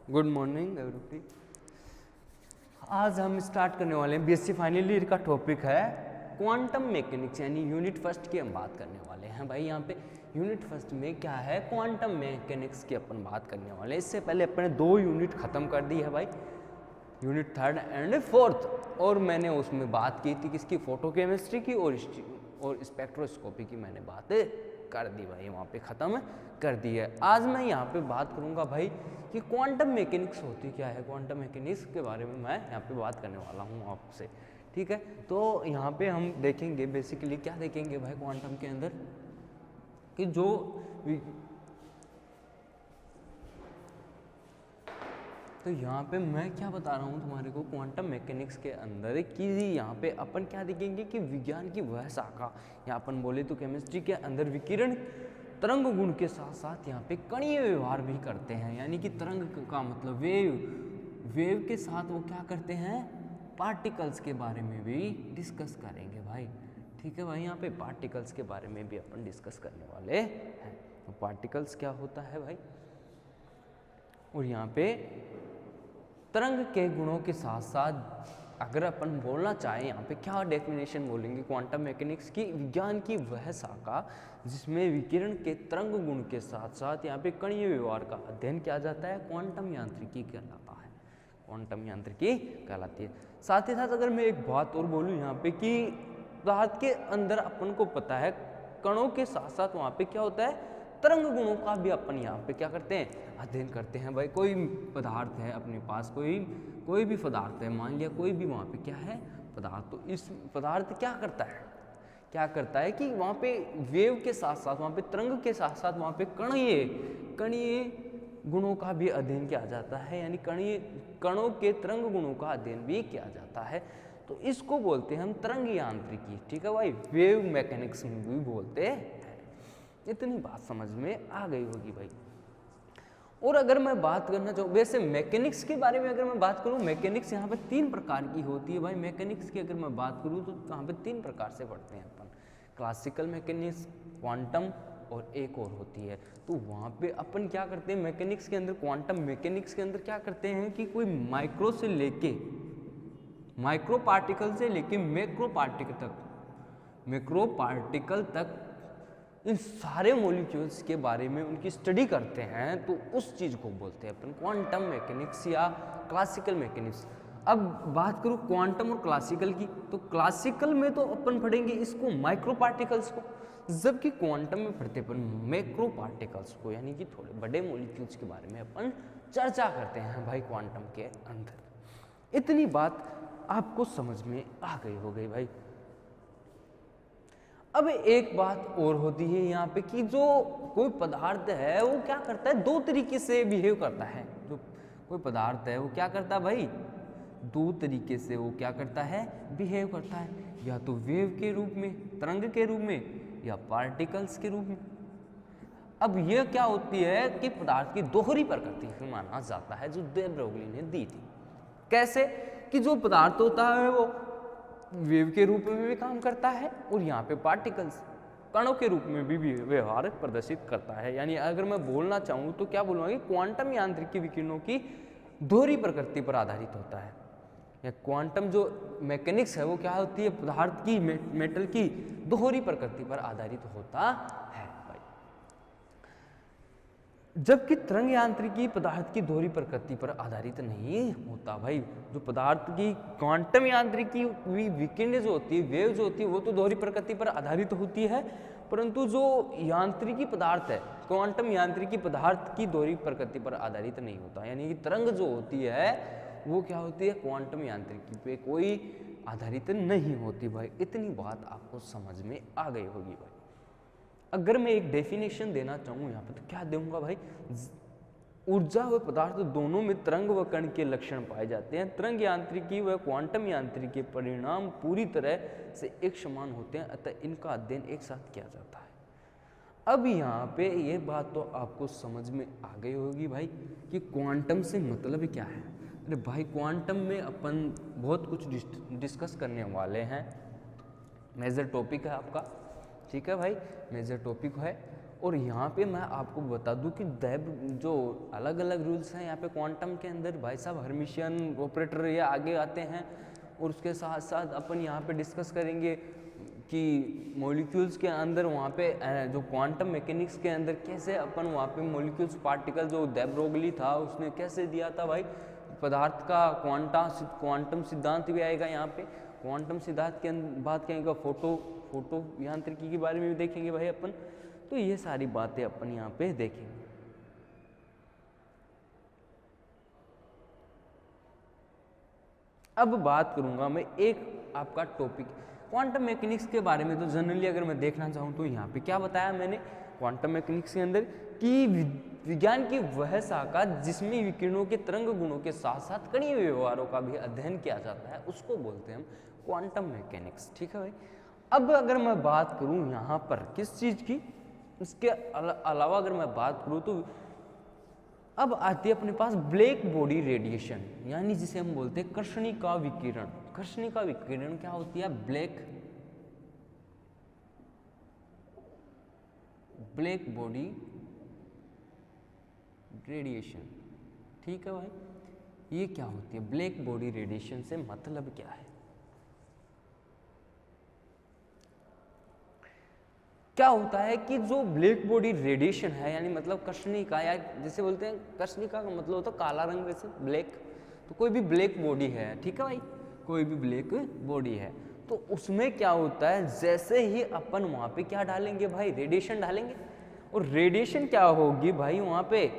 Good morning everybody. आज हम start करने वाले हैं बीएससी फाइनल ईयर का टॉपिक है क्वांटम मैकेनिक्स, यानी यूनिट फर्स्ट की हम बात करने वाले हैं। भाई यहाँ पे यूनिट फर्स्ट में क्या है, क्वांटम मैकेनिक्स की अपन बात करने वाले हैं। इससे पहले अपन ने 2 यूनिट खत्म कर दी है भाई, यूनिट 3rd एंड 4th, और मैंने उसमें बात की थी किसकी, फोटोकेमिस्ट्री की और स्पेक्ट्रोस्कोपी की मैंने बात कर दी भाई, वहाँ पे ख़त्म कर दी है। आज मैं यहाँ पे बात करूँगा भाई कि क्वांटम मैकेनिक्स होती क्या है। क्वांटम मैकेनिक्स के बारे में मैं यहाँ पे बात करने वाला हूँ आपसे, ठीक है। तो यहाँ पे हम देखेंगे बेसिकली क्या देखेंगे भाई क्वांटम के अंदर, कि जो तो यहाँ पे मैं क्या बता रहा हूँ तुम्हारे को क्वांटम मैकेनिक्स के अंदर कि यहाँ पे अपन क्या देखेंगे कि विज्ञान की वह शाखा, या अपन बोले तो केमिस्ट्री के अंदर विकिरण तरंग गुण के साथ साथ यहाँ पे कणीय व्यवहार भी करते हैं। यानी कि तरंग का मतलब वेव के साथ वो क्या करते हैं, पार्टिकल्स के बारे में भी डिस्कस करेंगे भाई, ठीक है भाई। यहाँ पे पार्टिकल्स के बारे में भी अपन डिस्कस करने वाले हैं। तो पार्टिकल्स क्या होता है भाई, और यहाँ पे तरंग के गुणों के साथ साथ अगर अपन बोलना चाहें यहाँ पे क्या डेफिनेशन बोलेंगे क्वांटम मैकेनिक्स की, विज्ञान की वह शाखा जिसमें विकिरण के तरंग गुण के साथ साथ यहाँ पे कणीय व्यवहार का अध्ययन किया जाता है, क्वांटम यांत्रिकी कहलाता है। क्वांटम यांत्रिकी कहलाती है। साथ ही साथ अगर मैं एक बात और बोलूँ यहाँ पे कि पदार्थ के अंदर अपन को पता है कणों के साथ साथ वहाँ पे क्या होता है, तरंग गुणों का भी अपन यहाँ पे क्या करते हैं, अध्ययन करते हैं भाई। कोई पदार्थ है अपने पास, कोई भी पदार्थ है, मान लिया कोई भी वहाँ पे क्या है पदार्थ, तो इस पदार्थ क्या करता है कि वहाँ पे वेव के साथ साथ, वहाँ पे तरंग के साथ साथ वहाँ पे कणीय गुणों का भी अध्ययन किया जाता है, यानी कणों के तरंग गुणों का अध्ययन भी किया जाता है। तो इसको बोलते हैं हम तरंग यांत्रिकी, ठीक है भाई, वेव मैकेनिक्स में भी बोलते हैं। इतनी बात समझ में आ गई होगी भाई। और अगर मैं बात करना चाहूँ वैसे मैकेनिक्स के बारे में, अगर मैं बात करूँ, मैकेनिक्स यहाँ पे 3 प्रकार की होती है भाई। मैकेनिक्स की अगर मैं बात करूँ तो यहाँ पे 3 प्रकार से पढ़ते हैं अपन, क्लासिकल मैकेनिक्स, क्वांटम और एक और होती है। तो वहाँ पे अपन क्या करते हैं मैकेनिक्स के अंदर, क्वांटम मैकेनिक्स के अंदर क्या करते हैं कि कोई माइक्रो पार्टिकल से लेके मैक्रो पार्टिकल तक इन सारे मॉलिक्यूल्स के बारे में उनकी स्टडी करते हैं, तो उस चीज़ को बोलते हैं अपन क्वांटम मैकेनिक्स या क्लासिकल मैकेनिक्स। अब बात करूँ क्वांटम और क्लासिकल की, तो क्लासिकल में तो अपन पढ़ेंगे इसको माइक्रो पार्टिकल्स को, जबकि क्वांटम में पढ़ते अपन मैक्रो पार्टिकल्स को, यानी कि थोड़े बड़े मॉलिक्यूल्स के बारे में अपन चर्चा करते हैं भाई क्वांटम के अंदर। इतनी बात आपको समझ में आ गई हो गई भाई। अब एक बात और होती है यहाँ पे कि जो कोई पदार्थ है वो क्या करता है, 2 तरीके से बिहेव करता है। जो कोई पदार्थ है वो क्या करता है भाई, 2 तरीके से वो क्या करता है, बिहेव करता है, या तो वेव के रूप में, तरंग के रूप में, या पार्टिकल्स के रूप में। अब यह क्या होती है कि पदार्थ की दोहरी प्रकृति माना जाता है, जो दे ब्रोगली ने दी थी। कैसे कि जो पदार्थ होता है वो वेव के रूप में भी काम करता है, और यहाँ पे पार्टिकल्स कणों के रूप में भी व्यवहार प्रदर्शित करता है। यानी अगर मैं बोलना चाहूँ तो क्या बोलूँगा कि क्वांटम यांत्रिकी विकिरणों की दोहरी प्रकृति पर आधारित होता है, या क्वांटम जो मैकेनिक्स है वो क्या होती है, पदार्थ की मेटल की दोहरी प्रकृति पर आधारित होता है भाई। जबकि तरंग यांत्रिकी पदार्थ की दोहरी प्रकृति पर आधारित नहीं होता भाई। जो पदार्थ की क्वांटम यांत्रिकी विकिरण जो होती है, वेव जो होती है, वो तो दोहरी प्रकृति पर आधारित होती है, परंतु जो यांत्रिकी पदार्थ है, क्वांटम यांत्रिकी पदार्थ की दोहरी प्रकृति पर आधारित नहीं होता। यानी कि तरंग जो होती है वो क्या होती है, क्वांटम यांत्रिकी पे कोई आधारित नहीं होती भाई। इतनी बात आपको समझ में आ गई होगी भाई। अगर मैं एक डेफिनेशन देना चाहूँ यहाँ पे तो क्या दूंगा भाई, ऊर्जा व पदार्थ दोनों में तरंग व कण के लक्षण पाए जाते हैं। तरंग यांत्रिकी व क्वांटम यांत्रिकी के परिणाम पूरी तरह से एक समान होते हैं, अतः इनका अध्ययन एक साथ किया जाता है। अब यहाँ पे ये बात तो आपको समझ में आ गई होगी भाई कि क्वांटम से मतलब क्या है। अरे भाई क्वांटम में अपन बहुत कुछ डिस्कस करने वाले हैं, मेजर टॉपिक है आपका, ठीक है भाई, मेजर टॉपिक है। और यहाँ पे मैं आपको बता दूं कि जो अलग अलग रूल्स हैं यहाँ पे क्वांटम के अंदर, भाई साहब हर्मिशियन ऑपरेटर ये आगे आते हैं। और उसके साथ साथ अपन यहाँ पे डिस्कस करेंगे कि मॉलिक्यूल्स के अंदर वहाँ पे जो क्वांटम मैकेनिक्स के अंदर कैसे अपन वहाँ पे मॉलिक्यूल्स पार्टिकल जो दे ब्रोगली था उसने कैसे दिया था भाई पदार्थ का क्वांटम सिद्धांत भी आएगा यहाँ पे। क्वांटम सिद्धांत के बात करेंगे फोटो यांत्रिकी के बारे में भी देखेंगे भाई अपन। तो ये सारी बातें अपन यहाँ पे देखेंगे। अब बात करूंगा मैं एक आपका टॉपिक क्वांटम मैकेनिक्स के बारे में। तो जनरली अगर मैं देखना चाहूँ तो यहाँ पे क्या बताया मैंने क्वांटम मैकेनिक्स के अंदर कि विज्ञान की वह शाखा जिसमें विकिरणों के तरंग गुणों के साथ साथ कणीय व्यवहारों का भी अध्ययन किया जाता है उसको बोलते हैं हम क्वांटम मैकेनिक्स। ठीक है भाई। अब अगर मैं बात करूं यहाँ पर किस चीज की, इसके अलावा अगर मैं बात करूं तो अब आती है अपने पास ब्लैक बॉडी रेडिएशन, यानी जिसे हम बोलते हैं कर्षणिका विकिरण। कर्षणिका विकिरण क्या होती है? Black body radiation. ठीक है भाई, ये क्या होती है ब्लैक बॉडी रेडिएशन से मतलब क्या है? क्या होता है कि जो ब्लैक बॉडी रेडिएशन है यानी मतलब कर्षणिका, या जैसे बोलते हैं कर्षणिका का मतलब होता है काला रंग, वैसे ब्लैक। तो कोई भी ब्लैक बॉडी है, ठीक है भाई, कोई भी ब्लैक बॉडी है तो उसमें क्या होता है जैसे ही अपन वहां पे क्या डालेंगे भाई, रेडिएशन डालेंगे। और रेडिएशन क्या होगी भाई वहां पे,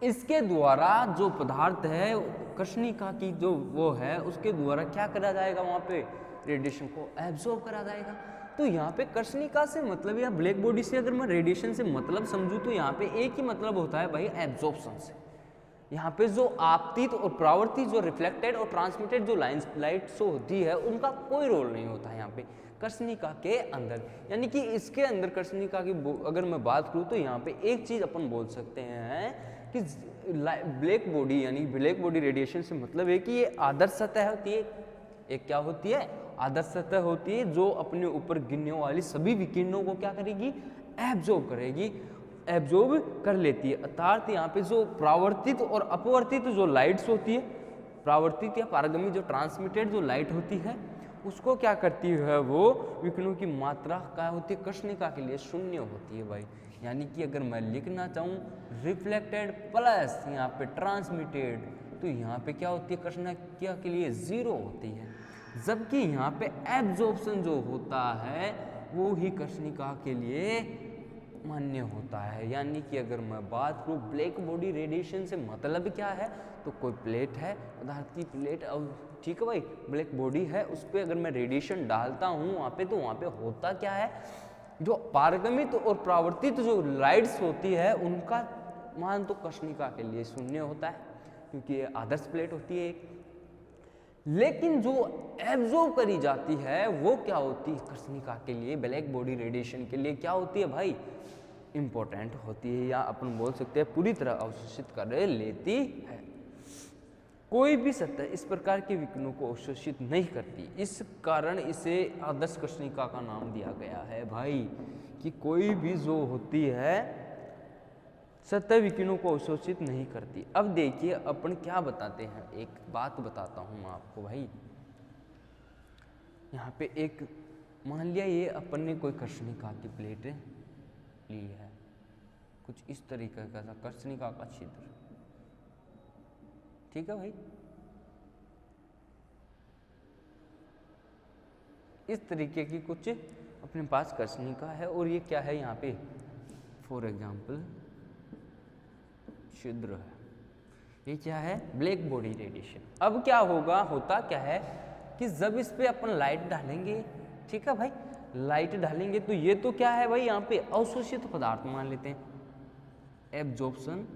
इसके द्वारा जो पदार्थ है कर्षणिका की जो वो है उसके द्वारा क्या करा जाएगा, वहां पे रेडिएशन को एब्जॉर्ब करा जाएगा। तो यहाँ पे कर्षणिका से मतलब या ब्लैक बॉडी से अगर मैं रेडिएशन से मतलब समझूं तो यहाँ पे एक ही मतलब होता है भाई एब्जॉर्प्शन से। यहाँ पे जो आपतित और परावर्तित, जो रिफ्लेक्टेड और ट्रांसमिटेड जो लाइट्स होती है उनका कोई रोल नहीं होता है यहाँ पे कर्षणिका के अंदर। यानी कि इसके अंदर कर्षणिका की अगर मैं बात करूँ तो यहाँ पे एक चीज अपन बोल सकते हैं कि ब्लैक बॉडी यानी ब्लैक बॉडी रेडिएशन से मतलब है कि ये आदर्श सतह होती है। एक क्या होती है? आदर्श सतह होती है जो अपने ऊपर गिरने वाली सभी विकिरणों को क्या करेगी, एब्जॉर्ब करेगी, एब्जॉर्ब कर लेती है। अर्थात यहाँ पे जो परावर्तित और अपवर्तित जो लाइट्स होती है, परावर्तित या पारगमी जो ट्रांसमिटेड जो लाइट होती है उसको क्या करती है, वो विकिरणों की मात्रा क्या होती है कर्षणिका के लिए शून्य होती है भाई। यानी कि अगर मैं लिखना चाहूँ रिफ्लेक्टेड प्लस यहाँ पे ट्रांसमिटेड, तो यहाँ पे क्या होती है कर्षणिका के लिए 0 होती है, जबकि यहाँ पे एब्जॉर्प्शन जो होता है वो ही कर्षणिका के लिए मान्य होता है। यानी कि अगर मैं बात करूँ ब्लैक बॉडी रेडिएशन से मतलब क्या है, तो कोई प्लेट है, पदार्थ की प्लेट, और ठीक है भाई ब्लैक बॉडी है, उस पर अगर मैं रेडिएशन डालता हूँ वहाँ पे, तो वहाँ पे होता क्या है, जो पारगमित और परावर्तित जो लाइट्स होती है उनका मान तो कर्षणिका के लिए 0 होता है क्योंकि ये आदर्श प्लेट होती है एक। लेकिन जो एब्जॉर्ब करी जाती है वो क्या होती है कर्षणिका के लिए, ब्लैक बॉडी रेडिएशन के लिए क्या होती है भाई, इंपॉर्टेंट होती है, या अपन बोल सकते हैं पूरी तरह अवशोषित कर लेती है। कोई भी सतह इस प्रकार के विकिरणों को अवशोषित नहीं करती, इस कारण इसे आदर्श कर्षणिका का नाम दिया गया है भाई। कि कोई भी जो होती है सतह विकिरणों को अवशोषित नहीं करती। अब देखिए अपन क्या बताते हैं, एक बात बताता हूं मैं आपको भाई। यहाँ पे एक मान लिया ये अपन ने कोई कर्षणिका की प्लेट ली है, कुछ इस तरीके का कर्षणिका का छिद्र, ठीक है भाई। इस तरीके की कुछ अपने पास कर्षणिका है और ये क्या है यहाँ पे फॉर एग्जाम्पल छिद्र है, ये क्या है ब्लैक बॉडी रेडिएशन। अब क्या होगा, होता क्या है कि जब इस पे अपन लाइट डालेंगे, ठीक है भाई, लाइट डालेंगे तो ये तो क्या है भाई यहाँ पे अवशोषित पदार्थ मान लेते हैं, एब्जॉर्प्शन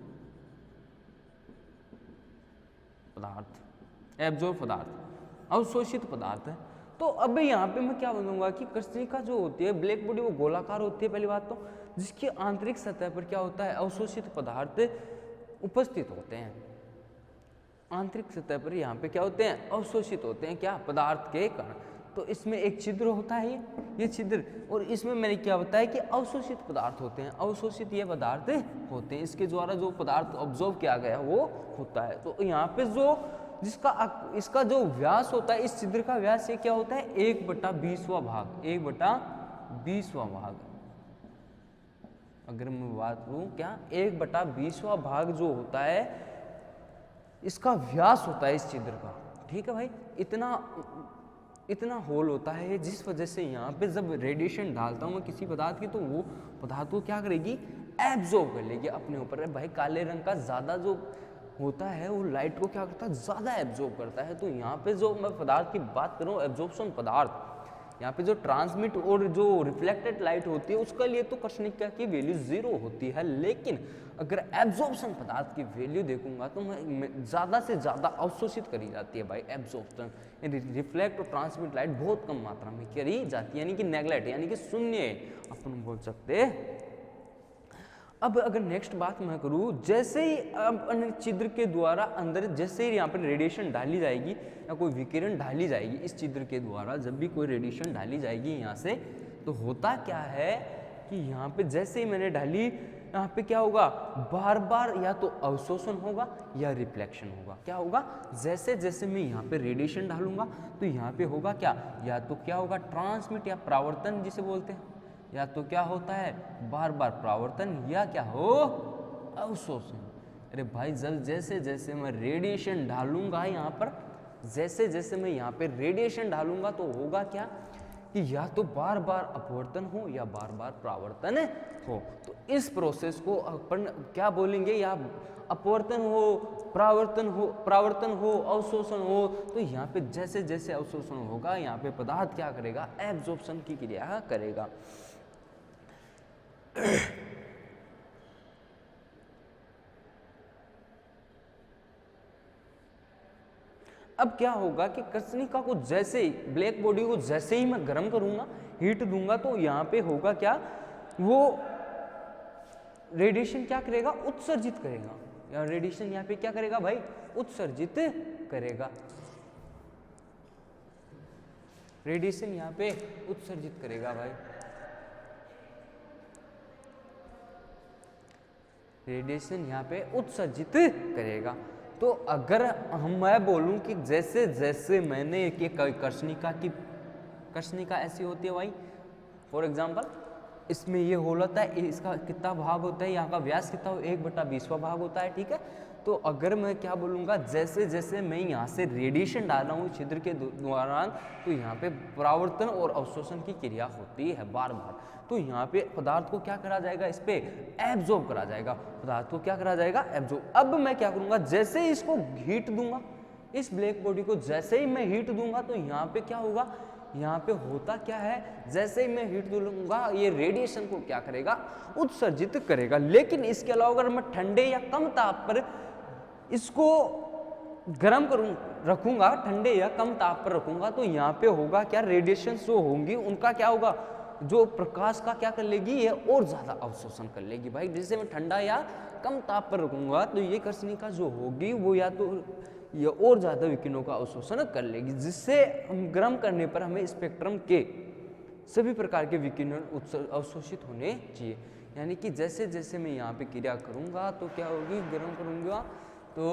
पदार्थ, एब्जॉर्ब पदार्थ, अवशोषित पदार्थ है। तो अब यहाँ पे मैं क्या बोलूंगा कि कर्षणिका जो होती है ब्लैक बॉडी वो गोलाकार होती है पहली बात तो, जिसकी आंतरिक सतह पर क्या होता है अवशोषित पदार्थ उपस्थित होते हैं। आंतरिक सतह पर यहाँ पे क्या होते हैं अवशोषित होते हैं क्या पदार्थ के कारण। तो इसमें एक छिद्र होता है ये छिद्र, और इसमें मैंने क्या बताया कि अवशोषित पदार्थ होते हैं, अवशोषित ये पदार्थ होते हैं, इसके द्वारा जो पदार्थ ऑब्जॉर्व किया गया वो होता है। तो यहाँ पे जो इसका जो व्यास होता है, इस छिद्र का व्यास ये क्या होता है 1/20वां भाग, 1/20वां भाग। अगर मैं बात करूं क्या 1/20वां भाग जो होता है इसका व्यास होता है इस छिद्र का, ठीक है भाई। इतना होल होता है, जिस वजह से यहाँ पे जब रेडिएशन डालता हूँ मैं किसी पदार्थ की, तो वो पदार्थ को क्या करेगी एब्जॉर्ब कर लेगी अपने ऊपर। भाई काले रंग का ज़्यादा जो होता है वो लाइट को क्या करता है ज़्यादा एब्जॉर्ब करता है। तो यहाँ पे जो मैं पदार्थ की बात करूँ एब्जॉर्प्शन पदार्थ, यहाँ पे जो ट्रांसमिट और जो रिफ्लेक्टेड लाइट होती है उसका लिए तो कर्षणिका की वैल्यू 0 होती है, लेकिन अगर एब्जॉर्प्शन पदार्थ की वैल्यू देखूंगा तो मैं ज़्यादा से ज़्यादा अवशोषित करी जाती है भाई एब्जॉर्प्शन। रिफ्लेक्ट और ट्रांसमिट लाइट बहुत कम मात्रा में करी जाती है, यानी कि नेगलेक्ट यानी कि शून्य अपन बोल सकते हैं। अब अगर नेक्स्ट बात मैं करूँ, जैसे ही अब छिद्र के द्वारा अंदर जैसे ही यहाँ पर रेडिएशन डाली जाएगी या कोई विकिरण डाली जाएगी इस छिद्र के द्वारा, जब भी कोई रेडिएशन डाली जाएगी यहाँ से, तो होता क्या है कि यहाँ पे जैसे ही मैंने डाली यहाँ पे क्या होगा बार बार या तो अवशोषण होगा या रिफ्लेक्शन होगा। क्या होगा जैसे जैसे मैं यहाँ पे रेडिएशन डालूंगा तो यहाँ पे होगा क्या, या तो क्या होगा ट्रांसमिट या परावर्तन जिसे बोलते हैं, या तो क्या होता है बार बार परावर्तन, या क्या हो अवशोषण। अरे भाई जब जैसे जैसे मैं रेडिएशन डालूंगा यहाँ पर, जैसे जैसे मैं यहाँ पे रेडिएशन डालूंगा तो होगा क्या कि या तो बार बार अपवर्तन हो या बार बार परावर्तन हो। तो इस प्रोसेस को अपन क्या बोलेंगे, या अपवर्तन हो परावर्तन हो अवशोषण हो। तो यहाँ पे जैसे जैसे अवशोषण होगा यहाँ पे पदार्थ क्या करेगा एब्जॉर्प्शन की क्रिया करेगा। अब क्या होगा कि कर्षणिका को जैसे ही ब्लैक बॉडी को जैसे ही मैं गर्म करूंगा हीट दूंगा तो यहाँ पे होगा क्या, वो रेडिएशन क्या करेगा उत्सर्जित करेगा, या रेडिएशन यहाँ पे क्या करेगा भाई उत्सर्जित करेगा, रेडिएशन यहाँ पे उत्सर्जित करेगा भाई, रेडिएशन यहाँ पे उत्सर्जित करेगा। तो अगर मैं बोलूं कि जैसे जैसे मैंने कि कर्षणिका ऐसी होती है भाई, फॉर एग्जांपल इसमें ये होल होता है, इसका कितना भाग होता है, यहाँ का व्यास कितना हो 1/20वां भाग होता है, ठीक है। तो अगर मैं क्या बोलूँगा जैसे जैसे मैं यहाँ से रेडिएशन डाल रहा हूँ छिद्र के दौरान, तो यहाँ पे परावर्तन और अवशोषण की क्रिया होती है बार बार। तो यहाँ पे पदार्थ को क्या करा जाएगा, इस पे एब्जॉर्ब करा जाएगा, पदार्थ को क्या करा जाएगा एब्जॉर्ब। अब मैं क्या करूँगा जैसे ही इसको हीट दूंगा, इस ब्लैक बॉडी को जैसे ही मैं हीट दूंगा तो यहाँ पे क्या होगा, यहाँ पे होता क्या है जैसे ही मैं हीट दूंगा ये रेडिएशन को क्या करेगा उत्सर्जित करेगा। लेकिन इसके अलावा अगर मैं ठंडे या कम ताप पर इसको गर्म रखूंगा, ठंडे या कम ताप पर रखूंगा, तो यहाँ पे होगा क्या रेडिएशन जो होंगी उनका क्या होगा, जो प्रकाश का क्या कर लेगी ये और ज्यादा अवशोषण कर लेगी भाई। जैसे मैं ठंडा या कम ताप पर रखूंगा तो ये कर्षणिका जो होगी वो या तो ये और ज्यादा विकिरणों का अवशोषण कर लेगी, जिससे हम गर्म करने पर हमें स्पेक्ट्रम के सभी प्रकार के विकिरण अवशोषित होने चाहिए। यानी कि जैसे जैसे मैं यहाँ पे क्रिया करूँगा तो क्या होगी, गर्म करूँगा तो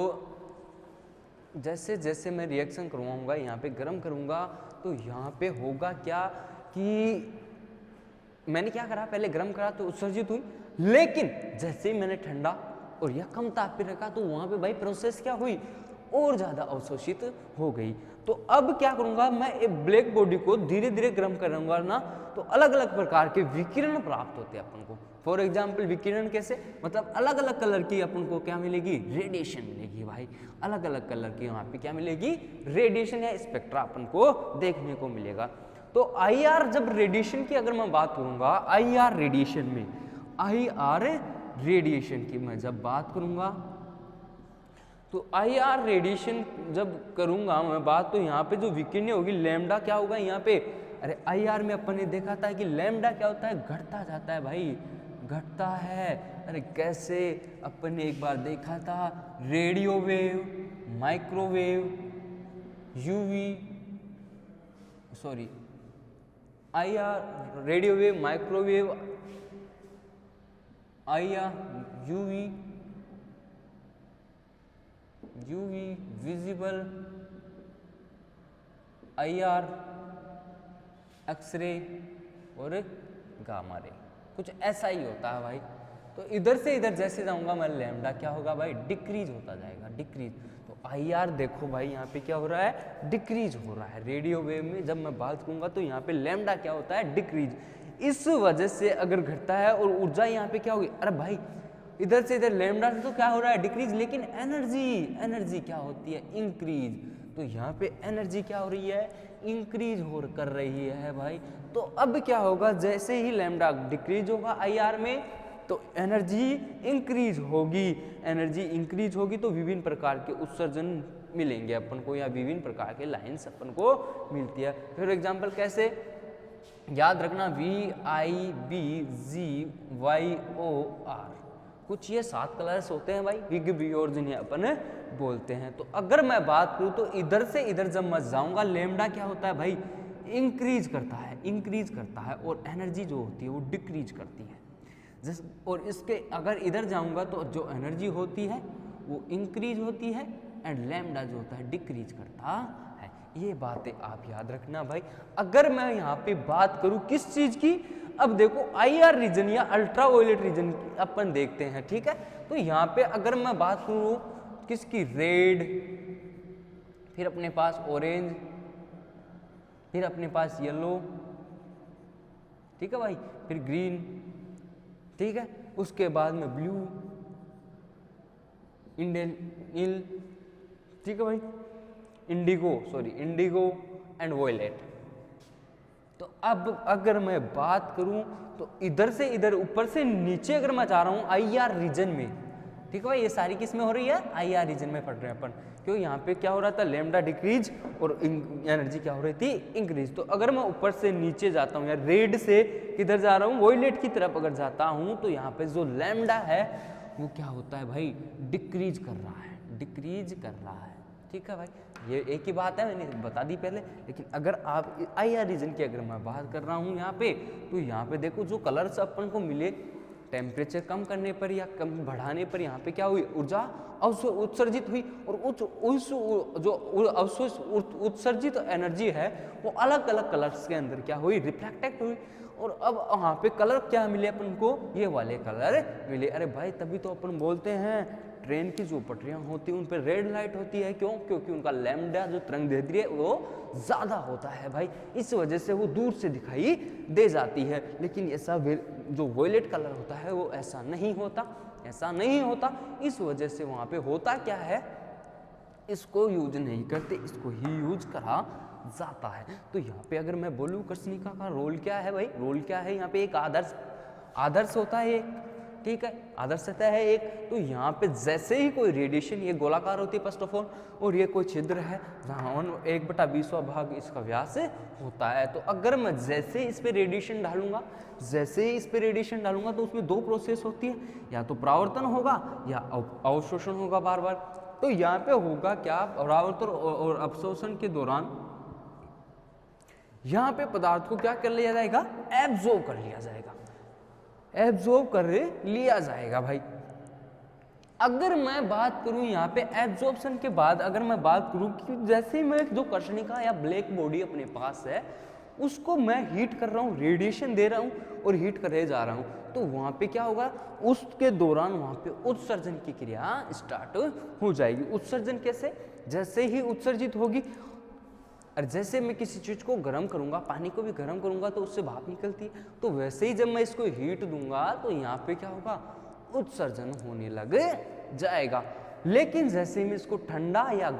जैसे जैसे मैं रिएक्शन करवाऊँगा यहाँ पे गर्म करूँगा तो यहाँ पे होगा क्या कि मैंने क्या करा पहले गर्म करा तो उत्सर्जित हुई, लेकिन जैसे ही मैंने ठंडा और या कम ताप पे रखा तो वहाँ पे भाई प्रोसेस क्या हुई और ज़्यादा अवशोषित हो गई। तो अब क्या करूँगा मैं एक ब्लैक बॉडी को धीरे धीरे गर्म करूँगा ना, तो अलग अलग प्रकार के विकिरण प्राप्त होते हैं अपन को। फॉर एग्जाम्पल विकिरण कैसे, मतलब अलग अलग कलर की अपन को क्या मिलेगी रेडिएशन मिलेगी भाई, अलग अलग कलर की वहाँ पे क्या मिलेगी रेडिएशन या स्पेक्ट्रा अपन को देखने को मिलेगा। तो IR जब रेडिएशन की अगर मैं बात करूँगा, IR रेडिएशन में IR रेडिएशन की मैं जब बात करूँगा तो IR रेडिएशन जब करूँगा मैं बात, तो यहाँ पे जो विकिरण होगी लैम्डा क्या होगा यहाँ पे, अरे IR में अपन ने देखा था कि लैम्डा क्या होता है घटता जाता है भाई, घटता है। अरे कैसे अपन ने एक बार देखा था, radio wave, microwave, UV, sorry IR radio wave, microwave, IR UV visible, IR x ray और गामा रे, कुछ ऐसा ही होता है भाई। तो इधर से इधर जैसे जाऊंगा मैं, लैम्डा क्या होगा भाई, डिक्रीज होता जाएगा, डिक्रीज। तो IR देखो भाई यहाँ पे क्या हो रहा है, डिक्रीज हो रहा है। रेडियो वेव में जब मैं बात करूंगा तो यहाँ पे लैम्डा क्या होता है, डिक्रीज। इस वजह से अगर घटता है और ऊर्जा यहाँ पे क्या होगी, अरे भाई इधर से इधर लैम्डा से तो क्या हो रहा है, डिक्रीज, लेकिन एनर्जी क्या होती है, इंक्रीज। तो यहाँ पे एनर्जी क्या हो रही है, इंक्रीज हो कर रही है भाई। तो अब क्या होगा, जैसे ही लैम्डा डिक्रीज होगा IR में तो एनर्जी इंक्रीज होगी। एनर्जी इंक्रीज होगी तो विभिन्न प्रकार के उत्सर्जन मिलेंगे अपन को, या विभिन्न प्रकार के लाइंस अपन को मिलती है। फॉर एग्जांपल कैसे, याद रखना VIBGYOR, कुछ ये 7 कलर्स होते हैं भाई, विग वियोर जिन्हें अपन बोलते हैं। तो अगर मैं बात करूं तो इधर से इधर जब मैं जाऊंगा, लैम्डा क्या होता है भाई, इंक्रीज करता है और एनर्जी जो होती है वो डिक्रीज करती है। और इसके अगर इधर जाऊंगा तो जो एनर्जी होती है वो इंक्रीज होती है एंड लैम्डा जो होता है डिक्रीज करता है। ये बातें आप याद रखना भाई। अगर मैं यहाँ पे बात करूँ किस चीज की, अब देखो IR रीजन या अल्ट्रावायलेट रीजन अपन देखते हैं, ठीक है। तो यहाँ पे अगर मैं बात करूँ किसकी, रेड, फिर अपने पास ऑरेंज, फिर अपने पास येलो, ठीक है भाई, फिर ग्रीन, ठीक है, उसके बाद में ब्लू, इंडियन नील, ठीक है भाई, इंडिगो एंड वॉयलेट। तो अब अगर मैं बात करूं तो इधर से इधर, ऊपर से नीचे अगर मैं जा रहा हूं IR रीजन में, ठीक है भाई, ये सारी किस में हो रही है, IR रीजन में पढ़ रहे हैं अपन। क्यों, यहाँ पे क्या हो रहा था, लैम्डा डिक्रीज और एनर्जी क्या हो रही थी, इंक्रीज। तो अगर मैं ऊपर से नीचे जाता हूँ या रेड से किधर जा रहा हूँ, वॉयलेट की तरफ अगर जाता हूँ, तो यहाँ पे जो लैम्डा है वो क्या होता है भाई, डिक्रीज कर रहा है, ठीक है भाई। ये एक ही बात है, मैंने बता दी पहले। लेकिन अगर आप IR रीजन की अगर मैं बात कर रहा हूँ यहाँ पे, तो यहाँ पे देखो जो कलर्स अपन को मिले, टेम्परेचर कम करने पर या कम बढ़ाने पर यहाँ पे क्या हुई, ऊर्जा उत्सर्जित हुई, और उस जो उत्सर्जित एनर्जी है वो अलग अलग कलर्स के अंदर क्या हुई, रिफ्लेक्टेड हुई। और अब वहाँ पे कलर क्या मिले अपन को, ये वाले कलर मिले। अरे भाई तभी तो अपन बोलते हैं ट्रेन की जो पटरियां होती हैं उन पर रेड लाइट होती है। क्यों, क्योंकि उनका लैम्डा जो तरंगदैर्ध्य है वो ज़्यादा होता है भाई, इस वजह से वो दूर से दिखाई दे जाती है। लेकिन ऐसा जो वॉयलेट कलर होता है वो ऐसा नहीं होता, इस वजह से वहाँ पे होता क्या है, इसको यूज नहीं करते, इसको ही यूज करा जाता है। तो यहाँ पे अगर मैं बोलूँ कृष्णिका का रोल क्या है भाई, रोल क्या है, यहाँ पे एक आदर्श होता है एक, ठीक है, आदर्श सतह है एक। तो यहाँ पे जैसे ही कोई रेडिएशन, ये गोलाकार होती है फर्स्ट ऑफ ऑल, और ये कोई छिद्र है जहाँ 1/20वां भाग इसका व्यास होता है। तो अगर मैं जैसे इस पे रेडिएशन डालूंगा तो उसमें 2 प्रोसेस होती है, या तो परावर्तन होगा या अवशोषण होगा बार बार। तो यहाँ पे होगा क्या, परावर्तन और अवशोषण के दौरान यहाँ पे पदार्थ को क्या कर लिया जाएगा, एब्जॉर्ब कर लिया जाएगा भाई। अगर मैं बात करूं यहाँ पे एब्जॉर्प्शन के बाद, अगर मैं बात करूं कि जैसे मैं जो कर्षणिका या ब्लैक बॉडी अपने पास है उसको मैं हीट कर रहा हूँ, रेडिएशन दे रहा हूँ और हीट करे जा रहा हूँ, तो वहाँ पे क्या होगा, उसके दौरान वहाँ पे उत्सर्जन की क्रिया स्टार्ट हो जाएगी। उत्सर्जन कैसे, जैसे ही उत्सर्जित होगी, और जैसे मैं किसी चीज़ को गर्म करूंगा, पानी को भी गर्म करूंगा तो उससे भाप निकलती है, तो वैसे ही जब मैं इसको हीट दूंगा तो यहाँ पे क्या होगा, उत्सर्जन होने लग जाएगा। लेकिन जैसे मैं इसको ठंडा या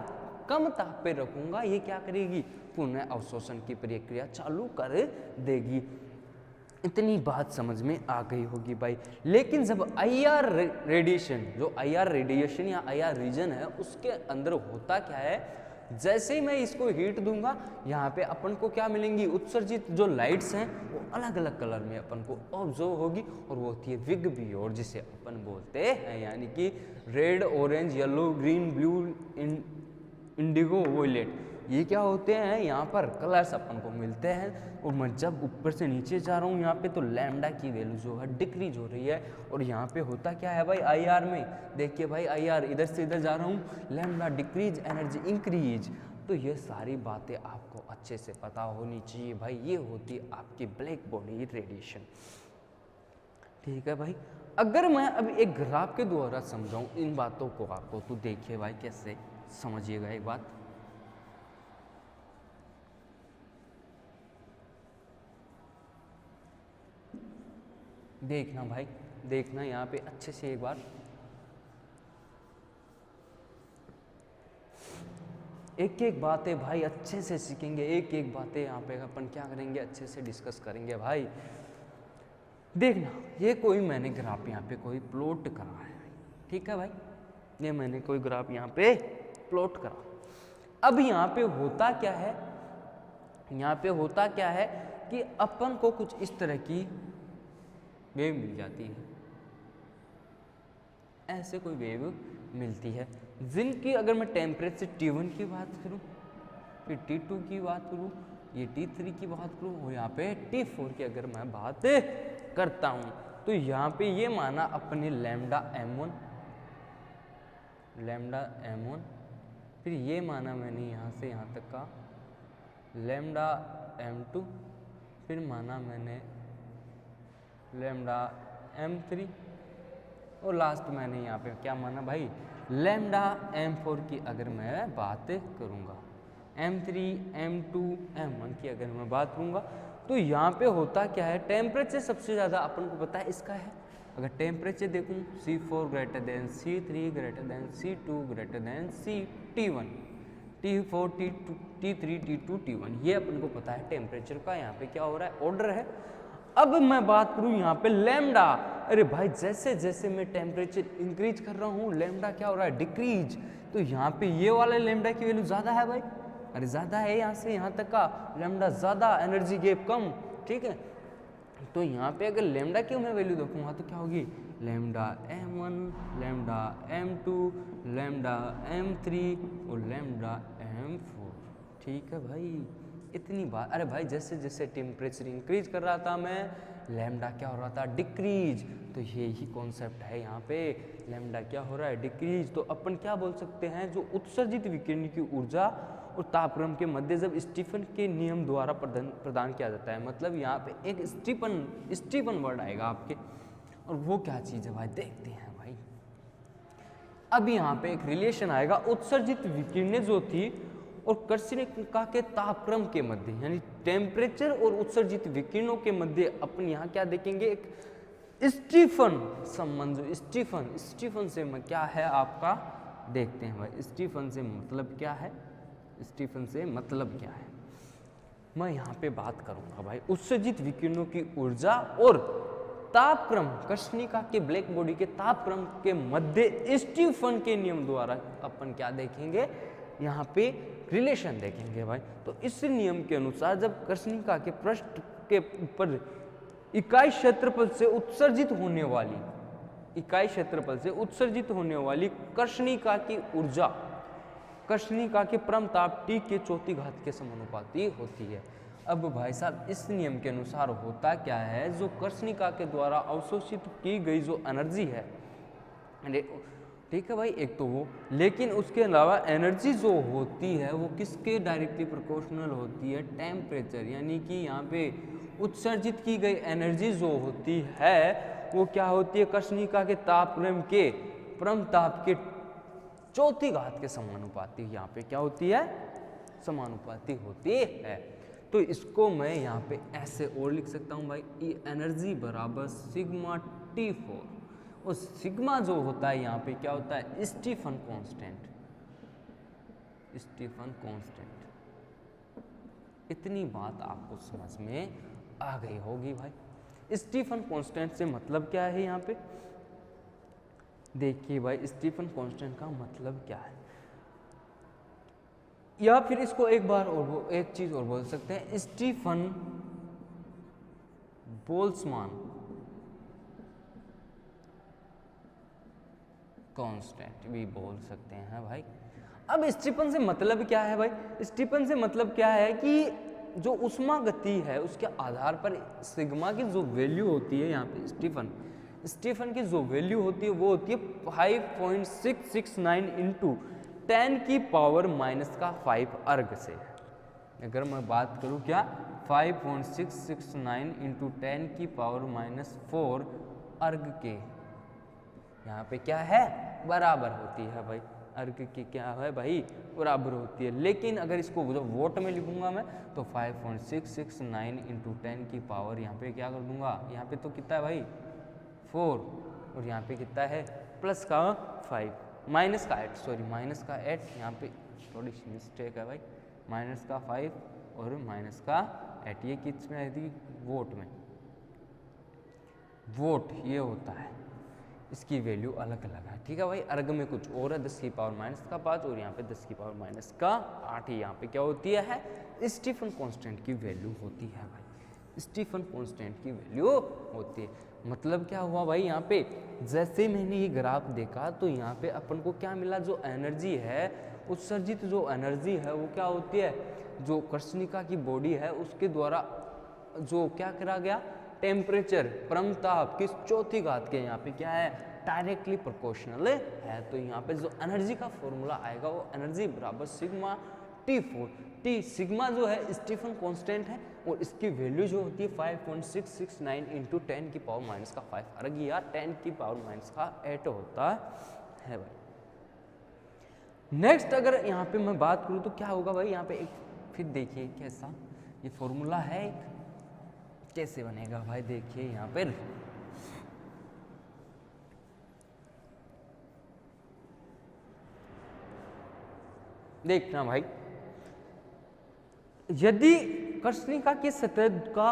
कम ताप पे रखूंगा, ये क्या करेगी, पुनः अवशोषण की प्रक्रिया चालू कर देगी। इतनी बात समझ में आ गई होगी भाई। लेकिन जब IR रेडिएशन, जो IR रेडिएशन या IR रीजन है, उसके अंदर होता क्या है, जैसे ही मैं इसको हीट दूंगा, यहाँ पे अपन को क्या मिलेंगी, उत्सर्जित जो लाइट्स हैं वो अलग अलग कलर में अपन को ऑब्जर्व होगी, और वो होती है विग वियोर, जिसे अपन बोलते हैं, यानी कि red, orange, yellow, green, blue, indigo, violet, ये क्या होते हैं, यहाँ पर कलर्स अपन को मिलते हैं। और मैं जब ऊपर से नीचे जा रहा हूँ यहाँ पे तो लैम्डा की वैल्यू जो है डिक्रीज हो रही है। और यहाँ पे होता क्या है भाई, आई आर में देखिए भाई, आई आर इधर से इधर जा रहा हूँ, लैम्डा डिक्रीज, एनर्जी इंक्रीज। तो ये सारी बातें आपको अच्छे से पता होनी चाहिए भाई। ये होती है आपकी ब्लैक बॉडी रेडिएशन। ठीक है भाई, अगर मैं अभी एक ग्राफ के द्वारा समझाऊं इन बातों को आपको, तो देखिए भाई कैसे समझिएगा एक बात। देखना भाई, देखना यहाँ पे अच्छे से एक बार। एक एक बातें भाई अच्छे से सीखेंगे, एक एक बातें यहाँ पे अपन क्या करेंगे, अच्छे से डिस्कस करेंगे भाई। देखना, ये कोई मैंने ग्राफ यहाँ पे कोई प्लॉट करा है, ठीक है भाई, ये मैंने कोई ग्राफ यहाँ पे प्लॉट करा। अब यहाँ पे होता क्या है, यहाँ पे होता क्या है कि अपन को कुछ इस तरह की वेव मिल जाती है, ऐसे कोई वेव मिलती है, जिनकी अगर मैं टेम्परेचर T1 की बात करूं, फिर T2 की बात करूं, ये T3 की बात करूं, और यहाँ पे T4 की अगर मैं बात करता हूं, तो यहाँ पे ये माना अपने लैम्डा M1, फिर ये माना मैंने यहाँ से यहाँ तक का लैम्डा M2, फिर माना मैंने लैम्डा M3, और लास्ट मैंने यहाँ पे क्या माना भाई, लैम्डा M4 की अगर मैं बात करूँगा, M3, M2, M1 की अगर मैं बात करूँगा, तो यहाँ पे होता क्या है, टेम्परेचर सबसे ज़्यादा अपन को पता है इसका है। अगर टेम्परेचर देखूँ C4 greater than C3 greater than C2 greater than T1, T4, T3, T2, T1, ये अपन को पता है टेम्परेचर का यहाँ पे क्या हो रहा है, ऑर्डर है। अब मैं बात करूं यहाँ पे लैम्डा, अरे भाई जैसे जैसे मैं टेम्परेचर इंक्रीज कर रहा हूँ, लैम्डा क्या हो रहा है, डिक्रीज। तो यहाँ पे ये वाले लैम्डा की वैल्यू ज़्यादा है भाई, अरे ज़्यादा है, यहाँ से यहाँ तक का लैम्डा ज़्यादा, एनर्जी गैप कम, ठीक है। तो यहाँ पे अगर लैम्डा की मैं वैल्यू देखूँगा तो क्या होगी, lambda M1, lambda M2, lambda M3 और लैम्डा M4, ठीक है भाई। इतनी बात, अरे भाई जैसे जैसे टेम्परेचर इंक्रीज कर रहा था मैं, लैम्डा क्या हो रहा था, डिक्रीज। तो यही कॉन्सेप्ट है यहाँ पे, लैम्डा क्या हो रहा है, डिक्रीज। तो अपन क्या बोल सकते हैं, जो उत्सर्जित विकिरण की ऊर्जा और तापक्रम के मध्य जब स्टीफन के नियम द्वारा प्रदान किया जाता है, मतलब यहाँ पे एक स्टीफन वर्ड आएगा आपके, और वो क्या चीज़ है भाई, देखते हैं भाई। अब यहाँ पे एक रिलेशन आएगा, उत्सर्जित विकिरणें जो थी और कर्षणिका के तापक्रम के मध्य, यानी टेम्परेचर और उत्सर्जित विकिरणों के मध्य अपन यहाँ क्या देखेंगे, एक स्टीफन संबंध। स्टीफन से क्या है आपका, देखते हैं भाई, स्टीफन से मतलब क्या है, स्टीफन से मतलब क्या है। मैं यहाँ पे बात करूँगा भाई, उत्सर्जित विकिरणों की ऊर्जा और तापक्रम, कर्षणिका के ब्लैक बॉडी के तापक्रम के मध्य स्टीफन के नियम द्वारा अपन क्या देखेंगे, यहाँ पे रिलेशन देखेंगे भाई। तो इस नियम के अनुसार जब कर्षणिका के पृष्ठ के ऊपर इकाई क्षेत्रफल से उत्सर्जित होने वाली कर्षणिका की ऊर्जा कर्षणिका के परम ताप T के चौथी घात के समानुपाती होती है। अब भाई साहब इस नियम के अनुसार होता क्या है, जो कर्षणिका के द्वारा अवशोषित की गई जो एनर्जी है, ठीक है भाई, एक तो वो, लेकिन उसके अलावा एनर्जी जो होती है वो किसके डायरेक्टली प्रोपोर्शनल होती है, टेम्परेचर। यानी कि यहाँ पे उत्सर्जित की गई एनर्जी जो होती है वो क्या होती है, कर्षणिका के तापक्रम के परम ताप के चौथी घात के समानुपाती, यहाँ पे क्या होती है, समानुपाती होती है। तो इसको मैं यहाँ पे ऐसे और लिख सकता हूँ भाई, ई एनर्जी बराबर सिग्मा T4, और सिग्मा जो होता है यहाँ पे क्या होता है, स्टीफन कांस्टेंट। इतनी बात आपको समझ में आ गई होगी भाई। स्टीफन कांस्टेंट से मतलब क्या है, यहाँ पे देखिए भाई, स्टीफन कांस्टेंट का मतलब क्या है, या फिर इसको एक बार और एक चीज और बोल सकते हैं, स्टीफन बोल्ट्जमान कांस्टेंट भी बोल सकते हैं भाई। अब स्टीफन से मतलब क्या है भाई? स्टीफन से मतलब क्या है कि जो उष्मा गति है उसके आधार पर सिग्मा की जो वैल्यू होती है यहाँ पे स्टीफन की जो वैल्यू होती है वो होती है 5.669 इंटू 10 की पावर माइनस का 5 अर्ग से। अगर मैं बात करूँ क्या 5.669 इंटू 10 की पावर माइनस 4 अर्ग के यहाँ पे क्या है बराबर होती है भाई, अर्ग की क्या है भाई बराबर होती है। लेकिन अगर इसको जब वोट में लिखूंगा मैं तो 5.669 इंटू 10 की पावर यहाँ पे क्या कर दूंगा, यहाँ पे तो कितना है भाई 4 और यहाँ पे कितना है प्लस का 5 माइनस का 8 यहाँ पे थोड़ी सी मिस्टेक है भाई, माइनस का 5 और माइनस का 8 ये किस में आई थी वोट में, वोट ये होता है, इसकी वैल्यू अलग अलग है। ठीक है भाई, अर्ग में कुछ और है 10 की पावर माइनस का 5 और यहाँ पे 10 की पावर माइनस का 8 ही यहाँ पे क्या होती है स्टीफन कांस्टेंट की वैल्यू होती है भाई, स्टीफन कांस्टेंट की वैल्यू होती है। मतलब क्या हुआ भाई यहाँ पे जैसे मैंने ये ग्राफ देखा तो यहाँ पे अपन को क्या मिला, जो एनर्जी है उत्सर्जित जो एनर्जी है वो क्या होती है, जो कृष्णिका की बॉडी है उसके द्वारा जो क्या करा गया टेम्परेचर परमताप किस चौथी घात के यहाँ पे क्या है डायरेक्टली प्रोपोर्शनल है। तो यहाँ पे जो एनर्जी का फॉर्मूला आएगा वो एनर्जी बराबर सिग्मा T4 टी सिग्मा जो है स्टीफन कांस्टेंट है और इसकी वैल्यू जो होती है 5.669 इंटू 10 की पावर माइनस का 5 अर्ग या 10 की पावर माइनस का 8 होता है भाई। नेक्स्ट अगर यहाँ पे मैं बात करूँ तो क्या होगा भाई, यहाँ पे एक फिर देखिए कैसा ये फॉर्मूला है एक कैसे बनेगा भाई, देखिए यहाँ पर देखना भाई, यदि कृष्णिका की सतह का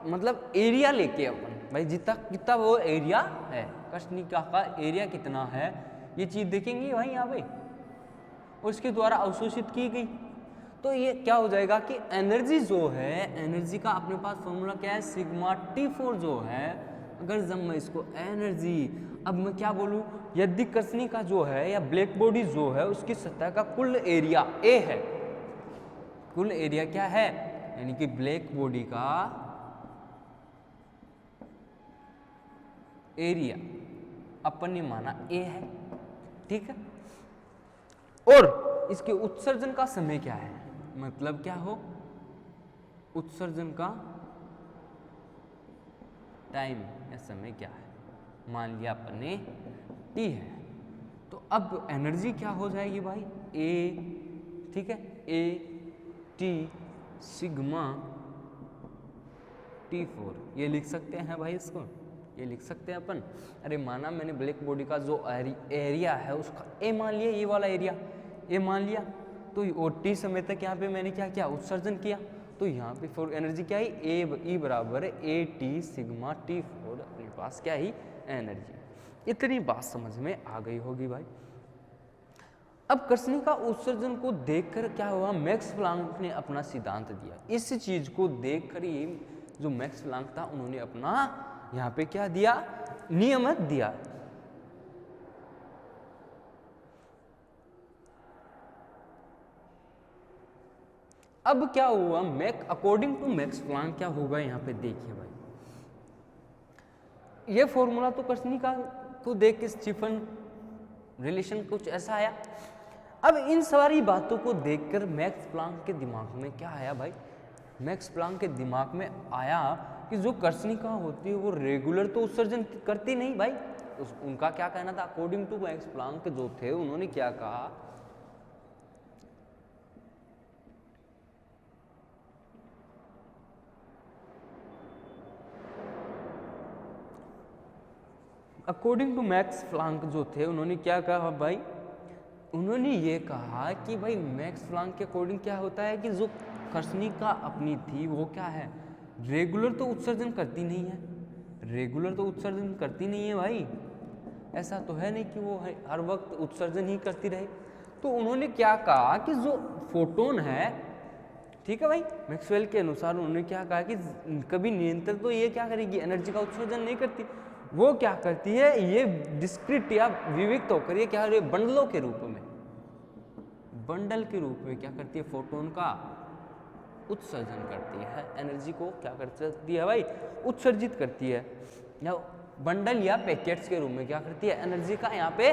मतलब एरिया लेके अपन भाई जितना कितना वो एरिया है कृष्णिका का एरिया कितना है ये चीज देखेंगे भाई यहाँ पे और इसके द्वारा अवशोषित की गई तो ये क्या हो जाएगा कि एनर्जी जो है एनर्जी का अपने पास फॉर्मूला क्या है सिग्मा T4 जो है, अगर जब मैं इसको एनर्जी अब मैं क्या बोलूं यदि कृष्णिका जो है या ब्लैक बॉडी जो है उसकी सतह का कुल एरिया A है, कुल एरिया क्या है यानी कि ब्लैक बॉडी का एरिया अपन ने माना A है, ठीक है। और इसके उत्सर्जन का समय क्या है, मतलब क्या हो उत्सर्जन का टाइम या समय क्या है, मान लिया अपन ने T है तो अब एनर्जी क्या हो जाएगी भाई A, ठीक है A T सिग्मा T4 ये लिख सकते हैं भाई, इसको ये लिख सकते हैं अपन। अरे माना मैंने ब्लैक बॉडी का जो एरिया है उसका A मान लिया, ये वाला एरिया A मान लिया तो और T समय तक यहाँ पे मैंने क्या किया उत्सर्जन किया तो यहाँ पे फॉर एनर्जी क्या है E बराबर है AT सिग्मा T4 अपने पास क्या ही एनर्जी। इतनी बात समझ में आ गई होगी भाई। अब कृष्णिका उत्सर्जन को देखकर क्या हुआ मैक्स प्लांक ने अपना सिद्धांत दिया, इस चीज को देखकर ये जो मैक्स प्लांक था उन्होंने अपना यहाँ पे क्या दिया नियम दिया। अब क्या हुआ अकॉर्डिंग टू मैक्स प्लांक क्या होगा यहाँ पे देखिए भाई, ये फॉर्मूला तो कृष्णिका को देख के स्टीफन रिलेशन कुछ ऐसा आया। अब इन सारी बातों को देखकर मैक्स प्लांक के दिमाग में क्या आया भाई, मैक्स प्लांक के दिमाग में आया कि जो कृष्णिका होती है वो रेगुलर तो उत्सर्जन करती नहीं भाई। उनका क्या कहना था अकॉर्डिंग टू मैक्स प्लांक जो थे उन्होंने क्या कहा अकॉर्डिंग टू मैक्स प्लांक जो थे उन्होंने क्या कहा भाई, उन्होंने ये कहा कि भाई मैक्स प्लांक के अकॉर्डिंग क्या होता है कि जो कृष्णिका अपनी थी वो क्या है रेगुलर तो उत्सर्जन करती नहीं है, रेगुलर तो उत्सर्जन करती नहीं है भाई, ऐसा तो है नहीं कि वो हर वक्त उत्सर्जन ही करती रहे। तो उन्होंने क्या कहा कि जो फोटोन है, ठीक है भाई, मैक्सवेल के अनुसार उन्होंने क्या कहा कि कभी निरंतर तो ये क्या करेगी एनर्जी का उत्सर्जन नहीं करती, वो क्या करती है ये डिस्क्रीट या विविक्त होकर ये क्या बंडलों के रूप में बंडल के रूप में क्या करती है, फोटोन का उत्सर्जन करती है, एनर्जी को क्या करती है भाई, उत्सर्जित करती है। या बंडल या पैकेट्स के रूप में क्या करती है, एनर्जी का यहाँ पे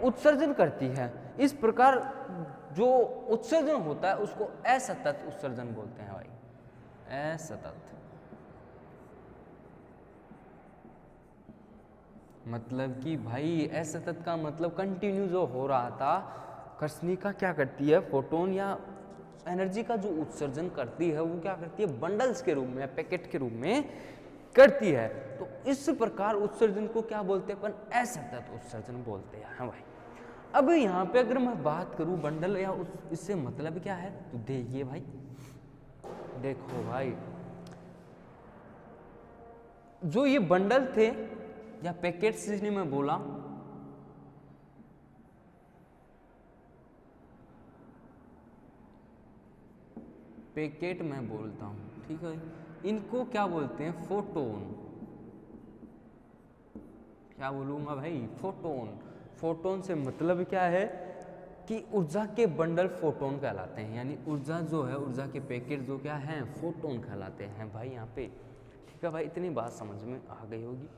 उत्सर्जन करती है। इस प्रकार जो उत्सर्जन होता है उसको असतत उत्सर्जन बोलते हैं भाई, असतत। मतलब कि भाई असतत का मतलब कंटिन्यू जो हो रहा था, कृष्णिका क्या करती है, फोटोन या एनर्जी का जो उत्सर्जन करती है वो क्या करती है, बंडल्स के रूप में, पैकेट के रूप में करती है। तो इस प्रकार उत्सर्जन को क्या बोलते हैं अपन, असतत उत्सर्जन बोलते हैं। हाँ भाई, अब यहाँ पे अगर मैं बात करूँ बंडल या इससे मतलब क्या है, तो देखिए भाई, देखो भाई, जो ये बंडल थे या पैकेट्स जिन्हें मैं बोला, पैकेट मैं बोलता हूं, ठीक है, इनको क्या बोलते हैं, फोटोन। क्या बोलूंगा भाई, फोटोन। फोटोन से मतलब क्या है कि ऊर्जा के बंडल फोटोन कहलाते हैं, यानी ऊर्जा जो है, ऊर्जा के पैकेट जो क्या हैं, फोटोन कहलाते हैं भाई यहाँ पे। ठीक है भाई, इतनी बात समझ में आ गई होगी।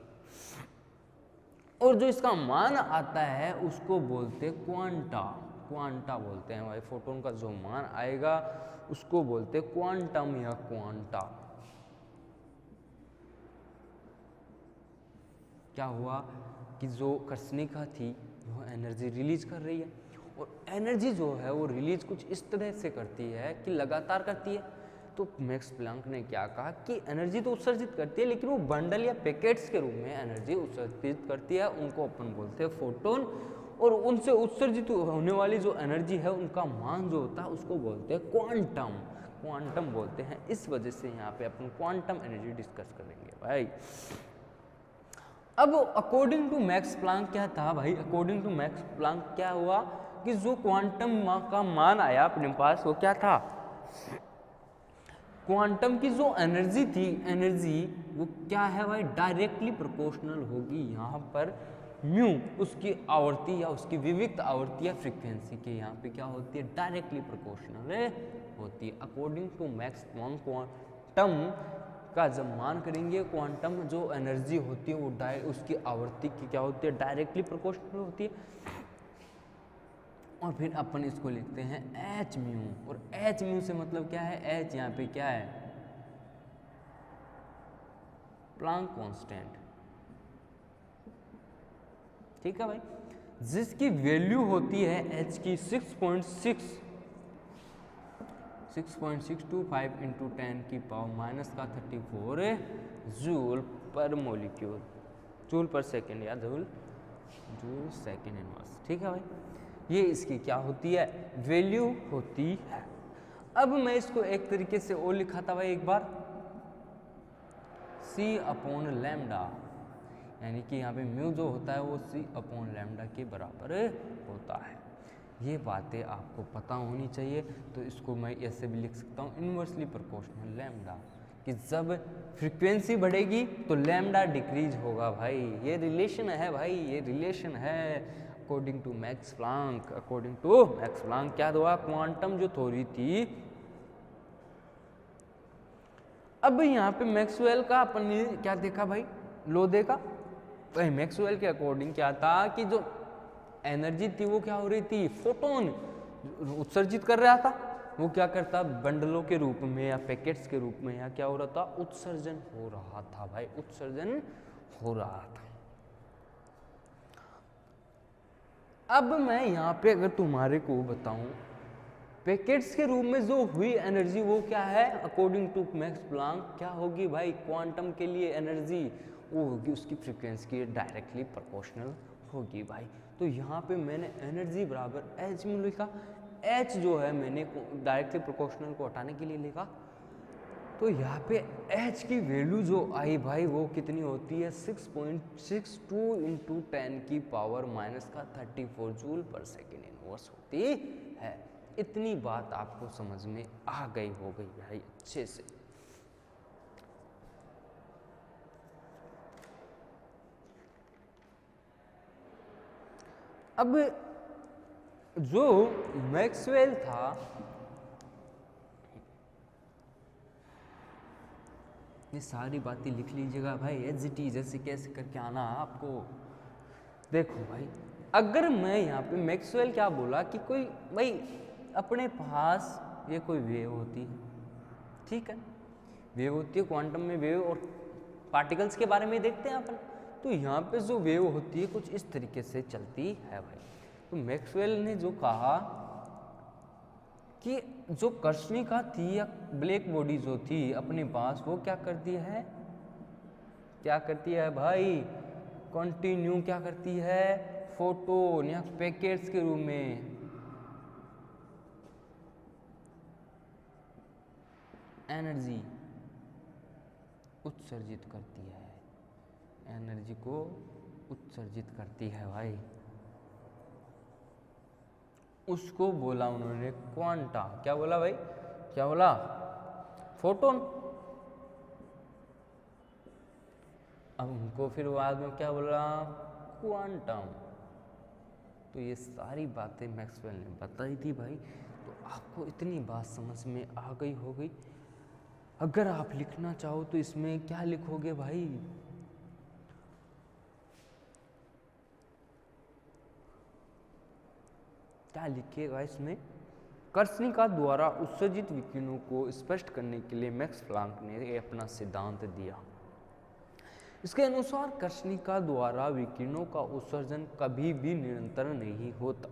और जो इसका मान आता है उसको बोलते हैं क्वांटा, क्वांटा बोलते हैं भाई। फोटोन का जो मान आएगा उसको बोलते हैं क्वांटम या क्वांटा। क्या हुआ कि जो कृष्णिका थी वो एनर्जी रिलीज कर रही है, और एनर्जी जो है वो रिलीज कुछ इस तरह से करती है कि लगातार करती है। तो मैक्स प्लैंक ने क्या कहा कि एनर्जी तो उत्सर्जित करती है, लेकिन वो बंडल या पैकेट्स के रूप में एनर्जी उत्सर्जित करती है, उनको अपन बोलते हैं फोटोन। और उनसे उत्सर्जित होने वाली जो एनर्जी है उनका मान जो होता है उसको बोलते हैं क्वांटम, क्वांटम बोलते हैं। इस वजह से यहाँ पे अपन क्वांटम एनर्जी डिस्कस करेंगे भाई। अब अकॉर्डिंग टू मैक्स प्लैंक क्या था भाई, अकॉर्डिंग टू मैक्स प्लैंक क्या हुआ कि जो क्वांटम का मान आया अपने पास वो क्या था, क्वांटम की जो एनर्जी थी, एनर्जी वो क्या है भाई, डायरेक्टली प्रोपोर्शनल होगी यहाँ पर म्यू, उसकी आवर्ती या उसकी विविक्त आवर्ती या फ्रीक्वेंसी के यहाँ पे क्या होती है, डायरेक्टली प्रोपोर्शनल होती है। According to Max Planck quantum का जब मान करेंगे, क्वांटम जो एनर्जी होती है वो उसकी आवर्ती की क्या होती है, डायरेक्टली प्रोपोर्शनल होती है। और फिर अपन इसको लिखते हैं एच म्यू, और एच म्यू से मतलब क्या है, एच यहाँ पे क्या है, प्लैंक कांस्टेंट। ठीक है भाई, जिसकी वैल्यू होती है एच की 6.625 इंटू 10 की पावर माइनस का 34 जूल पर मोलिक्यूल, जूल पर सेकेंड या जूल सेकेंड इनवर्स। ठीक है भाई, ये इसकी क्या होती है, वैल्यू होती है। अब मैं इसको एक तरीके से और लिखा था भाई एक बार, C अपॉन लैम्डा, यानी कि यहाँ पे म्यू जो होता है वो C अपॉन लैम्डा के बराबर होता है। ये बातें आपको पता होनी चाहिए। तो इसको मैं ऐसे भी लिख सकता हूँ इन्वर्सली प्रोपोर्शनल लैम्डा, कि जब फ्रीक्वेंसी बढ़ेगी तो लैम्डा डिक्रीज होगा भाई। ये रिलेशन है भाई, ये रिलेशन है according to Max Planck. According to Max Planck क्या हुआ, क्वांटम जो थ्योरी थी। अब यहाँ पे मैक्सवेल का अपन ने क्या देखा भाई, लो देखा। तो मैक्सवेल के अकॉर्डिंग क्या था कि जो एनर्जी थी वो क्या हो रही थी, फोटोन उत्सर्जित कर रहा था। वो क्या करता, बंडलों के रूप में या पैकेट्स के रूप में या क्या हो रहा था, उत्सर्जन हो रहा था भाई, उत्सर्जन हो रहा था। अब मैं यहाँ पे अगर तुम्हारे को बताऊं, पैकेट्स के रूप में जो हुई एनर्जी वो क्या है, अकॉर्डिंग टू मैक्स प्लैंक क्या होगी भाई, क्वांटम के लिए एनर्जी वो होगी उसकी फ्रीक्वेंसी के डायरेक्टली प्रोपोर्शनल होगी भाई। तो यहाँ पे मैंने एनर्जी बराबर एच में लिखा, एच जो है मैंने डायरेक्टली प्रोपोर्शनल को हटाने के लिए लिखा। तो यहाँ पे एच की वैल्यू जो आई भाई वो कितनी होती है, 6.62 इंटू 10 की पावर माइनस का 34 जूल पर सेकेंड इनवर्स होती है। इतनी बात आपको समझ में आ गई हो गई भाई अच्छे से। अब जो मैक्सवेल था ये सारी बातें लिख लीजिएगा भाई, एज इट इज, जैसे कैसे करके आना आपको। देखो भाई, अगर मैं यहाँ पे मैक्सवेल क्या बोला कि कोई भाई अपने पास ये कोई वेव होती है, ठीक है, वेव होती है, क्वांटम में वेव और पार्टिकल्स के बारे में देखते हैं अपन। तो यहाँ पे जो वेव होती है कुछ इस तरीके से चलती है भाई। तो मैक्सवेल ने जो कहा कि जो कर्षणिका थी या ब्लैक बॉडी जो थी अपने पास, वो क्या करती है, क्या करती है भाई, कंटिन्यू क्या करती है, फोटोन या पैकेट्स के रूप में एनर्जी उत्सर्जित करती है, एनर्जी को उत्सर्जित करती है भाई। उसको बोला उन्होंने क्वांटा। क्या बोला भाई, क्या बोला, फोटोन। अब उनको फिर बाद में क्या बोला, क्वांटम। तो ये सारी बातें मैक्सवेल ने बताई थी भाई। तो आपको इतनी बात समझ में आ गई हो गई। अगर आप लिखना चाहो तो इसमें क्या लिखोगे भाई, क्या लिखिएगा इसमें, कर्षणिका द्वारा उत्सर्जित विकिरणों को स्पष्ट करने के लिए मैक्स प्लांक ने अपना सिद्धांत दिया। इसके अनुसार कर्षणिका द्वारा विकिरणों का उत्सर्जन कभी भी निरंतर नहीं होता।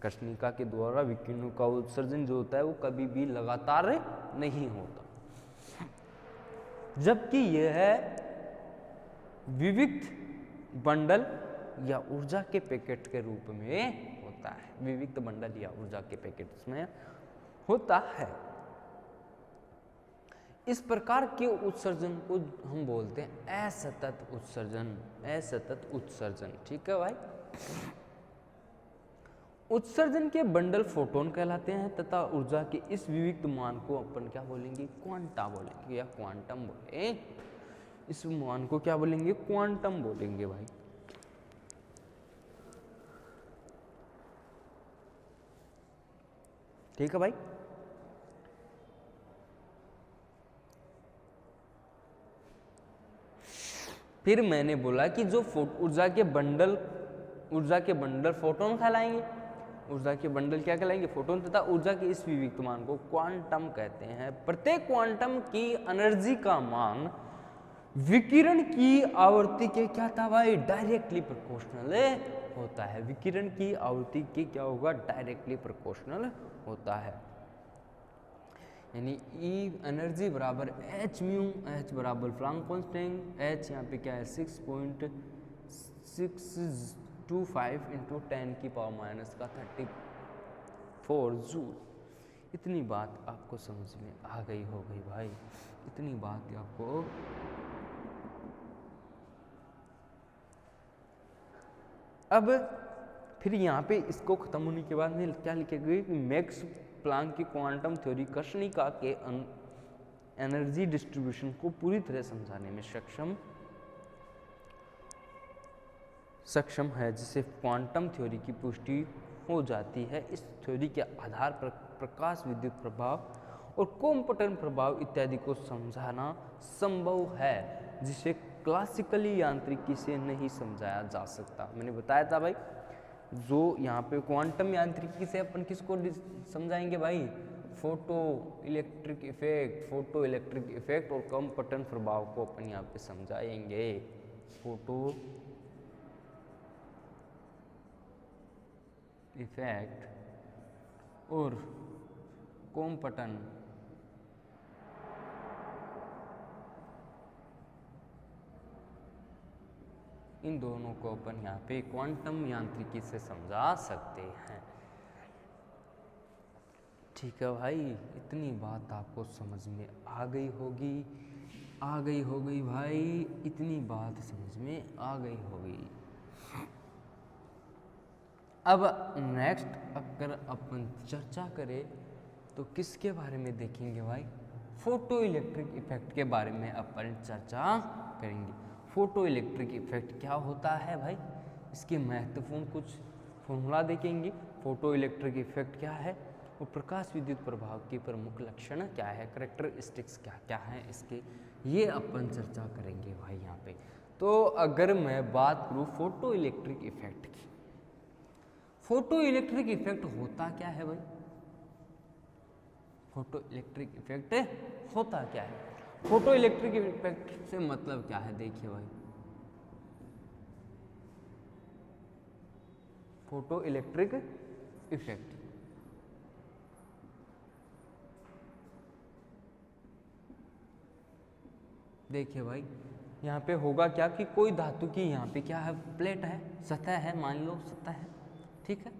कर्षणिका के द्वारा विकिरणों का उत्सर्जन जो होता है वो कभी भी लगातार नहीं होता, जबकि यह विविक्त बंडल या ऊर्जा के पैकेट के रूप में होता है। विविक्त बंडल या ऊर्जा के पैकेट में होता है। इस प्रकार के उत्सर्जन को हम बोलते हैं असतत उत्सर्जन, असतत उत्सर्जन, ठीक है भाई। उत्सर्जन के बंडल फोटोन कहलाते हैं तथा ऊर्जा के इस विविक्त मान को अपन क्या बोलेंगे, क्वांटा बोलेंगे या क्वांटम बोले। इस मान को क्या बोलेंगे, क्वांटम बोलेंगे भाई। ठीक है भाई। फिर मैंने बोला कि जो ऊर्जा के बंडल फोटोन कहलाएंगे, ऊर्जा के बंडल क्या कहलाएंगे, फोटोन, तथा ऊर्जा के इस विविक्त मान को क्वांटम कहते हैं। प्रत्येक क्वांटम की एनर्जी का मान विकिरण की आवृत्ति के क्या था भाई, डायरेक्टली प्रोपोर्शनल होता है। विकिरण की आवृत्ति के क्या होगा, डायरेक्टली प्रोपोर्शनल होता है। यानी E एनर्जी बराबर एच म्यू, एच बराबर प्लांक कांस्टेंट, एच यहाँ पे क्या है 6.625 इंटू 10 की पावर माइनस का 34 जूल। इतनी बात आपको समझ में आ गई हो गई भाई, इतनी बात आपको अब फिर यहाँ पे इसको खत्म होने के बाद में क्या लिखेंगे कि मैक्स प्लांक की क्वांटम थ्योरी कर्षणिका के एनर्जी डिस्ट्रीब्यूशन को पूरी तरह समझाने में सक्षम है, जिससे क्वांटम थ्योरी की पुष्टि हो जाती है। इस थ्योरी के आधार पर प्रकाश विद्युत प्रभाव और कोम्पटन प्रभाव इत्यादि को समझाना संभव है, जिसे क्लासिकली यांत्रिकी से नहीं समझाया जा सकता। मैंने बताया था भाई, जो यहाँ पे क्वांटम यांत्रिकी से अपन किसको समझाएंगे भाई, फोटो इलेक्ट्रिक इफेक्ट और कोम्पटन प्रभाव को अपन यहाँ पे समझाएंगे। फोटो इफेक्ट और कोम्पटन इन दोनों को अपन यहाँ पे क्वांटम यांत्रिकी से समझा सकते हैं। ठीक है भाई, इतनी बात आपको समझ में आ गई होगी भाई, इतनी बात समझ में आ गई होगी। अब नेक्स्ट अगर अपन चर्चा करें तो किसके बारे में देखेंगे भाई, फोटो इलेक्ट्रिक इफेक्ट के बारे में अपन चर्चा करेंगे। फोटो इलेक्ट्रिक इफेक्ट क्या होता है भाई, इसके महत्वपूर्ण कुछ फॉर्मूला देखेंगे। फोटो इलेक्ट्रिक इफेक्ट क्या है और प्रकाश विद्युत प्रभाव के प्रमुख लक्षण क्या है, करेक्टरिस्टिक्स क्या क्या है इसके, ये अपन चर्चा करेंगे भाई यहाँ पे। तो अगर मैं बात करूँ फोटो इलेक्ट्रिक इफेक्ट की, फोटो इलेक्ट्रिक इफेक्ट होता क्या है भाई, फोटो इलेक्ट्रिक इफेक्ट होता क्या है, फोटो इलेक्ट्रिक इफेक्ट से मतलब क्या है, देखिए भाई फोटो इलेक्ट्रिक इफेक्ट, देखिए भाई यहाँ पे होगा क्या कि कोई धातु की यहाँ पे क्या है, प्लेट है, सतह है, मान लो सतह है, ठीक है।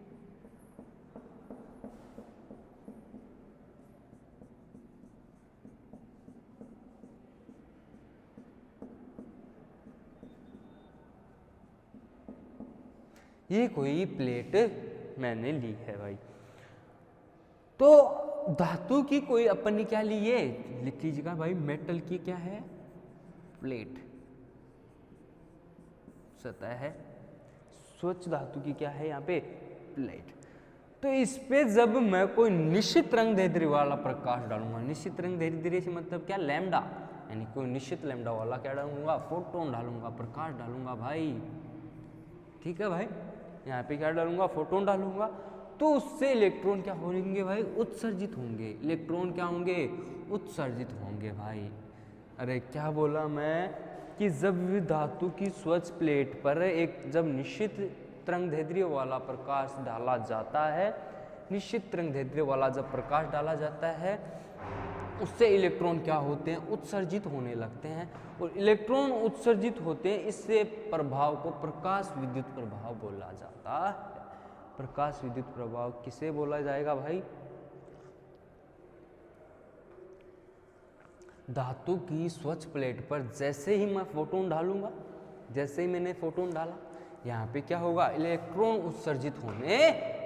ये कोई प्लेट मैंने ली है भाई, तो धातु की कोई अपन ने क्या ली है, लिख लीजिएगा भाई, मेटल की क्या है, प्लेट, सतह है, स्वच्छ धातु की क्या है यहाँ पे, प्लेट। तो इस पे जब मैं कोई निश्चित रंग दैर्ध्य वाला प्रकाश डालूंगा, निश्चित रंग दैर्ध्य से मतलब क्या, लैम्डा, यानी कोई निश्चित लैम्डा वाला क्या डालूंगा, फोटोन डालूंगा, प्रकाश डालूंगा भाई, ठीक है भाई, यहाँ पे क्या डालूंगा, फोटोन डालूंगा, तो उससे इलेक्ट्रॉन क्या होंगे भाई, उत्सर्जित होंगे, इलेक्ट्रॉन क्या होंगे, उत्सर्जित होंगे भाई। अरे क्या बोला मैं कि जब धातु की स्वच्छ प्लेट पर एक जब निश्चित तरंगदैर्ध्य वाला प्रकाश डाला जाता है, निश्चित तरंगदैर्ध्य वाला जब प्रकाश डाला जाता है, उससे इलेक्ट्रॉन क्या होते हैं, उत्सर्जित होने लगते हैं, और इलेक्ट्रॉन उत्सर्जित होते हैं, इससे प्रभाव को प्रकाश विद्युत प्रभाव बोला जाता है। प्रकाश विद्युत प्रभाव किसे बोला जाएगा भाई, धातु की स्वच्छ प्लेट पर जैसे ही मैं फोटोन डालूंगा, जैसे ही मैंने फोटोन डाला, यहाँ पे क्या होगा, इलेक्ट्रॉन उत्सर्जित होने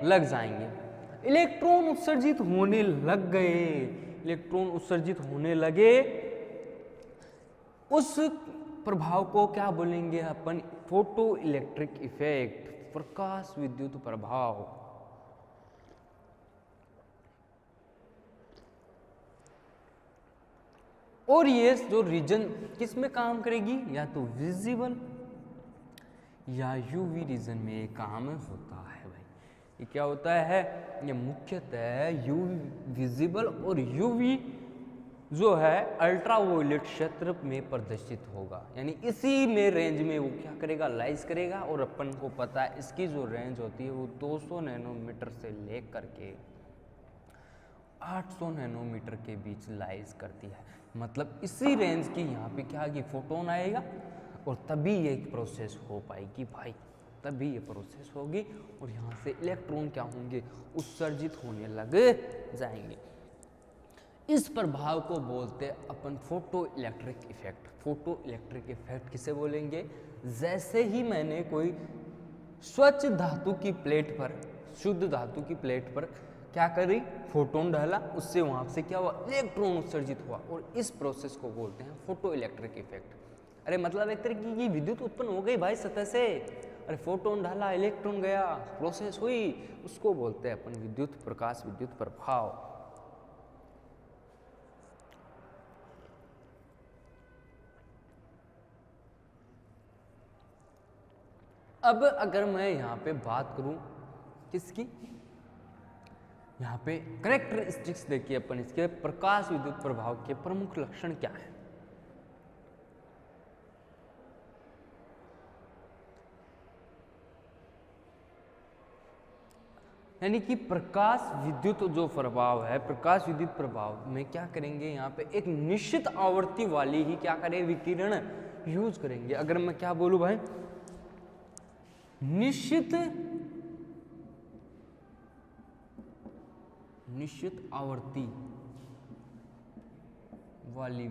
लग जाएंगे, इलेक्ट्रॉन उत्सर्जित होने लग गए, इलेक्ट्रॉन उत्सर्जित होने लगे, उस प्रभाव को क्या बोलेंगे अपन, फोटो इलेक्ट्रिक इफेक्ट, प्रकाश विद्युत प्रभाव। और ये जो रीजन किस में काम करेगी, या तो विजिबल या यूवी रीजन में ये काम होता है भाई। ये क्या होता है, ये मुख्यतः यूवी विजिबल और यूवी जो है अल्ट्रावायलेट क्षेत्र में प्रदर्शित होगा, यानी इसी में रेंज में वो क्या करेगा, लाइज करेगा। और अपन को पता है इसकी जो रेंज होती है वो 200 नैनोमीटर से लेकर के 800 नैनोमीटर के बीच लाइज करती है। मतलब इसी रेंज की यहाँ पे क्या कि फोटोन आएगा और तभी ये प्रोसेस हो पाएगी भाई, तभी ये प्रोसेस होगी और यहाँ से इलेक्ट्रॉन क्या होंगे, उत्सर्जित होने लग जाएंगे। इस प्रभाव को बोलते हैं अपन photo electric effect. Photo electric effect किसे बोलेंगे, जैसे ही मैंने कोई स्वच्छ धातु की प्लेट पर, शुद्ध धातु की प्लेट पर क्या करी, फोटोन डाला, उससे वहाँ से क्या हुआ, इलेक्ट्रॉन उत्सर्जित हुआ, और इस प्रोसेस को बोलते हैं फोटो इलेक्ट्रिक इफेक्ट। अरे मतलब एक तरीके की विद्युत उत्पन्न हो गई भाई सतह से, अरे फोटोन डाला, इलेक्ट्रॉन गया, प्रोसेस हुई, उसको बोलते हैं अपन विद्युत प्रकाश विद्युत प्रभाव। अब अगर मैं यहाँ पे बात करूं किसकी, यहाँ पे कैरेक्टरिस्टिक्स देखिए अपन इसके, प्रकाश विद्युत प्रभाव के प्रमुख लक्षण क्या है। यानी कि प्रकाश विद्युत जो प्रभाव है, प्रकाश विद्युत प्रभाव में क्या करेंगे, यहाँ पे एक निश्चित आवृत्ति वाली ही क्या करें, विकिरण यूज करेंगे। अगर मैं क्या बोलूं भाई, निश्चित आवर्ती वाली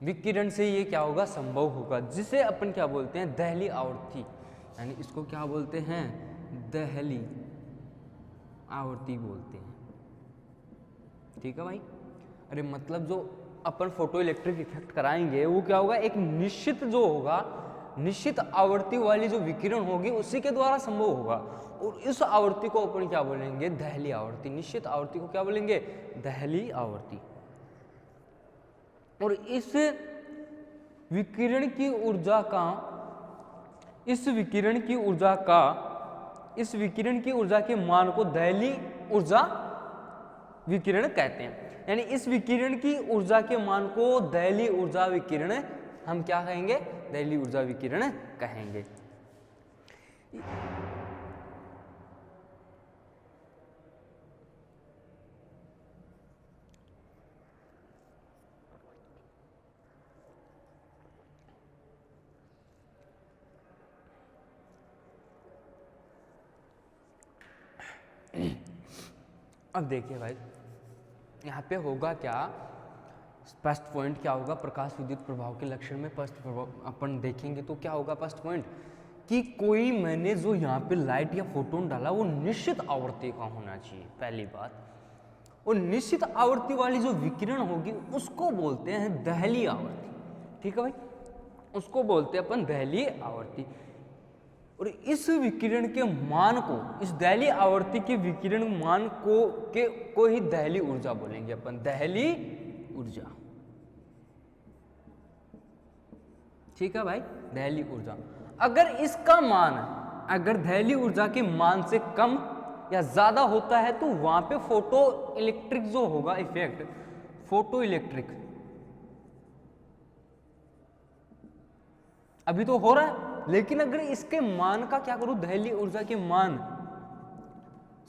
विकिरण से ये क्या होगा, संभव होगा, जिसे अपन क्या बोलते हैं, दहली आवर्ती, यानी इसको क्या बोलते हैं, दहली आवर्ती बोलते हैं। ठीक है भाई। अरे मतलब जो अपन फोटो इलेक्ट्रिक इफेक्ट कराएंगे वो क्या होगा, एक निश्चित जो होगा निश्चित आवर्ती वाली जो विकिरण होगी उसी के द्वारा संभव होगा। और इस आवर्ती को अपन क्या बोलेंगे? दहली आवर्ती। निश्चित आवर्ती को क्या बोलेंगे? दहली आवर्ती। और इस विकिरण की ऊर्जा के मान को दहली ऊर्जा विकिरण कहते हैं। यानी इस विकिरण की ऊर्जा के मान को दहली ऊर्जा विकिरण हम क्या कहेंगे? दहली ऊर्जा विकिरण कहेंगे। अब देखिए भाई, यहाँ पे होगा क्या? फर्स्ट पॉइंट क्या होगा? प्रकाश विद्युत प्रभाव के लक्षण में फर्स्ट प्रभाव अपन देखेंगे तो क्या होगा? फर्स्ट पॉइंट कि कोई मैंने जो यहाँ पे लाइट या फोटोन डाला वो निश्चित आवर्ती का होना चाहिए, पहली बात। और निश्चित आवर्ती वाली जो विकिरण होगी उसको बोलते हैं दहली आवर्ती। ठीक है भाई, उसको बोलते हैं अपन दहली आवर्ती। और इस विकिरण के मान को, इस दहली आवर्ती के विकिरण मान को ही दहली ऊर्जा बोलेंगे अपन, दहली ऊर्जा। ठीक है भाई, दहली ऊर्जा। अगर इसका मान, अगर दहली ऊर्जा के मान से कम या ज्यादा होता है तो वहां पे फोटो इलेक्ट्रिक जो होगा इफेक्ट, फोटो इलेक्ट्रिक अभी तो हो रहा है, लेकिन अगर इसके मान का क्या करूं, दहली ऊर्जा के मान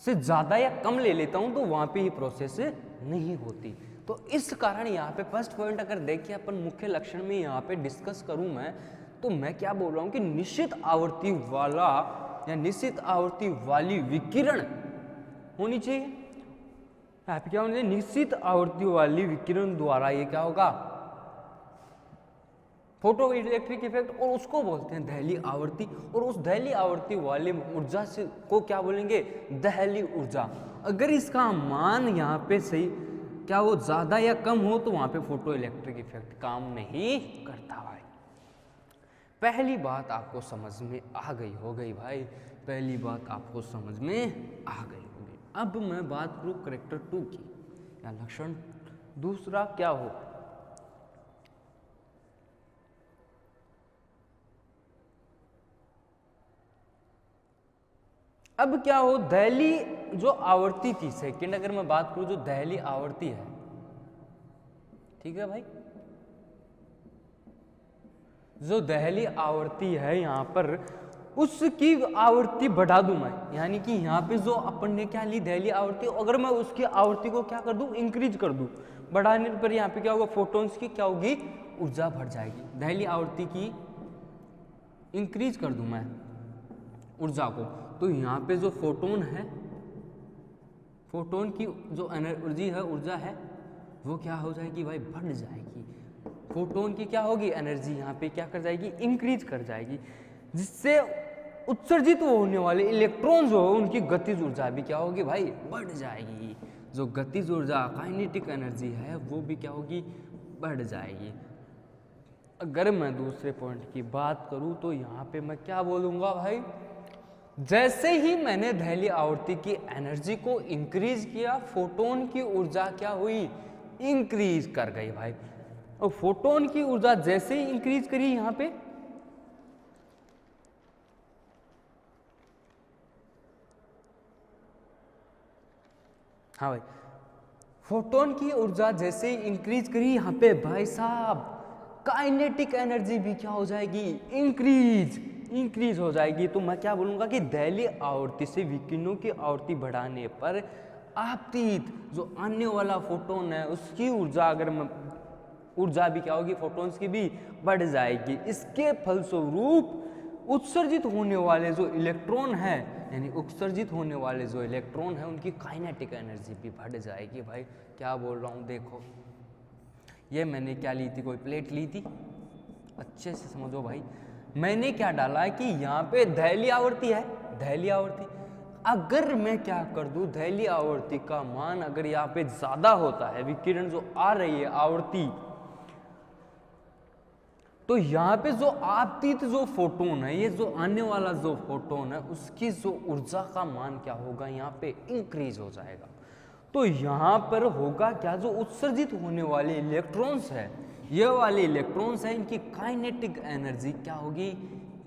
से ज्यादा या कम ले लेता हूं तो वहां पे ये प्रोसेस नहीं होती। तो इस कारण यहाँ पे फर्स्ट पॉइंट अगर देखिए अपन मुख्य लक्षण में यहाँ पे डिस्कस करूं मैं, तो मैं क्या बोल रहा हूं कि निश्चित आवर्ती वाला या निश्चित आवर्ती वाली विकिरण होनी चाहिए। यहाँ पे क्या होना चाहिए? निश्चित आवर्ती वाली विकिरण द्वारा ये क्या होगा? फोटो इलेक्ट्रिक इफेक्ट, और उसको बोलते हैं दहली आवर्ती। और उस दहली आवर्ती वाली ऊर्जा से को क्या बोलेंगे? दहली ऊर्जा। अगर इसका मान यहाँ पे सही क्या वो ज्यादा या कम हो तो वहां पे फोटो इलेक्ट्रिक इफेक्ट काम नहीं करता भाई। पहली बात आपको समझ में आ गई हो गई भाई, पहली बात आपको समझ में आ गई होगी। अब मैं बात करूं कैरेक्टर 2 की, या लक्षण दूसरा क्या हो? अब क्या हो? दहली जो आवर्ती थी, सेकंड अगर मैं बात करूं जो दहली आवर्ती है, ठीक है भाई, जो दहली आवर्ती है यहां पर उसकी आवृत्ति बढ़ा दूं मैं, यानी कि यहां पे जो अपन ने क्या ली दहली आवृत्ति, अगर मैं उसकी आवृत्ति को क्या कर दूं? इंक्रीज कर दूं। बढ़ाने पर यहां पे क्या होगा? फोटोन्स की क्या होगी? ऊर्जा बढ़ जाएगी। दहली आवृत्ति की इंक्रीज कर दूं मैं ऊर्जा को, तो यहाँ पे जो फोटोन है, फोटोन की जो एनर्जी है, ऊर्जा है, वो क्या हो जाएगी भाई? बढ़ जाएगी। फोटोन की क्या होगी? एनर्जी यहाँ पे क्या कर जाएगी? इंक्रीज कर जाएगी, जिससे उत्सर्जित होने वाले इलेक्ट्रॉन जो है उनकी गतिज ऊर्जा भी क्या होगी भाई? बढ़ जाएगी। जो गतिज ऊर्जा, काइनेटिक एनर्जी है, वो भी क्या होगी? बढ़ जाएगी। अगर मैं दूसरे पॉइंट की बात करूं तो यहाँ पे मैं क्या बोलूंगा भाई? जैसे ही मैंने दहली आवर्ती की एनर्जी को इंक्रीज किया, फोटोन की ऊर्जा क्या हुई? इंक्रीज कर गई भाई। और फोटोन की ऊर्जा जैसे ही इंक्रीज करी यहां पे, हाँ भाई, फोटोन की ऊर्जा जैसे ही इंक्रीज करी यहां पे भाई साहब, काइनेटिक एनर्जी भी क्या हो जाएगी? इंक्रीज हो जाएगी। तो मैं क्या बोलूंगा कि दहली आवर्ती से विकिरणों की आवृत्ति बढ़ाने पर आपतित जो आने वाला फोटोन है उसकी ऊर्जा, अगर ऊर्जा भी क्या होगी? फोटोन्स की भी बढ़ जाएगी। इसके फलस्वरूप उत्सर्जित होने वाले जो इलेक्ट्रॉन है, यानी उत्सर्जित होने वाले जो इलेक्ट्रॉन है उनकी काइनेटिक एनर्जी भी बढ़ जाएगी भाई। क्या बोल रहा हूँ देखो, ये मैंने क्या ली थी? कोई प्लेट ली थी, अच्छे से समझो भाई। मैंने क्या डाला है कि यहाँ पे दहली आवर्ती है, दहली आवर्ती, अगर मैं क्या कर दूं, दहली आवर्ती का मान अगर यहाँ पे ज्यादा होता है, विकिरण जो आ रही है आवर्ती, तो यहाँ पे जो आपतित जो फोटोन है, ये जो आने वाला जो फोटोन है, उसकी जो ऊर्जा का मान क्या होगा, यहाँ पे इंक्रीज हो जाएगा। तो यहाँ पर होगा क्या, जो उत्सर्जित होने वाले इलेक्ट्रॉन्स है, ये वाले इलेक्ट्रॉन्स है, इनकी काइनेटिक एनर्जी क्या होगी,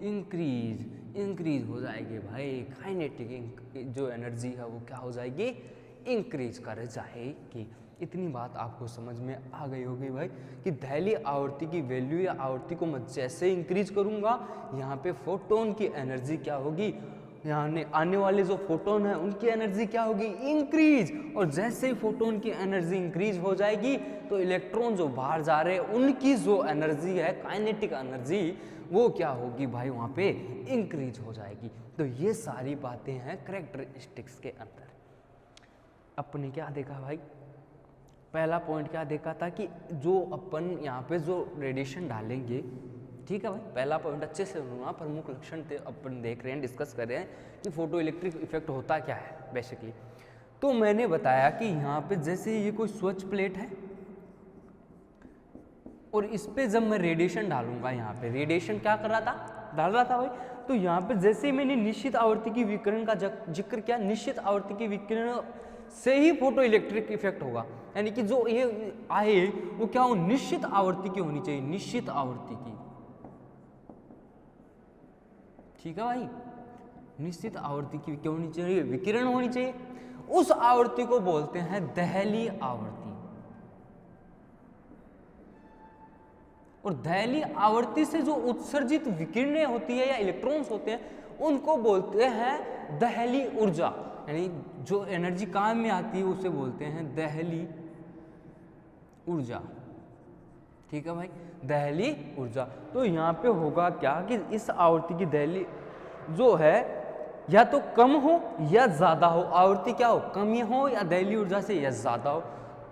इंक्रीज हो जाएगी भाई। काइनेटिक जो एनर्जी है वो क्या हो जाएगी, इंक्रीज कर जाएगी। इतनी बात आपको समझ में आ गई होगी भाई कि दहली आवर्ती की वैल्यू या आवर्ती को मैं जैसे इंक्रीज करूंगा, यहाँ पे फोटोन की एनर्जी क्या होगी, यहाँ आने वाले जो फोटोन है उनकी एनर्जी क्या होगी, इंक्रीज। और जैसे ही फोटोन की एनर्जी इंक्रीज हो जाएगी तो इलेक्ट्रॉन जो बाहर जा रहे हैं उनकी जो एनर्जी है, काइनेटिक एनर्जी, वो क्या होगी भाई, वहाँ पे इंक्रीज हो जाएगी। तो ये सारी बातें हैं कैरेक्टरिस्टिक्स के अंदर। अपने क्या देखा भाई, पहला पॉइंट क्या देखा था कि जो अपन यहाँ पे जो रेडिएशन डालेंगे, ठीक है भाई, पहला पॉइंट अच्छे से सुनना, प्रमुख लक्षण अपन देख रहे हैं, डिस्कस कर रहे हैं कि फोटो इलेक्ट्रिक इफेक्ट होता क्या है बेसिकली। तो मैंने बताया कि यहाँ पे जैसे ये कोई स्वच्छ प्लेट है और इस पे जब मैं रेडिएशन डालूंगा, यहाँ पे रेडिएशन क्या कर रहा था, डाल रहा था भाई। तो यहाँ पे जैसे ही मैंने निश्चित आवर्ती की विकिरण का जिक्र किया, निश्चित आवर्ती की विकिरण से ही फोटो इलेक्ट्रिक इफेक्ट होगा, यानी कि जो ये आए वो क्या हो, निश्चित आवर्ती की होनी चाहिए, निश्चित आवर्ती की, ठीक है भाई, निश्चित आवर्ती की क्या होनी चाहिए, विकिरण होनी चाहिए। उस आवर्ती को बोलते हैं दहली आवर्ती। और दहली आवर्ती से जो उत्सर्जित विकिरणें होती है या इलेक्ट्रॉन्स होते हैं उनको बोलते हैं दहली ऊर्जा, यानी जो एनर्जी काम में आती है उसे बोलते हैं दहली ऊर्जा, ठीक है भाई, दहली ऊर्जा। तो यहाँ पे होगा क्या कि इस आवर्ती की दहली जो है या तो कम हो या ज्यादा हो, आवर्ती क्या हो, कम हो या दहली ऊर्जा से या ज्यादा हो,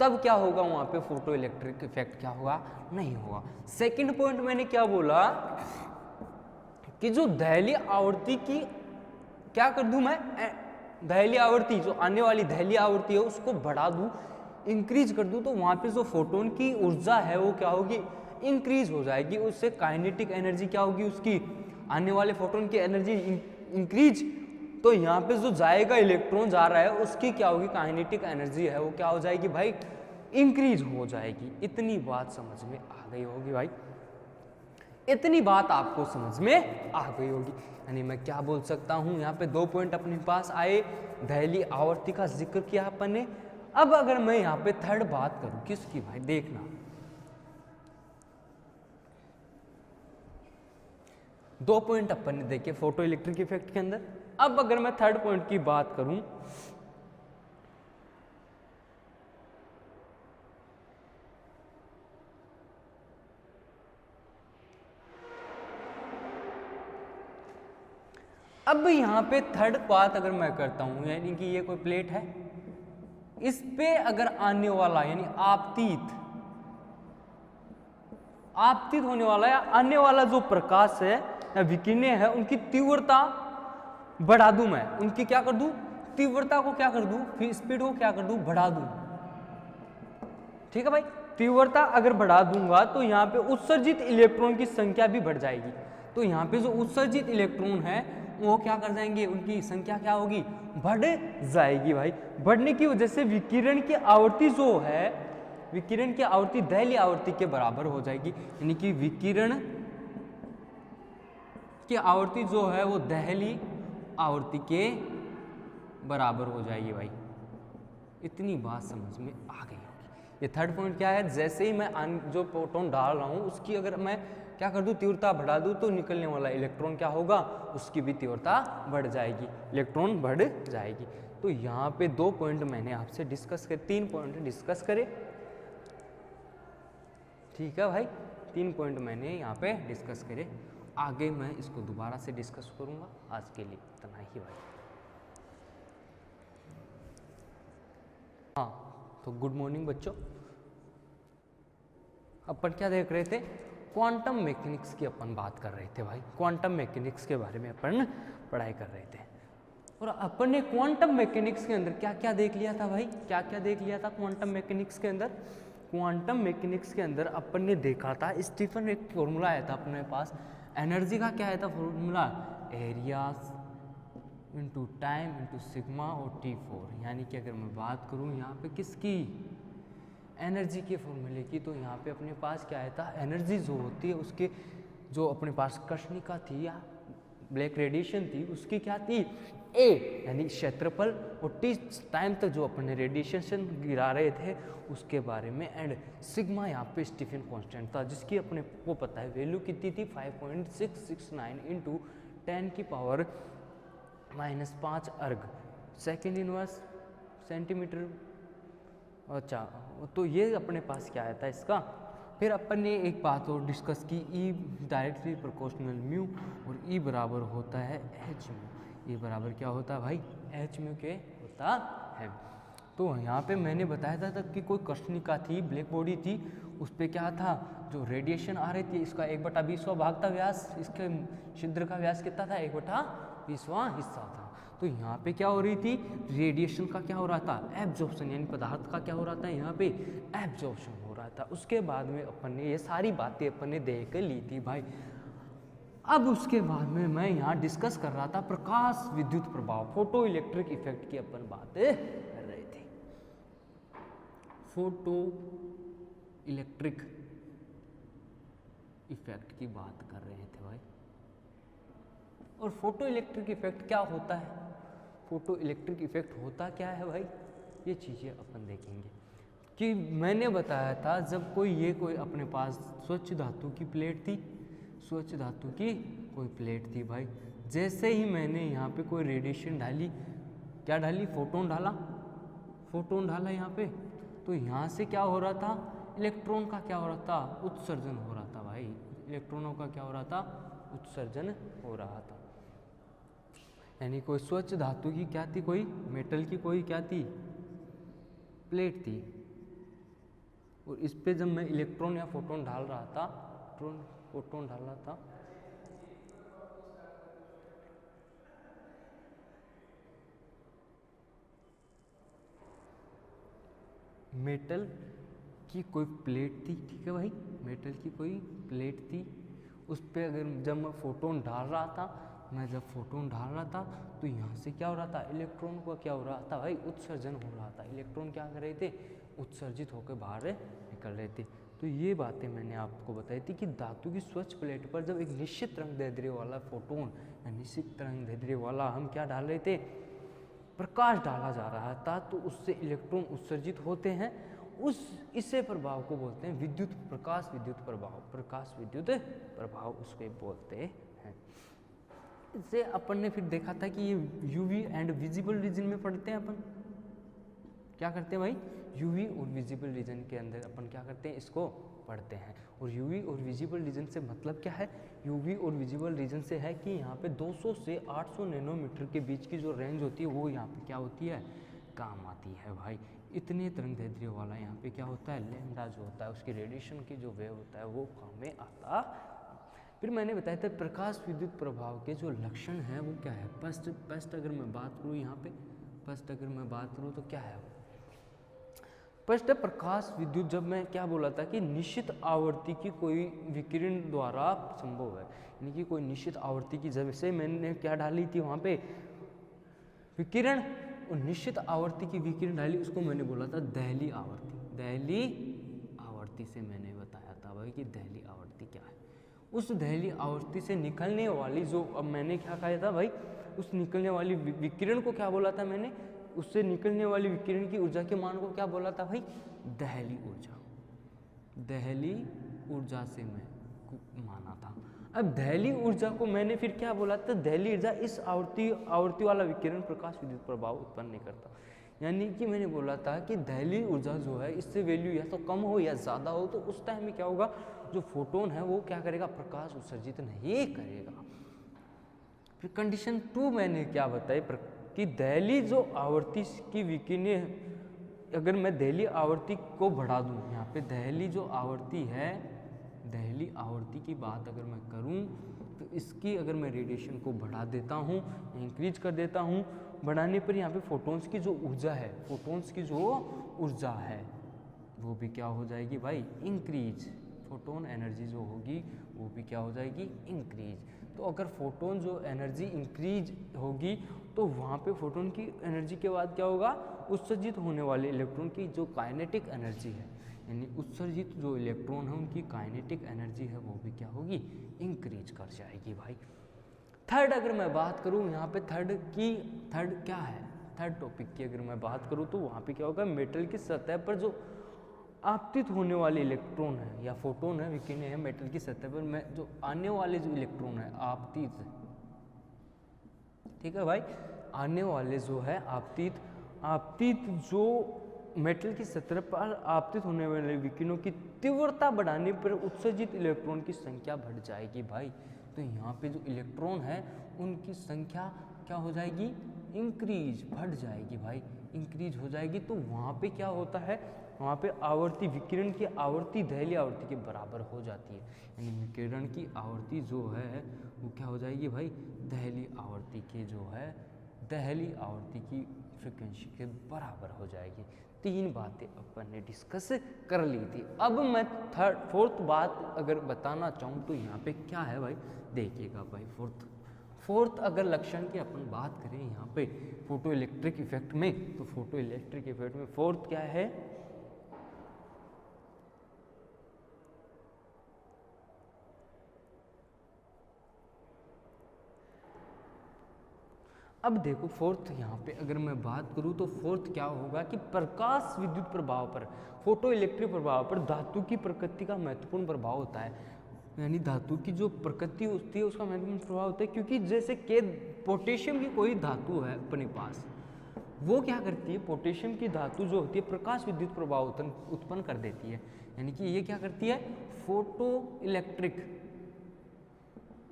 तब क्या होगा, वहां पे फोटो इलेक्ट्रिक इफेक्ट क्या होगा, नहीं होगा। सेकंड पॉइंट मैंने क्या बोला कि जो दहली आवर्ती की क्या कर दूं मैं, दहली आवर्ती जो आने वाली दहली आवर्ती है उसको बढ़ा दूं, इंक्रीज कर दूं, तो वहां पे जो फोटोन की ऊर्जा है वो क्या होगी, इंक्रीज हो जाएगी। उससे काइनेटिक एनर्जी क्या होगी, उसकी आने वाले फोटोन की एनर्जी इंक्रीज। तो यहाँ पे जो जाएगा इलेक्ट्रॉन जा रहा है उसकी क्या होगी, काइनेटिक एनर्जी है वो क्या हो जाएगी भाई, इंक्रीज हो जाएगी। इतनी बात समझ में आ गई होगी भाई, इतनी बात आपको समझ में आ गई होगी। यानी मैं क्या बोल सकता हूँ, यहाँ पे 2 पॉइंट अपने पास आए, दहली आवर्ती का जिक्र किया अपन ने। अब अगर मैं यहाँ पे थर्ड बात करूँ किसकी भाई, देखना 2 पॉइंट अपन ने देखे फोटो इलेक्ट्रिक इफेक्ट के अंदर। अब अगर मैं थर्ड पॉइंट की बात करूं, अब यहां पे थर्ड बात अगर मैं करता हूं, यानी कि ये कोई प्लेट है, इस पे अगर आने वाला यानी आपतित होने वाला या आने वाला जो प्रकाश है या विकिरणें है उनकी तीव्रता बढ़ा दूं, मैं उनकी क्या कर दूं, तीव्रता को क्या कर दूं, फिर स्पीड को क्या कर दूं, बढ़ा दूं, ठीक है भाई। तीव्रता अगर बढ़ा दूंगा तो यहाँ पे उत्सर्जित इलेक्ट्रॉन की संख्या भी बढ़ जाएगी। तो यहाँ पे जो उत्सर्जित इलेक्ट्रॉन है वो क्या कर जाएंगे, उनकी संख्या क्या होगी, बढ़ जाएगी भाई। बढ़ने की वजह से विकिरण की आवृत्ति जो है, विकिरण की आवृत्ति दहली आवृत्ति के बराबर हो जाएगी, यानी कि विकिरण की आवृत्ति जो है वो दहली आवृत्ति के बराबर हो जाएगी भाई। इतनी बात समझ में आ गई होगी। ये थर्ड पॉइंट क्या है, जैसे ही मैं जो प्रोटॉन डाल रहा हूँ उसकी अगर मैं क्या कर दूं, तीव्रता बढ़ा दूं, तो निकलने वाला इलेक्ट्रॉन क्या होगा, उसकी भी तीव्रता बढ़ जाएगी, इलेक्ट्रॉन बढ़ जाएगी। तो यहाँ पे 2 पॉइंट मैंने आपसे डिस्कस करे, 3 पॉइंट डिस्कस करे, ठीक है भाई, 3 पॉइंट मैंने यहाँ पे डिस्कस करे। आगे मैं इसको दोबारा से डिस्कस करूंगा। आज के लिए इतना ही भाई। हाँ, तो गुड मॉर्निंग बच्चों। अपन क्या देख रहे थे, क्वांटम मैकेनिक्स की अपन बात कर रहे थे भाई। क्वांटम मैकेनिक्स के बारे में अपन पढ़ाई कर रहे थे और अपन ने क्वांटम मैकेनिक्स के अंदर क्या क्या देख लिया था भाई, क्या क्या देख लिया था क्वांटम मैकेनिक्स के अंदर। क्वांटम मैकेनिक्स के अंदर अपन ने देखा था स्टीफन एक फॉर्मूला आया था अपने पास एनर्जी का, क्या आया था formula, areas into time into sigma और T4। यानी कि अगर मैं बात करूँ यहाँ पे किसकी, एनर्जी के फॉर्मूले की, तो यहाँ पे अपने पास क्या आया था, एनर्जी जो होती है उसके जो अपने पास कृष्णिका थी या ब्लैक रेडिएशन थी उसकी क्या थी, ए यानी क्षेत्रफल, और टी टाइम तक जो अपन ने रेडिएशन गिरा रहे थे उसके बारे में, एंड सिग्मा यहाँ पे स्टीफन कांस्टेंट था जिसकी अपने को पता है वैल्यू कितनी थी 5.669 इंटू 10⁻⁻5 अर्ग सेकेंड इनवर्स सेंटीमीटर। अच्छा, तो ये अपने पास क्या आया था इसका। फिर अपन ने एक बात और डिस्कस की, ई डायरेक्टली प्रोपोर्शनल म्यू, और ई बराबर होता है एच म्यू। ई बराबर क्या होता है भाई, एच म्यू के होता है। तो यहाँ पे मैंने बताया था कि कोई कृष्णिका थी, ब्लैक बॉडी थी, उस पर क्या था, जो रेडिएशन आ रही थी, इसका 1/20वां भाग था व्यास, इसके छिद्र का व्यास कितना था, 1/20वां हिस्सा था। तो यहाँ पे क्या हो रही थी, रेडिएशन का क्या हो रहा था, एब्जॉर्प्शन, यानी पदार्थ का क्या हो रहा था, यहाँ पे एब्जॉर्प्शन हो रहा था। उसके बाद में अपन ने ये सारी बातें अपन ने देख कर ली थी भाई। अब उसके बाद में मैं यहाँ डिस्कस कर रहा था प्रकाश विद्युत प्रभाव, फोटो इलेक्ट्रिक इफेक्ट की अपन बातें कर रहे थे। फोटो इलेक्ट्रिक इफेक्ट की बात कर रहे थे भाई। और फोटो इलेक्ट्रिक इफेक्ट क्या होता है, फोटो इलेक्ट्रिक इफेक्ट होता क्या है भाई, ये चीज़ें अपन देखेंगे। कि मैंने बताया था जब कोई अपने पास स्वच्छ धातु की प्लेट थी, स्वच्छ धातु की कोई प्लेट थी भाई, जैसे ही मैंने यहाँ पे कोई रेडिएशन डाली, क्या डाली, फोटोन डाला, फोटोन डाला यहाँ पे, तो यहाँ से क्या हो रहा था, इलेक्ट्रॉन का क्या हो रहा था, उत्सर्जन हो रहा था भाई, इलेक्ट्रॉनों का क्या हो रहा था, उत्सर्जन हो रहा था। यानी कोई स्वच्छ धातु की क्या थी, कोई मेटल की कोई क्या थी, प्लेट थी, और इस पे जब मैं इलेक्ट्रॉन या फोटोन डाल रहा था, फोटोन डाल रहा था, मेटल की कोई प्लेट थी, ठीक है भाई, मेटल की कोई प्लेट थी, उस पे अगर जब मैं फोटोन डाल रहा था, जब फोटोन डाल रहा था तो यहाँ से क्या हो रहा था, इलेक्ट्रॉन का क्या हो रहा था भाई, उत्सर्जन हो रहा था। इलेक्ट्रॉन क्या कर रहे थे, उत्सर्जित होकर बाहर निकल रहे थे। तो ये बातें मैंने आपको बताई थी कि धातु की स्वच्छ प्लेट पर जब एक निश्चित तरंग दैर्ध्य वाला फोटोन या निश्चित तरंग दैर्ध्य वाला हम क्या डाल रहे थे, प्रकाश डाला जा रहा था, तो उससे इलेक्ट्रॉन उत्सर्जित होते हैं। इसे प्रभाव को बोलते हैं विद्युत प्रकाश विद्युत प्रभाव, प्रकाश विद्युत प्रभाव उसको बोलते हैं। इससे अपन ने फिर देखा था कि ये यूवी एंड विजिबल रीजन में पढ़ते हैं। अपन क्या करते हैं भाई, यूवी और विजिबल रीजन के अंदर अपन क्या करते हैं, इसको पढ़ते हैं। और यूवी और विजिबल रीजन से मतलब क्या है, यूवी और विजिबल रीजन से है कि यहाँ पे 200 से 800 नैनोमीटर के बीच की जो रेंज होती है वो यहाँ पे क्या होती है, काम आती है भाई। इतने तरंग दैर्ध्य वाला यहाँ पे क्या होता है, लैम्डा जो होता है उसकी रेडिएशन की जो वेव होता है वो काम में आता। फिर मैंने बताया था प्रकाश विद्युत प्रभाव के जो लक्षण हैं वो क्या है। फर्स्ट अगर मैं बात करूँ यहाँ पे, फर्स्ट अगर मैं बात करूँ तो क्या है, फर्स्ट प्रकाश विद्युत, जब मैं क्या बोला था कि निश्चित आवर्ती की कोई विकिरण द्वारा संभव है, यानी कि कोई निश्चित आवर्ती की, जब से मैंने क्या डाली थी वहाँ पे विकिरण, और निश्चित आवर्ती की विकिरण डाली, उसको मैंने बोला था दहली आवर्ती। दहली आवर्ती से मैंने बताया था भाई कि दहली आवर्ती क्या है। उस दहली आवर्ती से निकलने वाली जो, अब मैंने क्या कहा था भाई, उस निकलने वाली विकिरण को क्या बोला था मैंने, उससे निकलने वाली विकिरण की ऊर्जा के मान को क्या बोला था भाई, दहली ऊर्जा। दहली ऊर्जा से मैं माना था। अब दहली ऊर्जा को मैंने फिर क्या बोला था, दहली ऊर्जा इस आवर्ती वाला विकिरण प्रकाश विद्युत प्रभाव उत्पन्न नहीं करता। यानी कि मैंने बोला था कि दहली ऊर्जा जो है इससे वैल्यू या तो कम हो या ज़्यादा हो, तो उस टाइम में क्या होगा, जो फोटोन है वो क्या करेगा, प्रकाश उत्सर्जित नहीं करेगा। फिर कंडीशन 2 मैंने क्या बताई कि दहली जो आवर्ती की विकिरण, अगर मैं दहली आवर्ती को बढ़ा दूं, यहाँ पे दहली जो आवर्ती है, दहली आवर्ती की बात अगर मैं करूं तो इसकी अगर मैं रेडिएशन को बढ़ा देता हूँ, इंक्रीज कर देता हूँ, बढ़ाने पर यहाँ पे फोटोन्स की जो ऊर्जा है, फोटोन्स की जो ऊर्जा है वो भी क्या हो जाएगी भाई, इंक्रीज। फोटोन एनर्जी जो होगी वो भी क्या हो जाएगी, इंक्रीज। तो अगर फोटोन जो एनर्जी इंक्रीज होगी तो वहाँ पे फोटोन की एनर्जी के बाद क्या होगा, उत्सर्जित होने वाले इलेक्ट्रॉन की जो काइनेटिक एनर्जी है, यानी उत्सर्जित जो इलेक्ट्रॉन है उनकी काइनेटिक एनर्जी है वो भी क्या होगी, इंक्रीज कर जाएगी भाई। थर्ड अगर मैं बात करूँ यहाँ पे थर्ड क्या है, थर्ड टॉपिक की अगर मैं बात करूँ तो वहाँ पे क्या होगा, मेटल की सतह पर जो आपतित होने वाले इलेक्ट्रॉन है या फोटोन है, विकिरण है, मेटल की सतह पर में जो आने वाले जो इलेक्ट्रॉन है आपतित, ठीक है भाई, आने वाले जो है आपतित जो मेटल की सतह पर आपतित होने वाले विकिरणों की तीव्रता बढ़ाने पर उत्सर्जित इलेक्ट्रॉन की संख्या बढ़ जाएगी भाई। तो यहाँ पे जो इलेक्ट्रॉन है उनकी संख्या क्या हो जाएगी, इंक्रीज, बढ़ जाएगी भाई, इंक्रीज हो जाएगी। तो वहाँ पे क्या होता है, वहाँ पे आवर्ती विकिरण की आवर्ती दहली आवर्ती के बराबर हो जाती है, यानी विकिरण की आवर्ती जो है वो क्या हो जाएगी भाई, दहली आवर्ती के जो है दहली आवर्ती की फ्रिक्वेंसी के बराबर हो जाएगी। तीन बातें अपन ने डिस्कस कर ली थी। अब मैं फोर्थ बात अगर बताना चाहूँ तो यहाँ पे क्या है भाई, देखिएगा भाई, फोर्थ अगर लक्षण की अपन बात करें यहाँ पे फोटो इलेक्ट्रिक इफेक्ट में, तो फोटो इलेक्ट्रिक इफेक्ट में फोर्थ क्या है, अब देखो फोर्थ यहाँ पे अगर मैं बात करूँ तो फोर्थ क्या होगा कि प्रकाश विद्युत प्रभाव पर, फोटो इलेक्ट्रिक प्रभाव पर धातु की प्रकृति का महत्वपूर्ण प्रभाव होता है, यानी धातु की जो प्रकृति होती है उसका महत्वपूर्ण प्रभाव होता है। क्योंकि जैसे कि पोटेशियम की कोई धातु है अपने पास, वो क्या करती है, पोटेशियम की धातु जो होती है प्रकाश विद्युत प्रभाव उत्पन्न कर देती है, यानी कि ये क्या करती है, फोटो इलेक्ट्रिक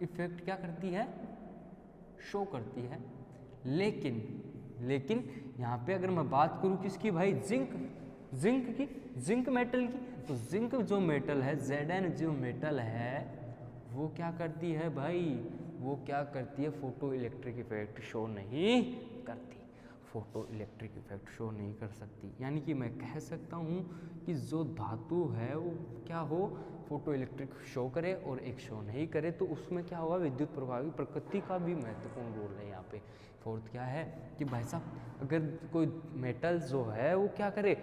इफेक्ट क्या करती है, शो करती है। लेकिन यहाँ पे अगर मैं बात करूँ किसकी भाई, जिंक मेटल की, तो जिंक जो मेटल है, Zn जो मेटल है वो क्या करती है भाई, वो क्या करती है, फोटो इलेक्ट्रिक इफेक्ट शो नहीं करती, फोटो इलेक्ट्रिक इफेक्ट शो नहीं कर सकती। यानी कि मैं कह सकता हूँ कि जो धातु है वो क्या हो, फोटो इलेक्ट्रिक शो करे और एक शो नहीं करे, तो उसमें क्या होगा, विद्युत प्रभावी प्रकृति का भी महत्वपूर्ण रोल है यहाँ पे। फोर्थ क्या है कि भाई साहब अगर कोई मेटल जो है वो क्या करे,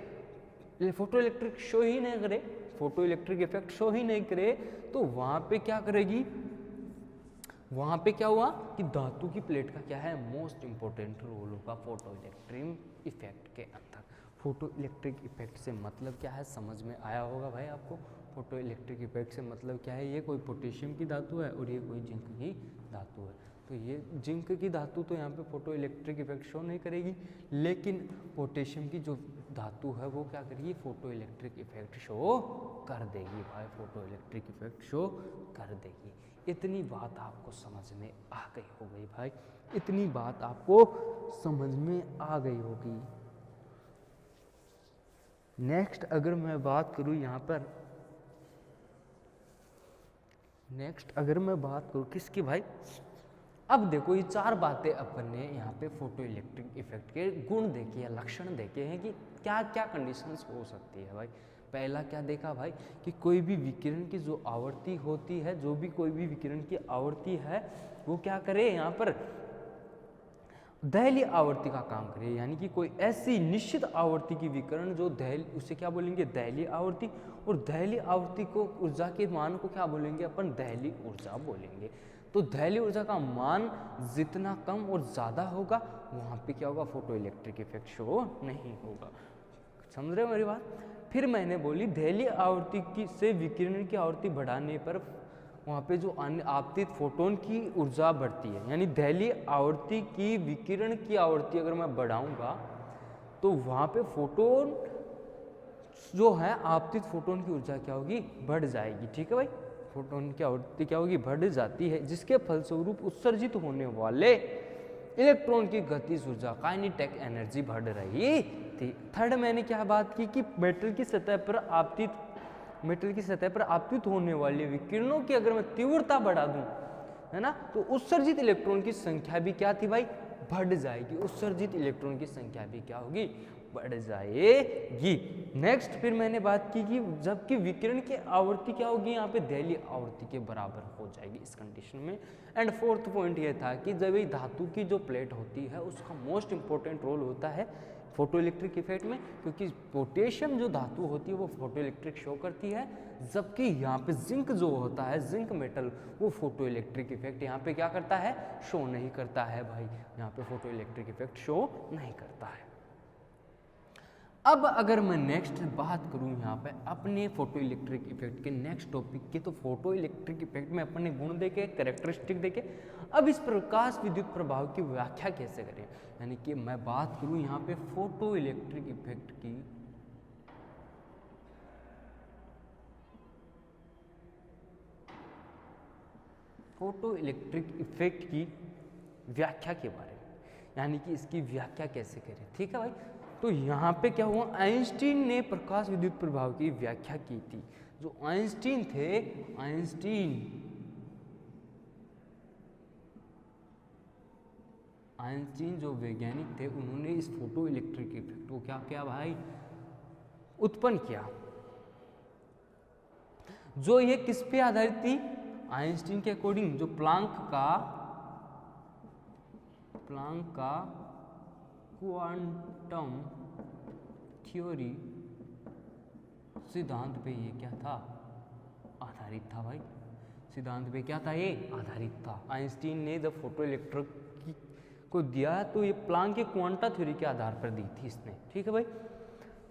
फोटो इलेक्ट्रिक शो ही नहीं करे, फोटो इलेक्ट्रिक इफेक्ट शो ही नहीं करे, तो वहाँ पे क्या करेगी, वहाँ पे क्या हुआ कि धातु की प्लेट का क्या है, मोस्ट इंपॉर्टेंट रोल होगा फोटो इलेक्ट्रिक इफेक्ट के अंदर। फोटो इलेक्ट्रिक इफेक्ट से मतलब क्या है, समझ में आया होगा भाई आपको। फोटो इलेक्ट्रिक इफेक्ट से मतलब क्या है, ये कोई पोटेशियम की धातु है और ये कोई जिंक की धातु है, तो ये जिंक की धातु तो यहाँ पे फोटो इलेक्ट्रिक इफेक्ट शो नहीं करेगी, लेकिन पोटेशियम की जो धातु है वो क्या करेगी, फोटो इलेक्ट्रिक इफेक्ट शो कर देगी भाई, फोटो इलेक्ट्रिक इफेक्ट शो कर देगी। इतनी बात आपको समझ में आ गई हो गई भाई, इतनी बात आपको समझ में आ गई होगी। नेक्स्ट अगर मैं बात करूँ यहाँ पर, किसकी भाई, अब देखो ये चार बातें अपन ने यहाँ पे फोटो इलेक्ट्रिक इफेक्ट के गुण देखे या लक्षण देखे हैं कि क्या क्या कंडीशंस हो सकती है भाई। पहला क्या देखा भाई कि कोई भी विकिरण की जो आवृत्ति होती है, जो भी कोई भी विकिरण की आवृत्ति है वो क्या करे, यहाँ पर दहली आवृत्ति का काम करे, यानी कि कोई ऐसी निश्चित आवृत्ति की विकिरण जो उसे क्या बोलेंगे, दहली आवृत्ति, और दहली आवृत्ति को ऊर्जा के मान को क्या बोलेंगे अपन, दहली ऊर्जा बोलेंगे। तो दहली ऊर्जा का मान जितना कम और ज़्यादा होगा वहाँ पे क्या होगा, फोटो इलेक्ट्रिक इफेक्ट शो नहीं होगा। समझ रहे हो मेरी बात। फिर मैंने बोली दहली आवृत्ति की से विकिरण की आवृत्ति बढ़ाने पर वहाँ पे जो आपतित फोटोन की ऊर्जा बढ़ती है, यानी दहली आवृत्ति की विकिरण की आवृत्ति अगर मैं बढ़ाऊंगा तो वहाँ पे फोटोन जो है आपतित फोटोन की ऊर्जा क्या होगी, बढ़ जाएगी। ठीक है भाई, फोटोन की आवृत्ति क्या होगी, बढ़ जाती है, जिसके फलस्वरूप उत्सर्जित होने वाले इलेक्ट्रॉन की गतिज ऊर्जा काइनेटिक एनर्जी बढ़ रही थी। थर्ड मैंने क्या बात की कि मेटल की सतह पर आपतित होने वाले विकिरणों की अगर मैं तीव्रता बढ़ा दूं, है ना, तो उत्सर्जित इलेक्ट्रॉन की संख्या भी क्या थी भाई, बढ़ जाएगी। उत्सर्जित इलेक्ट्रॉन की संख्या भी क्या होगी, बढ़ जाएगी। नेक्स्ट फिर मैंने बात की कि जबकि विकिरण की आवृत्ति क्या होगी, यहाँ पे दहलीय आवृत्ति के बराबर हो जाएगी इस कंडीशन में। एंड फोर्थ पॉइंट ये था कि जब ये धातु की जो प्लेट होती है उसका मोस्ट इंपॉर्टेंट रोल होता है फोटो इलेक्ट्रिक इफेक्ट में, क्योंकि पोटेशियम जो धातु होती है वो फोटो इलेक्ट्रिक शो करती है, जबकि यहाँ पे जिंक जो होता है, जिंक मेटल, वो फोटो इलेक्ट्रिक इफेक्ट यहाँ पे क्या करता है, शो नहीं करता है भाई, यहाँ पे फोटो इलेक्ट्रिक इफेक्ट शो नहीं करता है। अब अगर मैं नेक्स्ट बात करूँ यहाँ पे अपने फोटो इलेक्ट्रिक इफेक्ट के नेक्स्ट टॉपिक की, तो फोटो इलेक्ट्रिक इफेक्ट में अपने गुण देखे, कैरेक्टरिस्टिक देखे। अब इस प्रकाश विद्युत प्रभाव की व्याख्या कैसे करें, यानी कि मैं बात करूँ यहाँ पे फोटो इलेक्ट्रिक इफेक्ट की, फोटो इलेक्ट्रिक इफेक्ट की व्याख्या के बारे में, यानी कि इसकी व्याख्या कैसे करें, ठीक है भाई। तो यहाँ पे क्या हुआ, आइंस्टीन ने प्रकाश विद्युत प्रभाव की व्याख्या की थी। जो आइंस्टीन थे, आइंस्टीन जो वैज्ञानिक थे, उन्होंने इस फोटो इलेक्ट्रिक इफेक्ट को क्या किया भाई, उत्पन्न किया। जो ये किस पे आधारित थी, आइंस्टीन के अकॉर्डिंग जो प्लांक का क्वांटम थ्योरी सिद्धांत पे ये क्या था, आधारित था भाई। सिद्धांत पे क्या था, ये आधारित था। आइंस्टीन ने जब फोटो इलेक्ट्रिक को दिया तो ये प्लांक के क्वांटा थ्योरी के आधार पर दी थी इसने, ठीक है भाई।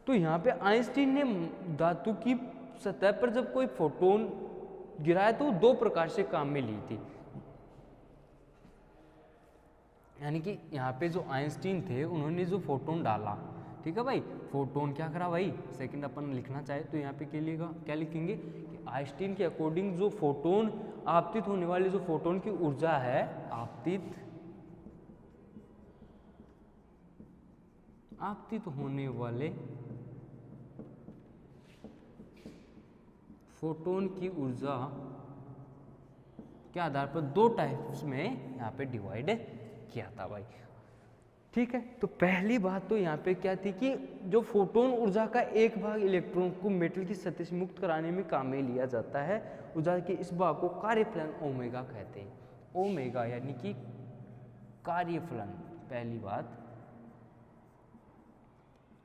तो यहाँ पे आइंस्टीन ने धातु की सतह पर जब कोई फोटोन गिराया तो दो प्रकार से काम में ली थी, यानी कि यहाँ पे जो आइंस्टीन थे उन्होंने जो फोटोन डाला, ठीक है भाई, फोटोन क्या करा भाई, सेकंड अपन लिखना चाहे तो यहाँ पे क्या लिखेंगे कि आइंस्टीन के अकॉर्डिंग जो फोटोन आपतित होने वाली जो फोटोन की ऊर्जा है, आपतित होने वाले फोटोन की ऊर्जा के आधार पर दो टाइप्स में यहाँ पे डिवाइड किया था भाई, ठीक है। तो पहली बात तो यहाँ पे क्या थी कि जो फोटोन ऊर्जा का एक भाग इलेक्ट्रॉन को मेटल की सतह से मुक्त कराने में काम में लिया जाता है, ऊर्जा के इस भाग को कार्यफलन ओमेगा कहते हैं। ओमेगा यानी कि कार्यफलन, पहली बात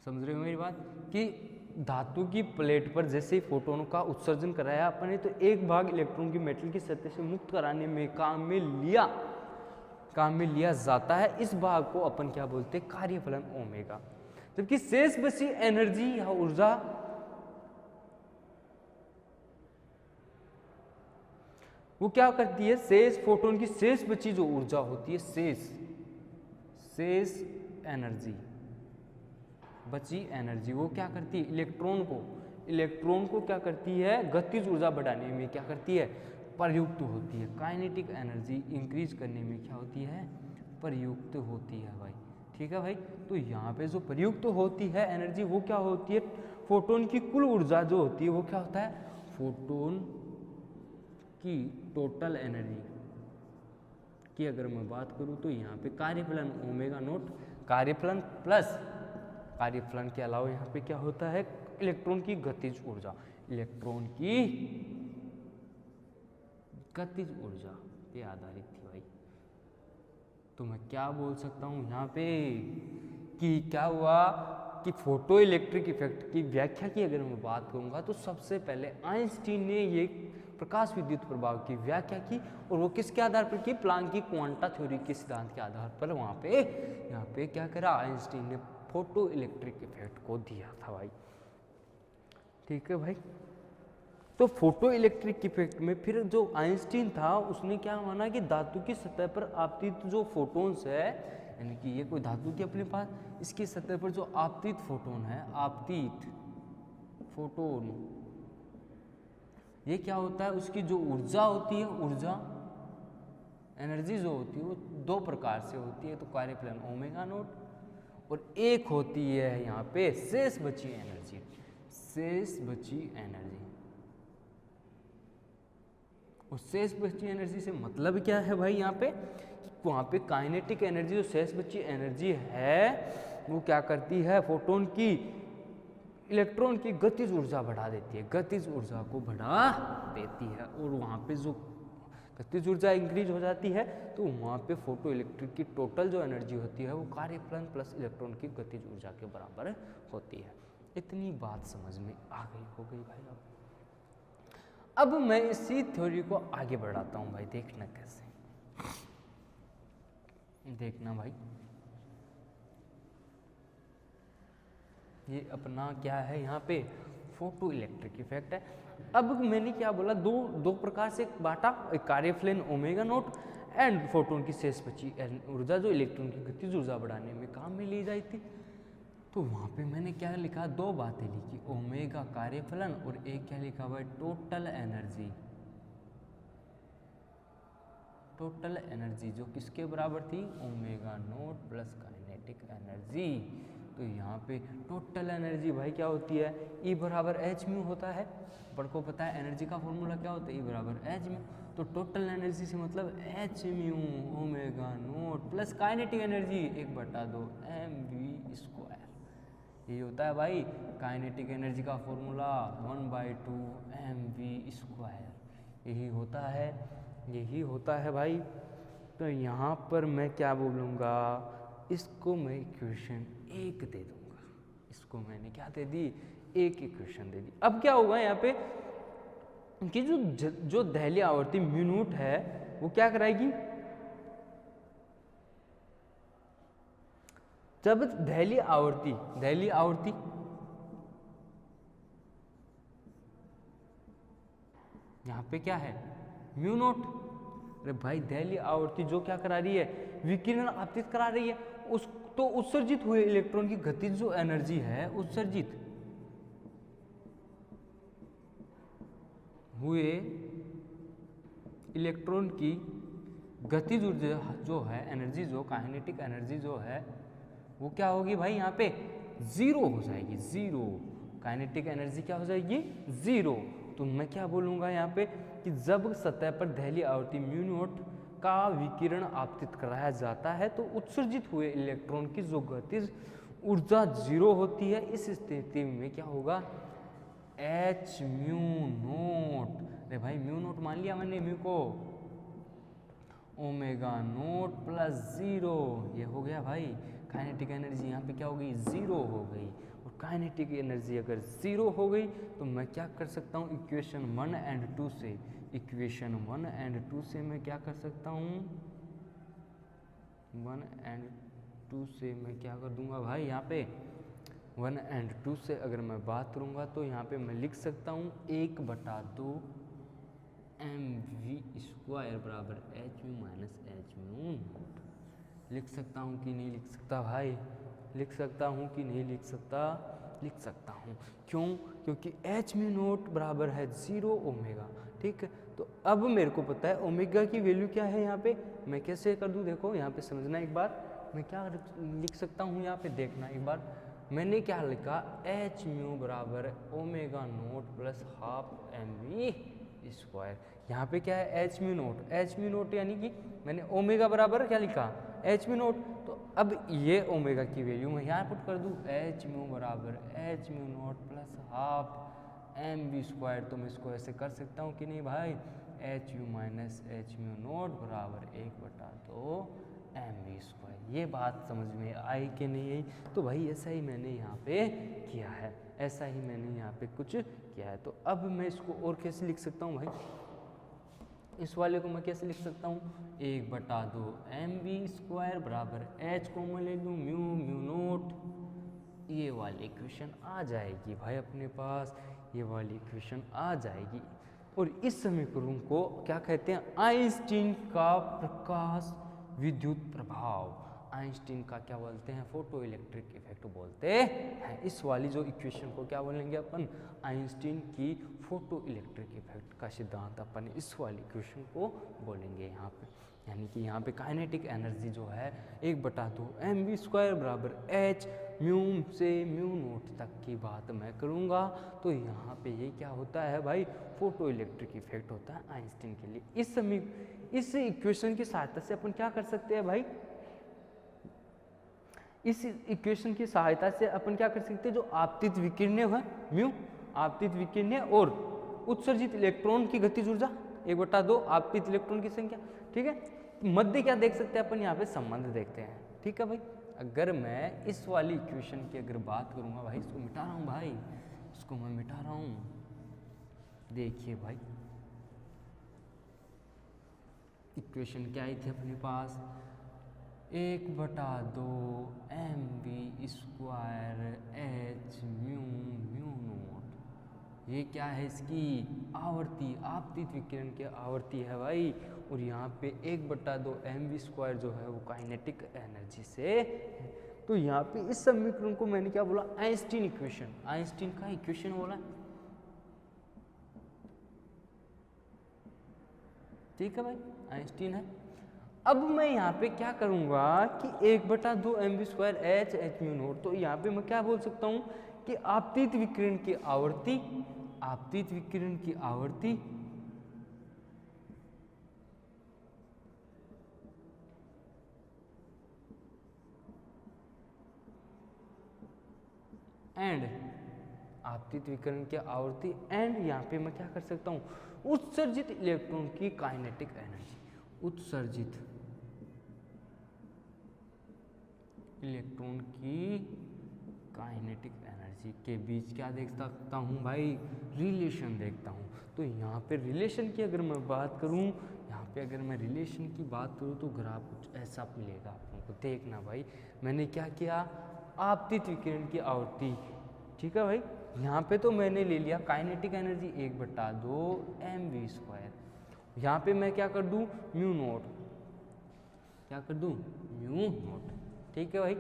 समझ रहे हो मेरी बात, कि धातु की प्लेट पर जैसे फोटोन का उत्सर्जन कराया अपन ने, तो एक भाग इलेक्ट्रॉन की मेटल की सतह से मुक्त कराने में काम में लिया जाता है। इस भाग को अपन क्या बोलते हैं, कार्यफलन ओमेगा। जबकि शेष बची एनर्जी या ऊर्जा वो क्या करती है, शेष फोटोन की शेष बची जो ऊर्जा होती है, शेष एनर्जी, बची एनर्जी वो क्या करती है, इलेक्ट्रॉन को क्या करती है, गतिज ऊर्जा बढ़ाने में क्या करती है, प्रयुक्त होती है। काइनेटिक एनर्जी इंक्रीज करने में क्या होती है, प्रयुक्त होती है भाई, ठीक है भाई। तो यहाँ पे जो प्रयुक्त होती है एनर्जी वो क्या होती है, फोटोन की कुल ऊर्जा जो होती है वो क्या होता है, फोटोन की टोटल एनर्जी की अगर मैं बात करूँ तो यहाँ पे कार्यफलन ओमेगा नोट, कार्यफलन प्लस, कार्यफलन के अलावा यहाँ पे क्या होता है, इलेक्ट्रॉन की गतिज ऊर्जा, इलेक्ट्रॉन की गतिज ऊर्जा पे आधारित थी भाई। तो मैं क्या बोल सकता हूँ यहाँ पे कि क्या हुआ कि फोटो इलेक्ट्रिक इफेक्ट की व्याख्या की अगर मैं बात करूँगा तो सबसे पहले आइंस्टीन ने ये प्रकाश विद्युत प्रभाव की व्याख्या की, और वो किसके आधार पर की, प्लांक की क्वांटा थ्योरी के सिद्धांत के आधार पर वहाँ पे यहाँ पे क्या करा, आइंस्टीन ने फोटो इलेक्ट्रिक इफेक्ट को दिया था भाई, ठीक है भाई। तो फोटो इलेक्ट्रिक इफेक्ट में फिर जो आइंस्टीन था उसने क्या माना कि धातु की सतह पर आपतित जो फोटोन्स है, यानी कि ये कोई धातु की अपने पास, इसकी सतह पर जो आपतित फोटोन है, आपतित फोटोन, ये क्या होता है, उसकी जो ऊर्जा होती है, ऊर्जा एनर्जी जो होती है वो दो प्रकार से होती है, तो कार्यफलन ओमेगा नोट, और एक होती है यहाँ पे शेष बची एनर्जी, शेष बची एनर्जी। और शेष बची एनर्जी से मतलब क्या है भाई, यहाँ पे वहाँ पे काइनेटिक एनर्जी जो शेष बची एनर्जी है वो क्या करती है, फोटोन की इलेक्ट्रॉन की गतिज ऊर्जा बढ़ा देती है, गतिज ऊर्जा को बढ़ा देती है। और वहाँ पे जो गतिज ऊर्जा इंक्रीज हो जाती है तो वहाँ पे फोटो इलेक्ट्रिक की टोटल जो एनर्जी होती है वो कार्यफलन प्लस इलेक्ट्रॉन की गतिज ऊर्जा के बराबर होती है। इतनी बात समझ में आ गई हो गई भाई। अब मैं इसी थ्योरी को आगे बढ़ाता हूँ भाई, देखना कैसे, देखना भाई। ये अपना क्या है यहाँ पे, फोटो इलेक्ट्रिक इफेक्ट है। अब मैंने क्या बोला, दो प्रकार से बांटा, एक कार्यफलन ओमेगा नोट एंड फोटोन की शेष बची ऊर्जा जो इलेक्ट्रॉन की गतिज ऊर्जा बढ़ाने में काम में ली जाती थी। तो वहाँ पे मैंने क्या लिखा, दो बातें लिखी, ओमेगा कार्यफलन और एक क्या लिखा हुआ है, टोटल एनर्जी। टोटल एनर्जी जो किसके बराबर थी, omega naught plus kinetic energy. तो यहाँ पे टोटल एनर्जी भाई क्या होती है, E बराबर एच म्यू होता है। अपन को पता है एनर्जी का फॉर्मूला क्या होता है, E बराबर एच म्यू। तो टोटल एनर्जी से मतलब H mu omega naught plus kinetic energy 1/2 mv²। ये होता है भाई काइनेटिक एनर्जी का फॉर्मूला, 1/2 mv²। यही होता है, यही होता है भाई। तो यहाँ पर मैं क्या बोलूँगा, इसको मैं इक्वेशन 1 दे दूँगा। इसको मैंने क्या दे दी, एक इक्वेशन दे दी। अब क्या होगा यहाँ पे कि जो दहली आवर्ती म्यू नॉट है वो क्या कराएगी, जब दहली आवर्ती यहाँ पे क्या है, म्यू नॉट। अरे भाई दहली आवर्ती जो क्या करा रही है, विकिरण आपतित करा रही है, उस तो उत्सर्जित हुए इलेक्ट्रॉन की गतिज जो एनर्जी है, उत्सर्जित हुए इलेक्ट्रॉन की गतिज ऊर्जा जो है, एनर्जी जो काइनेटिक एनर्जी जो है वो क्या होगी भाई, यहाँ पे जीरो हो जाएगी, जीरो। काइनेटिक एनर्जी क्या हो जाएगी, जीरो। तो मैं क्या बोलूँगा यहाँ पे कि जब सतह पर दहली आवर्ती म्यू नॉट का विकिरण आपतित कराया जाता है तो उत्सर्जित हुए इलेक्ट्रॉन की जो गतिज ऊर्जा जीरो होती है, इस स्थिति में क्या होगा, एच म्यू नॉट। अरे भाई म्यू नॉट मान लिया मैंने म्यू को, ओमेगा नोट प्लस जीरो, ये हो गया भाई। काइनेटिक एनर्जी यहाँ पे क्या हो गई, जीरो हो गई। और काइनेटिक एनर्जी अगर जीरो हो गई तो मैं क्या कर सकता हूँ, इक्वेशन 1 एंड 2 से, इक्वेशन 1 एंड 2 से मैं क्या कर सकता हूँ, 1 एंड 2 से मैं क्या कर दूंगा भाई, यहाँ पे 1 एंड 2 से अगर मैं बात करूँगा तो यहाँ पे मैं लिख सकता हूँ 1/2 mv² बराबर H mu minus H mu naught. लिख सकता हूँ कि नहीं लिख सकता भाई, लिख सकता हूँ कि नहीं लिख सकता, लिख सकता हूँ। क्यों, क्योंकि एच म्यू नॉट बराबर है 0 ओमेगा, ठीक है। तो अब मेरे को पता है ओमेगा की वैल्यू क्या है, यहाँ पे मैं कैसे कर दूँ, देखो यहाँ पे समझना एक बार, मैं क्या लिख सकता हूँ, यहाँ पे देखना एक बार, मैंने क्या लिखा, एच म्यू बराबर omega naught plus half mv²। यहाँ पे क्या है, H mu naught, H mu naught यानी कि मैंने ओमेगा बराबर क्या लिखा, एच म्यू नोट। तो अब ये ओमेगा की वैल्यू मैं यहाँ पुट कर दूँ, एच म्यू बराबर H mu naught plus half mv²। तो मैं इसको ऐसे कर सकता हूँ कि नहीं भाई, H U minus H mu naught बराबर 1/2 mv²। ये बात समझ में आई कि नहीं आई, तो भाई ऐसा ही मैंने यहाँ पे किया है, ऐसा ही मैंने यहाँ पे कुछ किया है। तो अब मैं इसको और कैसे लिख सकता हूँ भाई, इस वाले को मैं कैसे लिख सकता हूँ, 1/2 mv² बराबर एच को मैं ले लूँ म्यू नोट, ये वाली इक्वेशन आ जाएगी भाई अपने पास, ये वाली इक्वेशन आ जाएगी। और इस समीकरण को क्या कहते हैं, आइंस्टीन का प्रकाश विद्युत प्रभाव, आइंस्टीन का क्या बोलते हैं, फोटो इलेक्ट्रिक इफेक्ट बोलते हैं। इस वाली जो इक्वेशन को क्या बोलेंगे अपन, आइंस्टीन की फोटो इलेक्ट्रिक इफेक्ट का सिद्धांत अपन इस वाली इक्वेशन को बोलेंगे यहाँ पे। यानी कि यहाँ पे काइनेटिक एनर्जी जो है 1/2 mv² बराबर एच म्यू से म्यू नोट तक की बात मैं करूँगा। तो यहाँ पे ये क्या होता है भाई, फोटो इलेक्ट्रिक इफेक्ट होता है आइंस्टीन के लिए। इस इक्वेशन की सहायता से अपन क्या कर सकते हैं भाई, इस इक्वेशन की सहायता से अपन क्या कर सकते हैं, जो आपतित विकिरण है म्यू, आपतित विकिरण और उत्सर्जित इलेक्ट्रॉन की गतिज ऊर्जा 1/2 आपतित इलेक्ट्रॉन की संख्या, ठीक है। मध्य क्या देख सकते हैं अपन, यहाँ पे संबंध देखते हैं, ठीक है भाई। अगर मैं इस वाली इक्वेशन की अगर बात करूंगा भाई, इसको मिटा रहा हूँ भाई, इसको मैं मिटा रहा हूँ, देखिए भाई इक्वेशन क्या आई थी अपने पास, 1/2 mv² h mu mu naught, ये क्या है इसकी आवर्ती, आपतित विकिरण की आवर्ती है भाई। और यहाँ पे 1/2 mv² जो है वो काइनेटिक एनर्जी से है। तो यहाँ पे इस समीकरण को मैंने क्या बोला, आइंस्टीन इक्वेशन, आइंस्टीन का इक्वेशन बोला, ठीक है भाई, आइंस्टीन है। अब मैं यहाँ पे क्या करूँगा कि 1/2 mv² h म्यू नोट, तो यहाँ पे मैं क्या बोल सकता हूँ कि आपतित विकिरण की आवर्ती, आपतित विकिरण की आवर्ती एंड आपतित विकिरण की आवर्ती एंड यहाँ पे मैं क्या कर सकता हूँ, उत्सर्जित इलेक्ट्रॉन की काइनेटिक एनर्जी, उत्सर्जित इलेक्ट्रॉन की काइनेटिक एनर्जी के बीच क्या देख सकता हूँ भाई, रिलेशन देखता हूँ। तो यहाँ पे रिलेशन की अगर मैं बात करूँ, यहाँ पे अगर मैं रिलेशन की बात करूँ तो ग्राफ कुछ ऐसा मिलेगा आप को, देखना भाई मैंने क्या किया, आपतित विकिरण की आवर्ती, ठीक है भाई। यहाँ पे तो मैंने ले लिया काइनेटिक एनर्जी 1/2 mv², यहाँ पे मैं क्या कर दूँ, म्यू नोट, क्या कर दूँ, म्यू नोट, ठीक है भाई।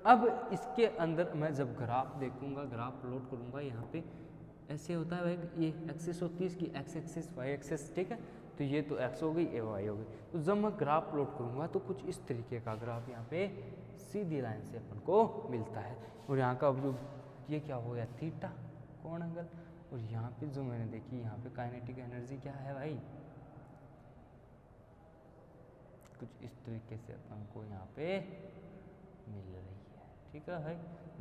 अब इसके अंदर मैं जब ग्राफ देखूंगा, ग्राफ प्लॉट करूंगा, यहाँ पे ऐसे होता है भाई, ये एक्सिस होती है इसकी, एक्स एक्सिस वाई एक्सिस, ठीक है। तो ये तो एक्स हो गई, ये वाई हो गई। तो जब मैं ग्राफ प्लॉट करूंगा तो कुछ इस तरीके का ग्राफ यहाँ पे सीधी लाइन से अपन को मिलता है। और यहाँ का जो ये क्या हो गया, थीटा कोण एंगल, और यहाँ पे जो मैंने देखी, यहाँ पे काइनेटिक एनर्जी क्या है भाई, कुछ इस तरीके से अपन को यहाँ पे मिल रही है, ठीक है भाई।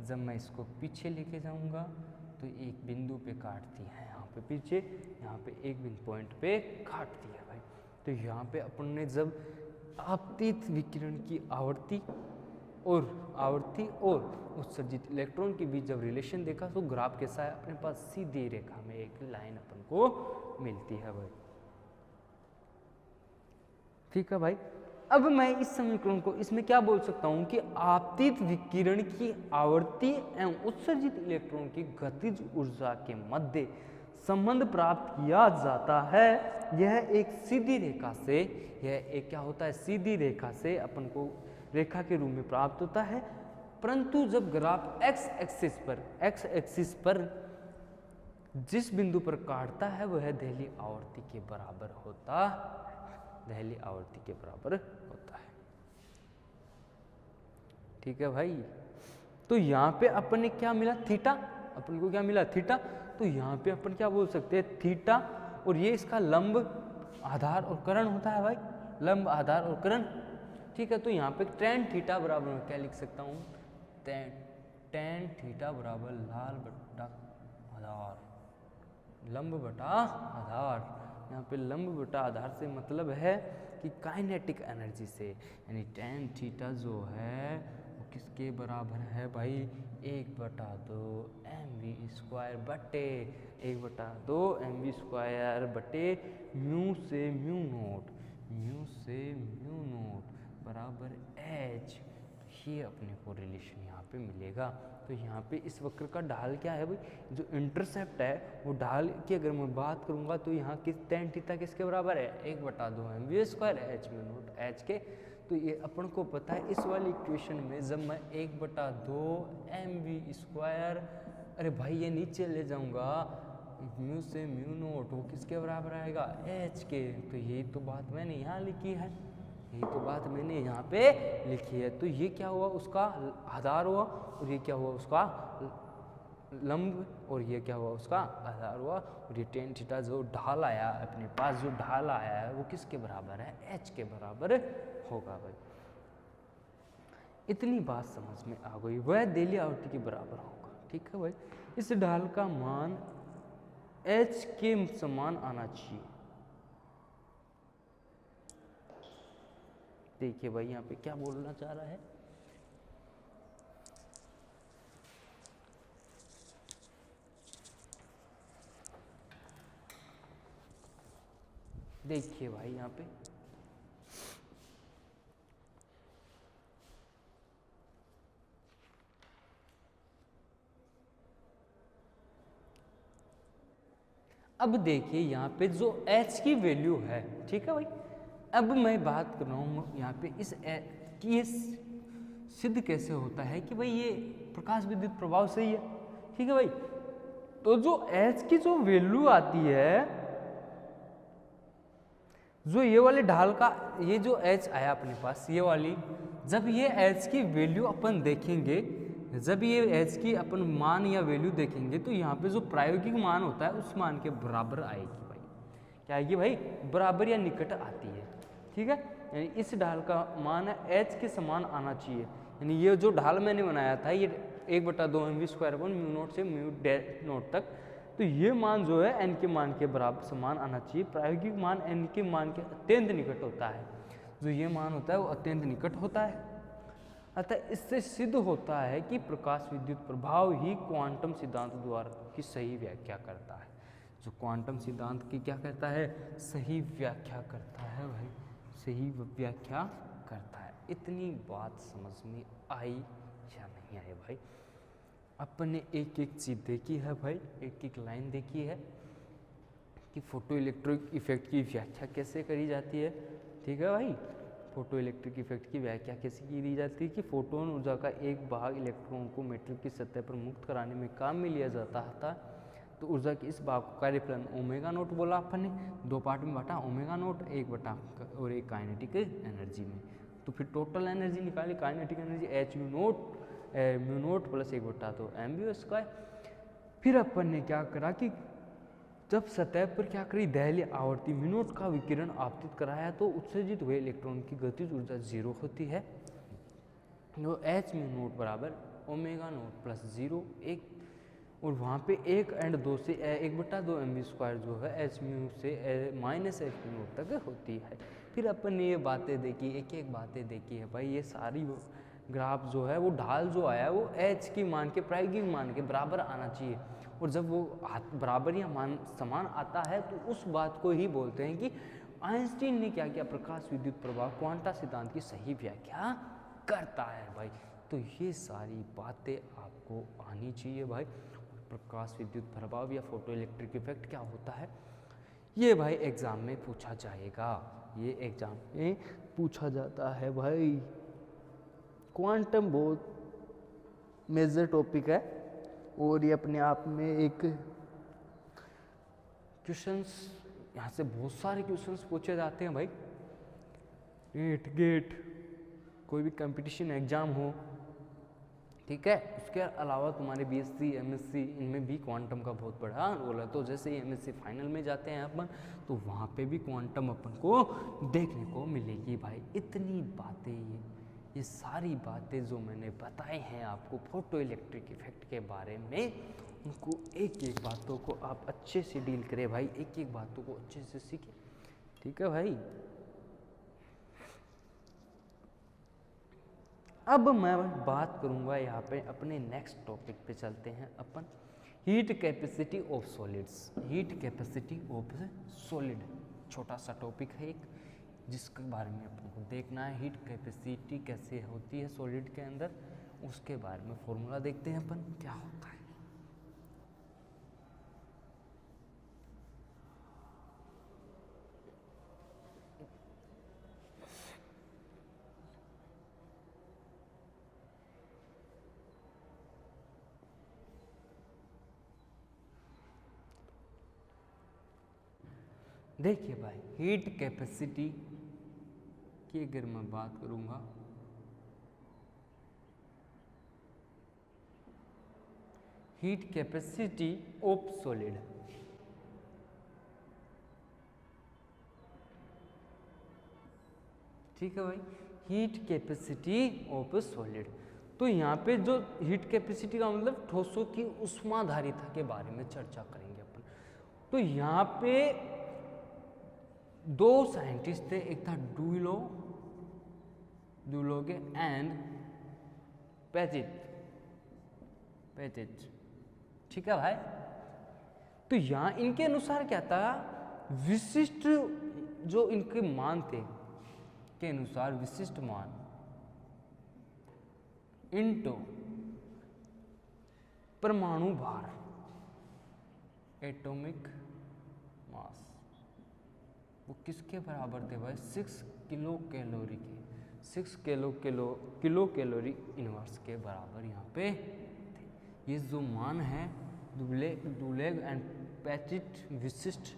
जब मैं इसको पीछे लेके जाऊंगा तो एक बिंदु पे काटती है, यहाँ पे पीछे, यहाँ पे एक बिंदु पॉइंट पे काटती है भाई। तो यहाँ पे अपन ने जब आपतित विकिरण की आवर्ती और उत्सर्जित इलेक्ट्रॉन के बीच जब रिलेशन देखा तो ग्राफ कैसा है, अपने पास सीधी रेखा में एक लाइन अपन को मिलती है भाई, ठीक है भाई। अब मैं इस समीकरण को इसमें क्या बोल सकता हूं कि आपतित विकिरण की आवर्ती एवं उत्सर्जित इलेक्ट्रॉन की गतिज ऊर्जा के मध्य संबंध प्राप्त किया जाता है। यह एक सीधी रेखा से, यह एक क्या होता है, सीधी रेखा से अपन को रेखा के रूप में प्राप्त होता है। परंतु जब ग्राफ एक्स एक्सिस पर जिस बिंदु पर काटता है वह दहली आवर्ती के बराबर होता, दहली आवर्ती के बराबर होता है, ठीक है भाई। तो यहाँ पे अपन ने क्या मिला, थीटा, अपन को क्या मिला, थीटा। तो यहाँ पे अपन क्या बोल सकते हैं, थीटा, और ये इसका लंब आधार और करण होता है भाई, लंब आधार और करण, ठीक है। तो यहाँ पे tan थीटा बराबर मैं क्या लिख सकता हूँ, tan थीटा बराबर लाल बट्टा आधार, लंब बटा आधार। यहाँ पे लंब बटा आधार से मतलब है कि काइनेटिक एनर्जी से, यानी tan थीटा जो है वो किसके बराबर है भाई, 1/2 mv² बटे 1/2 mv² बटे म्यू से म्यू नोट, म्यू से म्यू नोट बराबर h। ये अपने को रिलेशन यहाँ पे मिलेगा। तो यहाँ पे इस वक्र का ढाल क्या है भाई, जो इंटरसेप्ट है वो ढाल की अगर मैं बात करूँगा तो यहाँ किस tan थीटा किसके बराबर है, 1/2 mv² h mu naught h के। तो ये अपन को पता है इस वाली इक्वेशन में जब मैं 1/2 mv², अरे भाई ये नीचे ले जाऊँगा, म्यू से म्यू नोट वो किसके बराबर आएगा, h के। तो यही तो बात मैंने यहाँ लिखी है, यही तो बात मैंने यहाँ पे लिखी है। तो ये क्या हुआ, उसका आधार हुआ, और ये क्या हुआ, उसका लंब, और ये क्या हुआ, उसका आधार हुआ। और ये tan थीटा जो ढाल आया अपने पास, जो ढाल आया है वो किसके बराबर है, h के बराबर होगा भाई। इतनी बात समझ में आ गई, वह देली आवृत्ति के बराबर होगा। ठीक है भाई, इस ढाल का मान h के समान आना चाहिए। देखिए भाई यहाँ पे क्या बोलना चाह रहा है, देखिए भाई यहाँ पे अब देखिए यहाँ पे जो h की वैल्यू है, ठीक है भाई, अब मैं बात कर रहा हूँ यहाँ पे इस कि ये सिद्ध कैसे होता है कि भाई ये प्रकाश विद्युत प्रभाव सही है। ठीक है भाई, तो जो h की जो वैल्यू आती है, जो ये वाले ढाल का ये जो h आया अपने पास, ये वाली, जब ये h की वैल्यू अपन देखेंगे, जब ये h की अपन मान या वैल्यू देखेंगे, तो यहाँ पे जो प्रायोगिक मान होता है उस मान के बराबर आएगी भाई। क्या आएगी भाई? बराबर या निकट आती है। ठीक है, यानी इस ढाल का मान है h के समान आना चाहिए। यानी ये जो ढाल मैंने बनाया था, ये 1/2 mv² से μ0 तक, तो ये मान जो है n के मान के बराबर समान आना चाहिए। प्रायोगिक मान n के मान के अत्यंत निकट होता है। जो ये मान होता है वो अत्यंत निकट होता है। अतः इससे सिद्ध होता है कि प्रकाश विद्युत प्रभाव ही क्वांटम सिद्धांत द्वारा की सही व्याख्या करता है। जो क्वांटम सिद्धांत की क्या करता है? सही व्याख्या करता है भाई, सही व्याख्या करता है। इतनी बात समझ में आई या नहीं आई भाई? अपन ने एक एक चीज देखी है भाई, एक एक लाइन देखी है कि फोटो इलेक्ट्रिक इफेक्ट की व्याख्या कैसे करी जाती है। ठीक है भाई, फोटो इलेक्ट्रिक इफेक्ट की व्याख्या कैसे की जाती है कि फोटोन ऊर्जा का एक भाग इलेक्ट्रॉन को मैटर की सतह पर मुक्त कराने में काम में लिया जाता था। तो ऊर्जा के इस भाग को कार्यफलन ओमेगा नोट बोला अपन ने, 2 पार्ट में बांटा, ओमेगा नोट 1 और 1 काइनेटिक एनर्जी में। तो फिर टोटल एनर्जी निकाली, kinetic energy h mu naught plus 1/2 mv²। फिर अपन ने क्या करा कि जब सतह पर क्या करी, दहलीय आवर्ती म्यू नोट का विकिरण आपतित कराया, तो उत्सर्जित हुए इलेक्ट्रॉन की गतिज ऊर्जा 0 होती है। तो h म्यू नोट बराबर ओमेगा नोट प्लस 0 1, और वहाँ पे 1 और 2 से 1/2 mv² जो है h म्यू से -h म्यू नोट तक होती है। फिर अपन ने ये बातें देखी, एक एक बातें देखी है भाई। ये सारी ग्राफ जो है वो ढाल जो आया वो h की मान के प्रायोगिक मान के बराबर आना चाहिए। और जब वो बराबर या मान समान आता है तो उस बात को ही बोलते हैं कि आइंस्टीन ने क्या किया, प्रकाश विद्युत प्रभाव क्वांटा सिद्धांत की सही व्याख्या करता है भाई। तो ये सारी बातें आपको आनी चाहिए भाई। प्रकाश विद्युत प्रभाव या फोटो इलेक्ट्रिक इफेक्ट क्या होता है, ये भाई एग्जाम में पूछा जाएगा, ये एग्जाम में पूछा जाता है भाई। क्वांटम बहुत मेजर टॉपिक है और ये अपने आप में एक क्वेश्चंस, यहाँ से बहुत सारे क्वेश्चंस पूछे जाते हैं भाई। गेट कोई भी कंपटीशन एग्जाम हो, ठीक है, उसके अलावा तुम्हारे बीएससी एमएससी इनमें भी क्वांटम का बहुत बड़ा रोल है। तो जैसे ही एमएससी फाइनल में जाते हैं अपन, तो वहाँ पे भी क्वांटम अपन को देखने को मिलेगी भाई। इतनी बातें, ये सारी बातें जो मैंने बताई हैं आपको फोटो इलेक्ट्रिक इफेक्ट के बारे में, उनको एक एक बातों को आप अच्छे से डील करें भाई, एक एक बातों को अच्छे से सीखें। ठीक है भाई, अब मैं बात करूंगा यहाँ पे अपने नेक्स्ट टॉपिक पे चलते हैं अपन, heat capacity of solids. Heat capacity of solid छोटा सा टॉपिक है एक, जिसके बारे में अपन को देखना है। हीट कैपेसिटी कैसे होती है सॉलिड के अंदर, उसके बारे में फॉर्मूला देखते हैं अपन क्या होता है। देखिए भाई, हीट कैपेसिटी की अगर मैं बात करूंगा, हीट कैपेसिटी ऑफ सॉलिड, ठीक है भाई, heat capacity of A solid. तो यहाँ पे जो हीट कैपेसिटी का मतलब ठोसों की ऊष्माधारिता के बारे में चर्चा करेंगे अपन। तो यहाँ पे दो साइंटिस्ट थे, एक था डुलोगे एंड पेजिट, ठीक है भाई। तो यहाँ इनके अनुसार क्या था, विशिष्ट जो इनके मान थे के अनुसार विशिष्ट मान इनटू परमाणु भार एटॉमिक मास, वो किसके बराबर थे भाई, 6 किलो कैलोरी के, 6 किलो कैलोरी इनवर्स के बराबर यहाँ पे थे। ये जो मान है डुलेग एंड पेजिट विशिष्ट,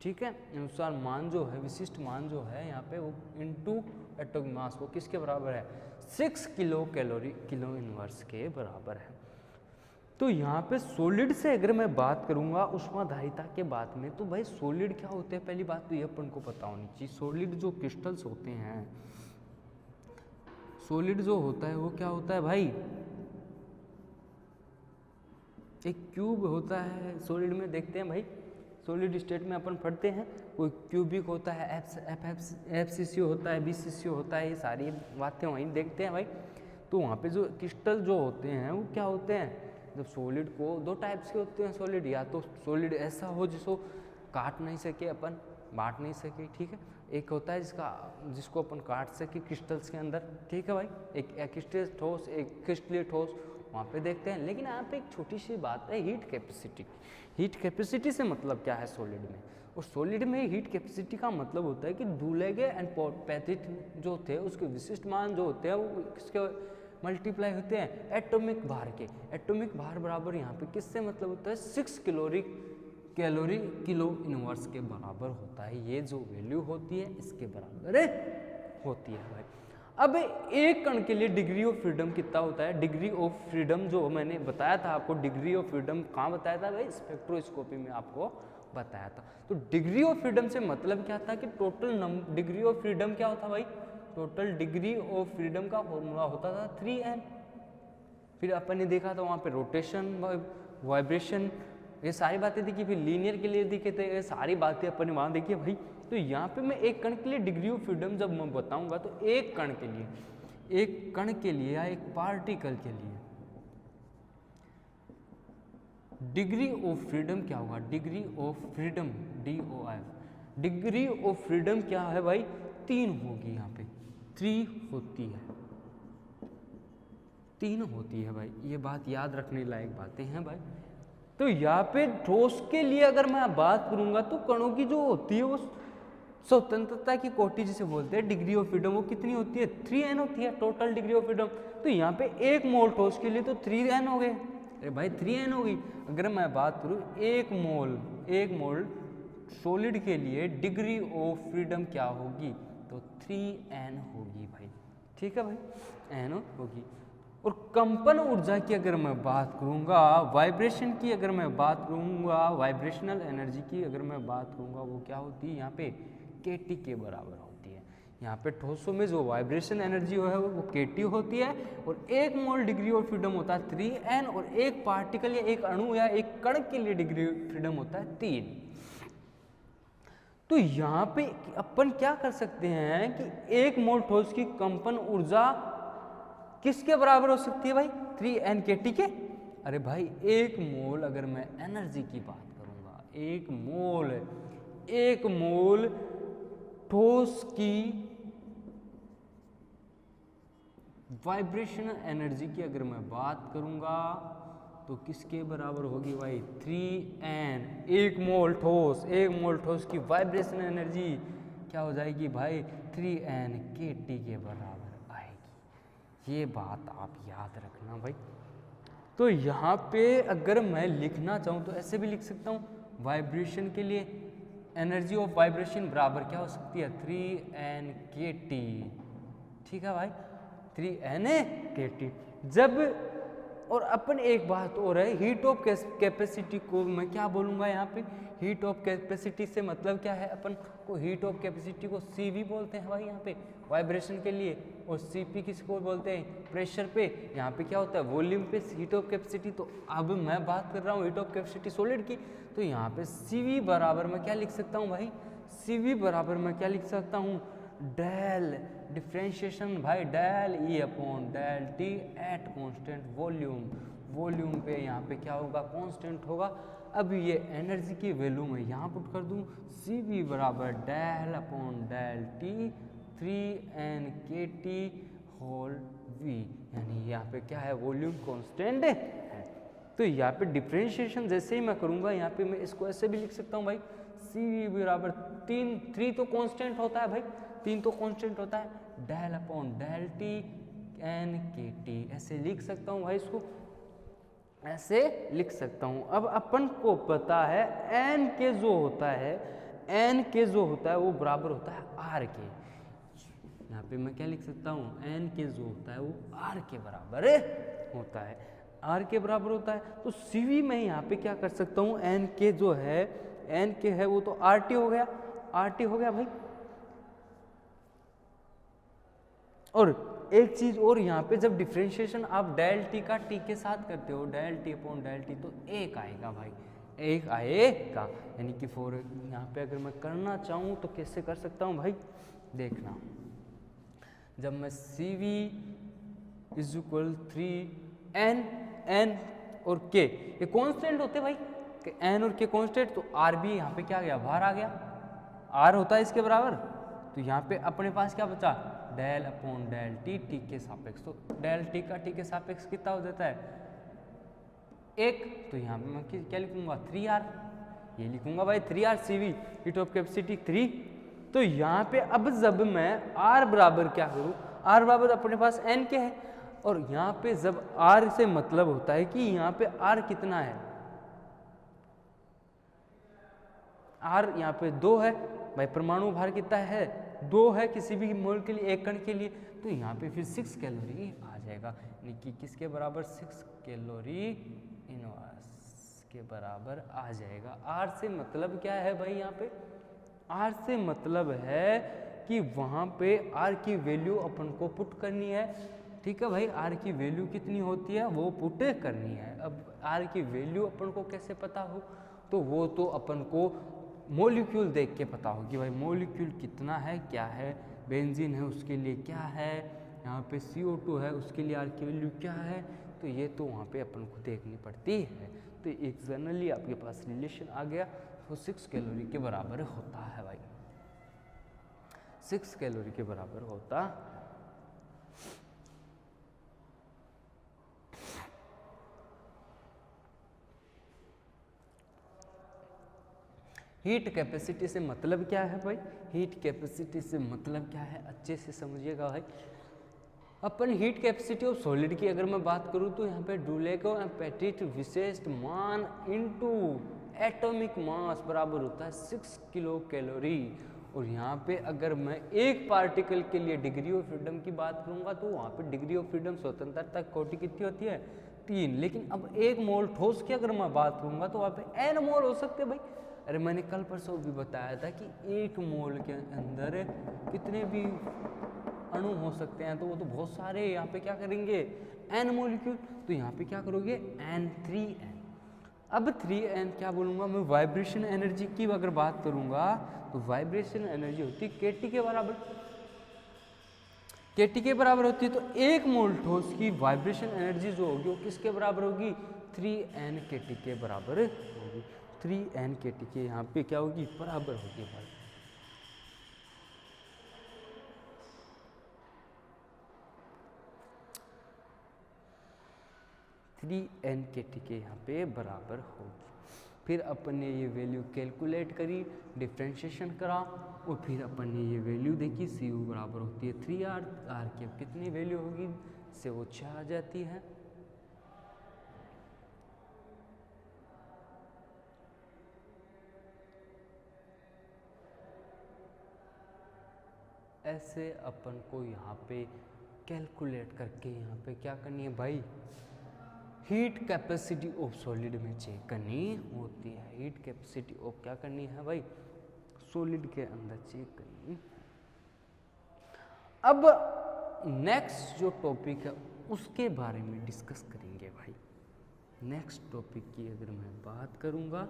ठीक है, अनुसार मान जो है, विशिष्ट मान जो है यहाँ पे वो इनटू एटॉमिक मास, वो किसके बराबर है, 6 किलो इनवर्स के बराबर है। तो यहाँ पे सॉलिड से अगर मैं बात करूँगा ऊष्माधारिता के बात में, तो भाई सॉलिड क्या होते हैं, पहली बात तो ये अपन को पता होनी चाहिए। सॉलिड जो क्रिस्टल्स होते हैं, सॉलिड जो होता है वो क्या होता है भाई, एक क्यूब होता है सॉलिड में, देखते हैं भाई सॉलिड स्टेट में अपन पढ़ते हैं, कोई क्यूबिक होता है, FCC होता है, BCC होता है, ये सारी बातें वहीं देखते हैं भाई। तो वहाँ पे जो क्रिस्टल जो होते हैं वो क्या होते हैं, जब सॉलिड को दो टाइप्स के होते हैं सॉलिड, या तो सॉलिड ऐसा हो जिसको काट नहीं सके अपन, बांट नहीं सके, ठीक है, एक होता है जिसको अपन काट सके क्रिस्टल्स के अंदर, ठीक है भाई, एक एक्रिस्टल ठोस, एक क्रिस्टलीय ठोस, वहाँ पे देखते हैं। लेकिन यहाँ पे एक छोटी सी बात है हीट कैपेसिटी। हीट कैपेसिटी से मतलब क्या है सॉलिड में, और सॉलिड में हीट कैपेसिटी का मतलब होता है कि डुलेगे एंड पेजिट जो थे उसके विशिष्ट मान जो होते हैं वो किसके मल्टीप्लाई होते हैं, एटॉमिक भार के। एटॉमिक भार बराबर यहाँ पे किससे मतलब होता है, 6 कैलोरी किलो इनवर्स के बराबर होता है। ये जो वैल्यू होती है इसके बराबर होती है भाई। अब एक कण के लिए डिग्री ऑफ फ्रीडम कितना होता है, डिग्री ऑफ फ्रीडम जो मैंने बताया था आपको, डिग्री ऑफ फ्रीडम कहाँ बताया था भाई, स्पेक्ट्रोस्कोपी में आपको बताया था। तो डिग्री ऑफ फ्रीडम से मतलब क्या था कि टोटल डिग्री ऑफ फ्रीडम क्या होता भाई, टोटल डिग्री ऑफ फ्रीडम का फॉर्मूला होता था 3n। फिर अपन ने देखा था वहाँ पे रोटेशन, वाइब्रेशन, ये सारी बातें देखी, फिर लीनियर के लिए दिखे थे, ये सारी बातें अपन ने वहाँ देखी भाई। तो यहाँ पे मैं एक कण के लिए डिग्री ऑफ फ्रीडम जब मैं बताऊंगा तो एक कण के लिए या एक पार्टिकल के लिए डिग्री ऑफ फ्रीडम क्या होगा, degree of freedom DOF, degree of freedom क्या है भाई, 3 होगी, यहाँ पे 3 होती है, 3 होती है भाई। ये बात याद रखने लायक बातें हैं भाई। तो यहाँ पे ठोस के लिए अगर मैं बात करूंगा तो कणों की जो होती है वो स्वतंत्रता की कोटि जिसे बोलते हैं, डिग्री ऑफ फ्रीडम वो कितनी होती है, 3n होती है टोटल डिग्री ऑफ फ्रीडम। तो यहाँ पे एक मोल ठोस के लिए तो 3n हो गए, अरे भाई 3n होगी। अगर मैं बात करूँ एक मोल सॉलिड के लिए डिग्री ऑफ फ्रीडम क्या होगी, तो 3n होगी भाई, ठीक है भाई, n होगी। और कंपन ऊर्जा की अगर मैं बात करूँगा, वाइब्रेशन की अगर मैं बात करूँगा, वाइब्रेशनल एनर्जी की अगर मैं बात करूँगा, वो क्या होती है यहाँ पे kT के बराबर होती है। यहाँ पे ठोसों में जो वाइब्रेशन एनर्जी है वो kT होती है, और एक मोल डिग्री ऑफ फ्रीडम होता है 3n, और एक पार्टिकल या एक अणु या एक कण के लिए डिग्री ऑफ फ्रीडम होता है 3। तो यहाँ पे अपन क्या कर सकते हैं कि एक मोल ठोस की कंपन ऊर्जा किसके बराबर हो सकती है भाई, 3n kT के। अरे भाई एक मोल अगर मैं एनर्जी की बात करूंगा, एक मोल ठोस की वाइब्रेशनल एनर्जी की अगर मैं बात करूंगा तो किसके बराबर होगी भाई, 3n। एक मोल ठोस की वाइब्रेशनल एनर्जी क्या हो जाएगी भाई, 3n kT के बराबर आएगी। ये बात आप याद रखना भाई। तो यहाँ पे अगर मैं लिखना चाहूँ तो ऐसे भी लिख सकता हूँ, वाइब्रेशन के लिए एनर्जी ऑफ वाइब्रेशन बराबर क्या हो सकती है, 3n kT, ठीक है भाई, 3n kT। जब और अपन एक बात और है, हीट ऑफ कैपेसिटी को मैं क्या बोलूँगा यहाँ पे, हीट ऑफ कैपेसिटी से मतलब क्या है, अपन को हीट ऑफ कैपेसिटी को CV बोलते हैं भाई यहाँ पे वाइब्रेशन के लिए, और CP किसको बोलते हैं, प्रेशर पे। यहाँ पे क्या होता है, वॉल्यूम पे हीट ऑफ कैपेसिटी। तो अब मैं बात कर रहा हूँ हीट ऑफ कैपेसिटी सॉलिड की, तो यहाँ पे CV बराबर मैं क्या लिख सकता हूँ भाई, CV बराबर मैं क्या लिख सकता हूँ, डेल डिफ्रेंशिएशन भाई, del E upon del T at constant volume. Volume पे यहाँ पे क्या होगा, कांस्टेंट होगा। अब ये एनर्जी की वैल्यू मैं यहाँ पुट कर दूँ, CV बराबर del upon del T 3n kT whole V, यानी यहाँ पे क्या है, वॉल्यूम कांस्टेंट है। तो यहाँ पे डिफ्रेंशिएशन जैसे ही मैं करूँगा, यहाँ पे मैं इसको ऐसे भी लिख सकता हूँ भाई, CV बराबर 3 तो कांस्टेंट होता है भाई, 3 तो कांस्टेंट होता है, del upon del T n kT, ऐसे लिख सकता हूँ भाई, इसको ऐसे लिख सकता हूँ। अब अपन को पता है n के जो होता है, n के जो होता है वो बराबर होता है r के। यहाँ पे मैं क्या लिख सकता हूँ, n के जो होता है वो r के बराबर होता है, r के बराबर होता है। तो CV में यहाँ पे क्या कर सकता हूँ, n के जो है, n के है वो तो RT हो गया, RT हो गया भाई। और एक चीज और, यहाँ पे जब डिफ्रेंशिएशन आप डेल T का T के साथ करते हो, del T upon del T, तो एक आएगा भाई, एक आएगा। यानी कि फॉर यहाँ पे अगर मैं करना चाहूँ तो कैसे कर सकता हूँ भाई, देखना, जब मैं CV इज इक्वल 3n और k, ये कांस्टेंट होते भाई, n और k कांस्टेंट, तो r भी यहाँ पे क्या आ गया, बाहर आ गया, r होता है इसके बराबर। तो यहाँ पे अपने पास क्या बचा, डेल अपॉन डेल T के सापेक्ष, तो डेल T का T के सापेक्ष कितना हो जाता है, 1। तो यहाँ पे मैं क्या लिखूंगा, 3r, ये लिखूंगा भाई 3r CV heat of capacity 3। तो यहाँ पे अब जब मैं r बराबर क्या करूँ, r बराबर अपने पास n के है, और यहाँ पे जब r से मतलब होता है कि यहाँ पे r कितना है, r यहाँ पे 2 है भाई, परमाणु भार कितना है, 2 है किसी भी मोल के लिए, एक कण के लिए। तो यहाँ पे फिर 6 कैलोरी आ जाएगा, यानी कि किसके बराबर, 6 कैलोरी इनवर्स के बराबर आ जाएगा। r से मतलब क्या है भाई, यहाँ पे r से मतलब है कि वहाँ पे r की वैल्यू अपन को पुट करनी है, ठीक है भाई, r की वैल्यू कितनी होती है वो पुट करनी है। अब r की वैल्यू अपन को कैसे पता हो, तो वो तो अपन को मॉलिक्यूल देख के पता हो कि भाई मॉलिक्यूल कितना है, क्या है, बेंजीन है उसके लिए क्या है, यहाँ पे CO2 है उसके लिए r की वैल्यू क्या है, तो ये तो वहाँ पे अपन को देखनी पड़ती है। तो एक जनरली आपके पास रिलेशन आ गया, तो 6 कैलोरी के बराबर होता है भाई, 6 कैलोरी के बराबर होता। हीट कैपेसिटी से मतलब क्या है भाई, हीट कैपेसिटी से मतलब क्या है, अच्छे से समझिएगा भाई। अपन हीट कैपेसिटी ऑफ सॉलिड की अगर मैं बात करूँ तो यहाँ पे डुलेको एपेटिट विशिष्ट मान इनटू एटॉमिक मास बराबर होता है 6 किलो कैलोरी। और यहाँ पे अगर मैं एक पार्टिकल के लिए डिग्री ऑफ फ्रीडम की बात करूँगा तो वहाँ पे डिग्री ऑफ फ्रीडम स्वतंत्रता कोटि कितनी होती है, 3। लेकिन अब एक मोल ठोस की अगर मैं बात करूँगा तो वहाँ पे n मोल हो सकते हैं भाई। अरे मैंने कल परसों भी बताया था कि एक मोल के अंदर कितने भी अणु हो सकते हैं, तो वो तो बहुत सारे, यहाँ पे क्या करेंगे n मॉलिक्यूल, तो यहाँ पे क्या करोगे n3n। अब 3n क्या बोलूँगा मैं, वाइब्रेशन एनर्जी की अगर बात करूँगा तो वाइब्रेशन एनर्जी होती है kT के बराबर, kT के बराबर होती है। तो एक मोल ठोस की वाइब्रेशन एनर्जी जो होगी वो किसके बराबर होगी, 3n kT के बराबर होगी, 3n kT के यहाँ पे क्या होगी, बराबर होगी भाई। n kT के यहाँ पे बराबर होगी। फिर अपन ने ये वैल्यू कैलकुलेट करी, डिफ्रेंशिएशन करा, और फिर अपन ने ये वैल्यू देखी, CU बराबर होती है 3r, r की अब कितनी वैल्यू होगी, से वो 6 आ जाती है। ऐसे अपन को यहाँ पे कैलकुलेट करके यहाँ पे क्या करनी है भाई, हीट कैपेसिटी ऑफ सॉलिड में चेक करनी होती है। हीट कैपेसिटी ऑफ क्या करनी है भाई, सॉलिड के अंदर चेक करनी। अब नेक्स्ट जो टॉपिक है उसके बारे में डिस्कस करेंगे भाई। नेक्स्ट टॉपिक की अगर मैं बात करूंगा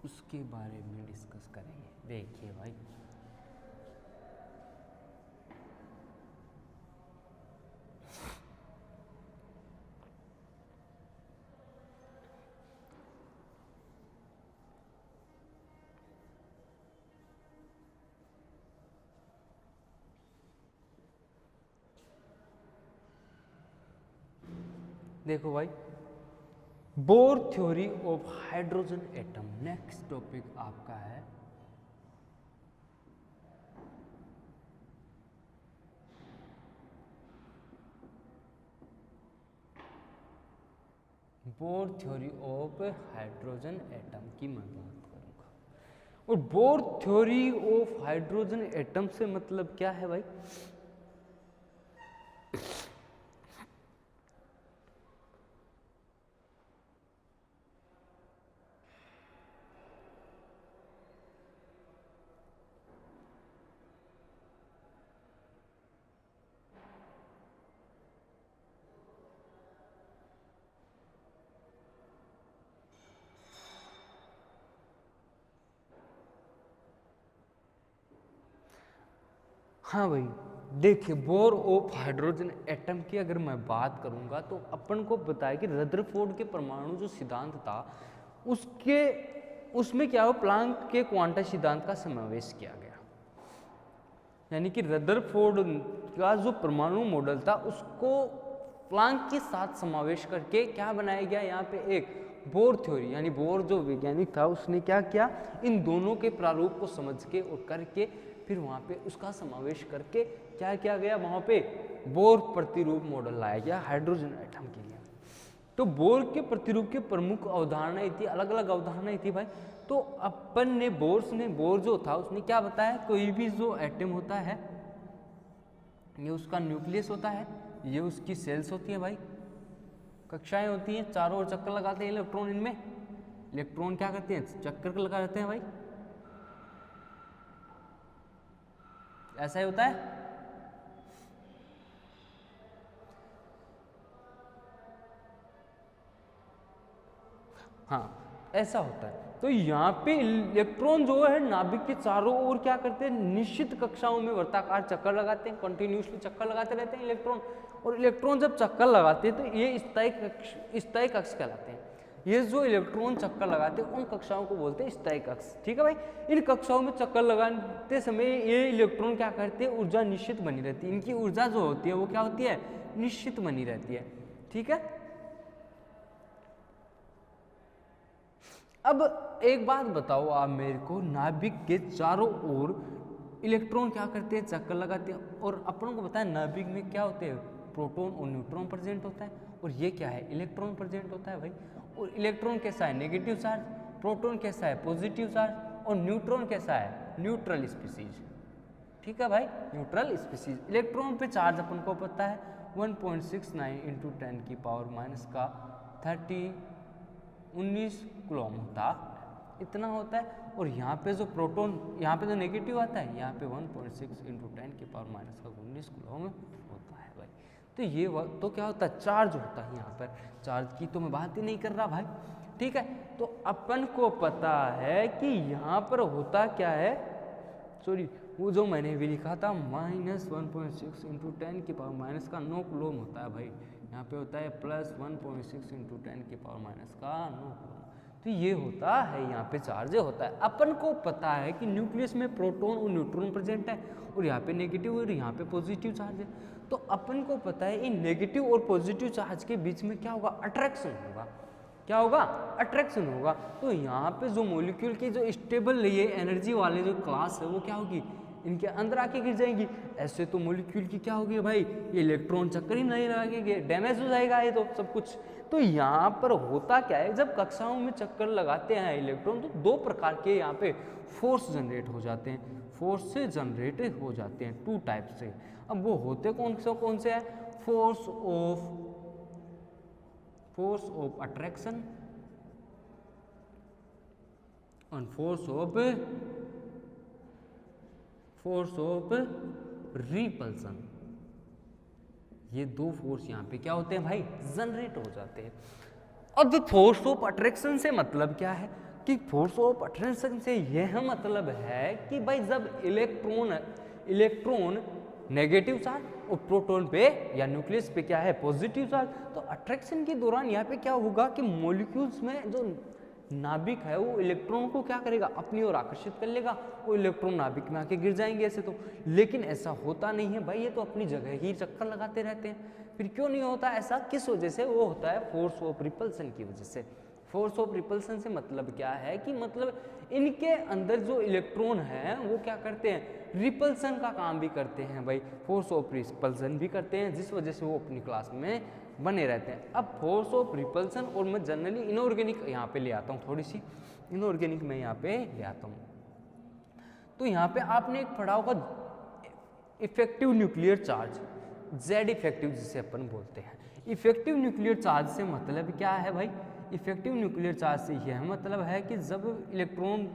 उसके बारे में डिस्कस करेंगे। देखिए भाई, देखो भाई, bore theory of hydrogen atom. Next topic आपका है bore theory of hydrogen atom की मैं बात करूंगा। और bore theory of hydrogen atom से मतलब क्या है भाई, हाँ भाई देखिए, बोर ऑफ हाइड्रोजन एटम की अगर मैं बात करूंगा तो अपन को बताया कि रदरफोर्ड के परमाणु जो सिद्धांत था उसमें क्या हो, प्लांक के क्वांटम सिद्धांत का समावेश किया गया। यानी कि रदरफोर्ड का जो परमाणु मॉडल था उसको प्लांक के साथ समावेश करके क्या बनाया गया, यहाँ पे एक बोर थ्योरी, यानी बोर जो वैज्ञानिक था उसने क्या किया, इन दोनों के प्रारूप को समझ के और करके फिर वहाँ पे उसका समावेश करके क्या किया गया, वहाँ पे बोर प्रतिरूप मॉडल लाया गया हाइड्रोजन एटम के लिए। तो बोर के प्रतिरूप की प्रमुख अवधारणाएं थी, अलग अलग अवधारणाएं थी भाई। तो अपन ने बोर जो था उसने क्या बताया, कोई भी जो एटम होता है ये उसका न्यूक्लियस होता है, ये उसकी सेल्स होती है भाई, कक्षाएं होती हैं, चारों ओर चक्कर लगाते हैं इलेक्ट्रॉन, इनमें इलेक्ट्रॉन क्या करते हैं, चक्कर लगा देते हैं भाई, ऐसा ही होता है। हाँ ऐसा होता है। तो यहाँ पे इलेक्ट्रॉन जो है नाभिक के चारों ओर क्या करते हैं, निश्चित कक्षाओं में वर्ताकार चक्कर लगाते हैं, कंटिन्यूसली चक्कर लगाते रहते हैं इलेक्ट्रॉन। और इलेक्ट्रॉन जब चक्कर लगाते हैं तो ये स्थायी कक्ष कहलाते हैं। ये जो इलेक्ट्रॉन चक्कर लगाते हैं उन कक्षाओं को बोलते हैं स्थायी कक्ष, ठीक है भाई। इन कक्षाओं में चक्कर लगाते समय ये इलेक्ट्रॉन क्या करते हैं, ऊर्जा निश्चित बनी रहती है। इनकी ऊर्जा जो होती है वो क्या होती है, निश्चित बनी रहती है, ठीक है। अब एक बात बताओ आप मेरे को, नाभिक के चारों ओर इलेक्ट्रॉन क्या करते हैं, चक्कर लगाते हैं। और अपन को पता है नाभिक में क्या होते हैं, प्रोटॉन और न्यूट्रॉन प्रेजेंट होता है, और ये क्या है, इलेक्ट्रॉन प्रेजेंट होता है भाई। और इलेक्ट्रॉन कैसा है, नेगेटिव चार्ज, प्रोटॉन कैसा है, पॉजिटिव चार्ज, और न्यूट्रॉन कैसा है, न्यूट्रल स्पीसीज, ठीक है भाई, न्यूट्रल स्पीसीज। इलेक्ट्रॉन पे चार्ज अपन को पता है 1.69 इंटू 10 की पावर माइनस का 19 कूलम होता, इतना होता है। और यहाँ पे जो प्रोटॉन, यहाँ पे जो नेगेटिव आता है, यहाँ पे 1.6 इंटू 10 की पावर माइनस का 19 कूलम होता है भाई। तो ये तो क्या होता है, चार्ज होता है। यहाँ पर चार्ज की तो मैं बात ही नहीं कर रहा भाई, ठीक है। तो अपन को पता है कि यहाँ पर होता क्या है, सॉरी वो जो मैंने भी लिखा था -1.6 इंटू 10 की पावर माइनस का 9 कूलम होता है भाई। यहाँ पे होता है +1.6 इंटू 10 की पावर माइनस का 9 कूलम। तो ये होता है, यहाँ पे चार्ज होता है। अपन को पता है कि न्यूक्लियस में प्रोटॉन और न्यूट्रॉन प्रेजेंट है, और यहाँ पे नेगेटिव और यहाँ पे पॉजिटिव चार्ज है। तो अपन को पता है इन नेगेटिव और पॉजिटिव चार्ज के बीच में क्या होगा, अट्रैक्शन होगा। क्या होगा, अट्रैक्शन होगा। तो यहाँ पे जो मॉलिक्यूल की जो स्टेबल ये एनर्जी वाले जो क्लास है वो क्या होगी, इनके अंदर आके गिर जाएंगी। ऐसे तो मॉलिक्यूल की क्या होगी भाई, ये इलेक्ट्रॉन चक्कर ही नहीं लगेंगे, डैमेज हो जाएगा ये तो सब कुछ। तो यहाँ पर होता क्या है, जब कक्षाओं में चक्कर लगाते हैं इलेक्ट्रॉन तो दो प्रकार के यहाँ पे फोर्स जनरेट हो जाते हैं, फोर्स से जनरेट हो जाते हैं, 2 टाइप से। अब वो होते कौन से हैं, force of force of attraction और फोर्स ऑफ रिपल्सन। ये दो फोर्स यहाँ पे क्या होते हैं भाई, जनरेट हो जाते हैं। अब फोर्स ऑफ अट्रैक्शन से मतलब क्या है कि फोर्स ऑफ अट्रैक्शन से यह मतलब है कि भाई जब इलेक्ट्रॉन नेगेटिव चार्ज और प्रोटॉन पे या न्यूक्लियस पे क्या है पॉजिटिव चार्ज, तो अट्रैक्शन के दौरान यहाँ पे क्या होगा कि मॉलिक्यूल्स में जो नाभिक है वो इलेक्ट्रॉन को क्या करेगा, अपनी ओर आकर्षित कर लेगा, वो इलेक्ट्रॉन नाभिक में आके गिर जाएंगे ऐसे तो। लेकिन ऐसा होता नहीं है भाई, ये तो अपनी जगह ही चक्कर लगाते रहते हैं। फिर क्यों नहीं होता ऐसा, किस वजह से? वो होता है फोर्स ऑफ रिपल्सन की वजह से। फोर्स ऑफ रिपल्सन से मतलब क्या है कि मतलब इनके अंदर जो इलेक्ट्रॉन है वो क्या करते हैं, रिपल्सन का काम भी करते हैं भाई, फोर्स ऑफ रिपल्सन भी करते हैं, जिस वजह से वो अपनी क्लास में बने रहते हैं। अब फोर्स ऑफ रिपल्सन, और मैं जनरली इनऑर्गेनिक यहाँ पे ले आता हूँ, थोड़ी सी इनऑर्गेनिक मैं यहाँ पे ले आता हूँ। तो यहाँ पे आपने एक पढ़ा होगा effective nuclear charge, Z effective जिसे अपन बोलते हैं। इफेक्टिव न्यूक्लियर चार्ज से मतलब क्या है भाई, इफेक्टिव न्यूक्लियर चार्ज से यह मतलब है कि जब इलेक्ट्रॉन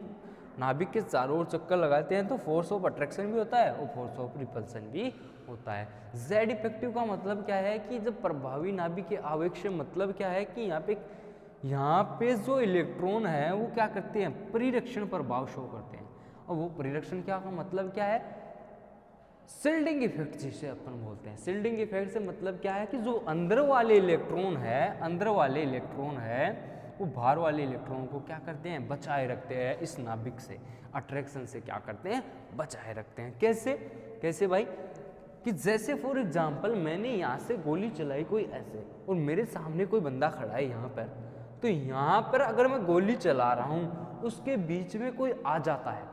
नाभिक के चारों ओर चक्कर लगाते हैं तो फोर्स ऑफ अट्रैक्शन भी होता है और फोर्स ऑफ रिपल्सन भी होता है। जेड इफेक्टिव का मतलब क्या है कि जब प्रभावी नाभिक के आवेश, मतलब क्या है कि यहाँ पे जो इलेक्ट्रॉन है वो क्या करते हैं, परिरक्षण प्रभाव शो करते हैं। और वो परिरक्षण क्या का मतलब क्या है, शिल्डिंग इफेक्ट जिसे अपन बोलते हैं। शिल्डिंग इफेक्ट से मतलब क्या है कि जो अंदर वाले इलेक्ट्रॉन है वो बाहर वाले इलेक्ट्रॉन को क्या करते हैं, बचाए रखते हैं, इस नाभिक से अट्रैक्शन से क्या करते हैं, बचाए रखते हैं। कैसे भाई, कि जैसे फॉर एग्जांपल मैंने यहाँ से गोली चलाई कोई ऐसे, और मेरे सामने कोई बंदा खड़ा है यहाँ पर, तो यहाँ पर अगर मैं गोली चला रहा हूँ उसके बीच में कोई आ जाता है।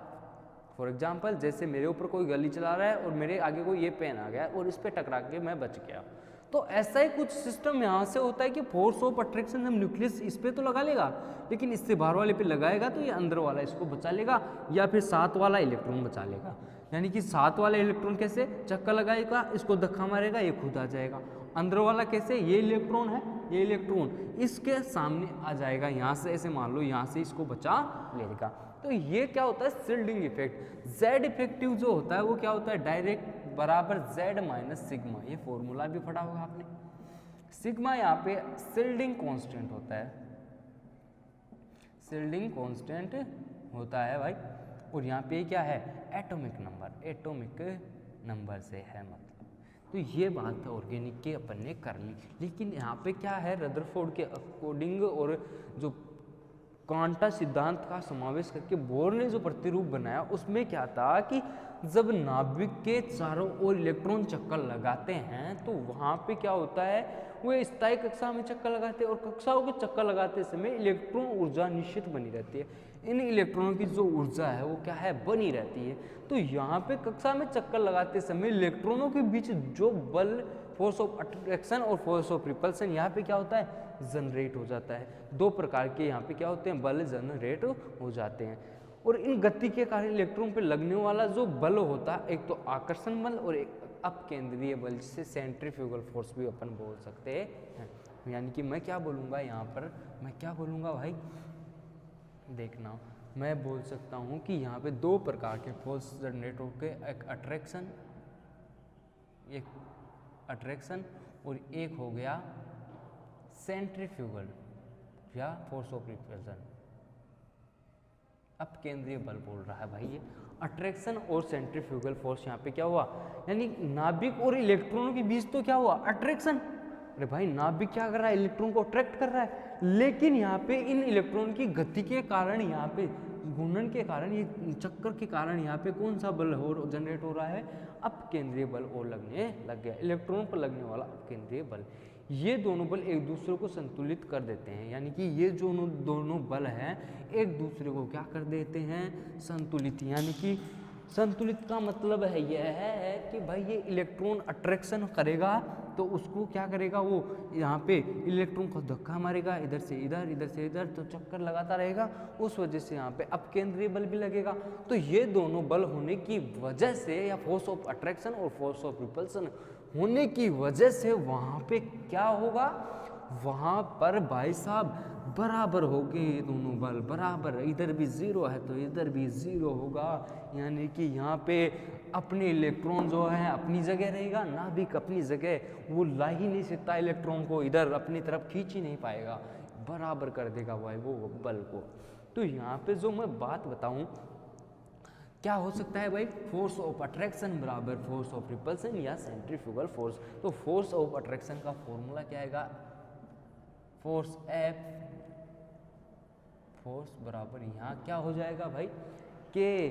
फॉर एग्जाम्पल जैसे मेरे ऊपर कोई गोली चला रहा है और मेरे आगे कोई ये पेन आ गया और इस पर टकरा के मैं बच गया, तो ऐसा ही कुछ सिस्टम यहाँ से होता है कि फोर्स ऑफ अट्रैक्शन हम न्यूक्लियस इस पे तो लगा लेगा, लेकिन इससे बाहर वाले पे लगाएगा तो ये अंदर वाला इसको बचा लेगा, या फिर साथ वाला इलेक्ट्रॉन बचा लेगा। यानी कि साथ वाला इलेक्ट्रॉन कैसे, चक्कर लगाएगा, इसको धक्का मारेगा, ये खुद आ जाएगा। अंदर वाला कैसे, ये इलेक्ट्रॉन है, ये इलेक्ट्रॉन इसके सामने आ जाएगा, यहाँ से ऐसे मान लो, यहाँ से इसको बचा लेगा। तो ये क्या होता है, शिल्डिंग इफेक्ट। जेड इफेक्टिव जो होता है वो क्या होता है, डायरेक्ट बराबर जेड माइनस सिग्मा, ये फॉर्मूला भी पढ़ा होगा आपने। सिग्मा यहाँ पे शिल्डिंग कांस्टेंट होता है, शिल्डिंग कांस्टेंट होता है भाई, और यहाँ पे क्या है, एटॉमिक नंबर से है मतलब। तो ये बात है ऑर्गेनिक के अपन ने कर ली। लेकिन यहाँ पे क्या है, रदरफोर्ड के अकॉर्डिंग और जो क्वांटा सिद्धांत का समावेश करके बोर ने जो प्रतिरूप बनाया उसमें क्या था कि जब नाभिक के चारों ओर इलेक्ट्रॉन चक्कर लगाते हैं तो वहाँ पे क्या होता है, वो स्थायी कक्षा में चक्कर लगाते हैं और कक्षाओं के चक्कर लगाते समय इलेक्ट्रॉन ऊर्जा निश्चित बनी रहती है। इन इलेक्ट्रॉनों की जो ऊर्जा है वो क्या है, बनी रहती है। तो यहाँ पे कक्षा में चक्कर लगाते समय इलेक्ट्रॉनों के बीच जो बल, फोर्स ऑफ अट्रैक्शन और फोर्स ऑफ रिपल्सन यहाँ पे क्या होता है, जनरेट हो जाता है। दो प्रकार के यहाँ पे क्या होते हैं, बल जनरेट हो जाते हैं। और इन गति के कारण इलेक्ट्रॉन पे लगने वाला जो बल होता है, एक तो आकर्षण बल और एक अपकेंद्रीय बल, जिसे सेंट्रीफ्यूगल फोर्स भी अपन बोल सकते हैं। यानी कि मैं क्या बोलूँगा यहाँ पर, मैं क्या बोलूँगा भाई, देखना, मैं बोल सकता हूँ कि यहाँ पे दो प्रकार के फोर्स जनरेट होकर, एक अट्रैक्शन और एक हो गया सेंट्रीफ्यूगल या फोर्स ऑफ रिपल्सन। अब केंद्रीय बल बोल रहा है भाई ये। अट्रैक्शन और सेंट्रीफ्यूगल फोर्स यहाँ पे क्या हुआ, यानी नाभिक और इलेक्ट्रॉनों के बीच तो क्या हुआ, अट्रैक्शन। अरे भाई नाभिक क्या कर रहा है, इलेक्ट्रॉन को अट्रैक्ट कर रहा है, लेकिन यहाँ पे इन इलेक्ट्रॉन की गति के कारण, यहाँ पे घूर्णन के कारण, ये चक्कर के कारण यहाँ पे कौन सा बल जनरेट हो रहा है, अपकेंद्रीय बल और लगने लग गया, इलेक्ट्रॉन पर लगने वाला अपकेंद्रीय बल। ये दोनों बल एक दूसरे को संतुलित कर देते हैं, यानी कि ये जो दोनों बल हैं एक दूसरे को क्या कर देते हैं, संतुलित। यानी कि संतुलित का मतलब है यह है कि भाई ये इलेक्ट्रॉन अट्रैक्शन करेगा तो उसको क्या करेगा, वो यहाँ पे इलेक्ट्रॉन को धक्का मारेगा, इधर से इधर, इधर से इधर, तो चक्कर लगाता रहेगा, उस वजह से यहाँ पे अपकेंद्रीय बल भी लगेगा। तो ये दोनों बल होने की वजह से, या फोर्स ऑफ अट्रैक्शन और फोर्स ऑफ रिपल्सन होने की वजह से वहाँ पे क्या होगा, वहाँ पर भाई साहब बराबर हो गए ये दोनों बल बराबर, इधर भी ज़ीरो है तो इधर भी ज़ीरो होगा, यानी कि यहाँ पे अपने इलेक्ट्रॉन जो है अपनी जगह रहेगा, नाभिक अपनी जगह, वो ला ही नहीं सकता इलेक्ट्रॉन को इधर अपनी तरफ खींच ही नहीं पाएगा, बराबर कर देगा भाई वो बल को। तो यहाँ पे जो मैं बात बताऊँ क्या हो सकता है भाई, फोर्स ऑफ अट्रैक्शन बराबर फोर्स ऑफ रिपल्सन या सेंट्रीफ्यूगल फोर्स। तो फोर्स ऑफ अट्रैक्शन का फॉर्मूला क्या आएगा, फोर्स एफ फोर्स बराबर यहाँ क्या हो जाएगा भाई के,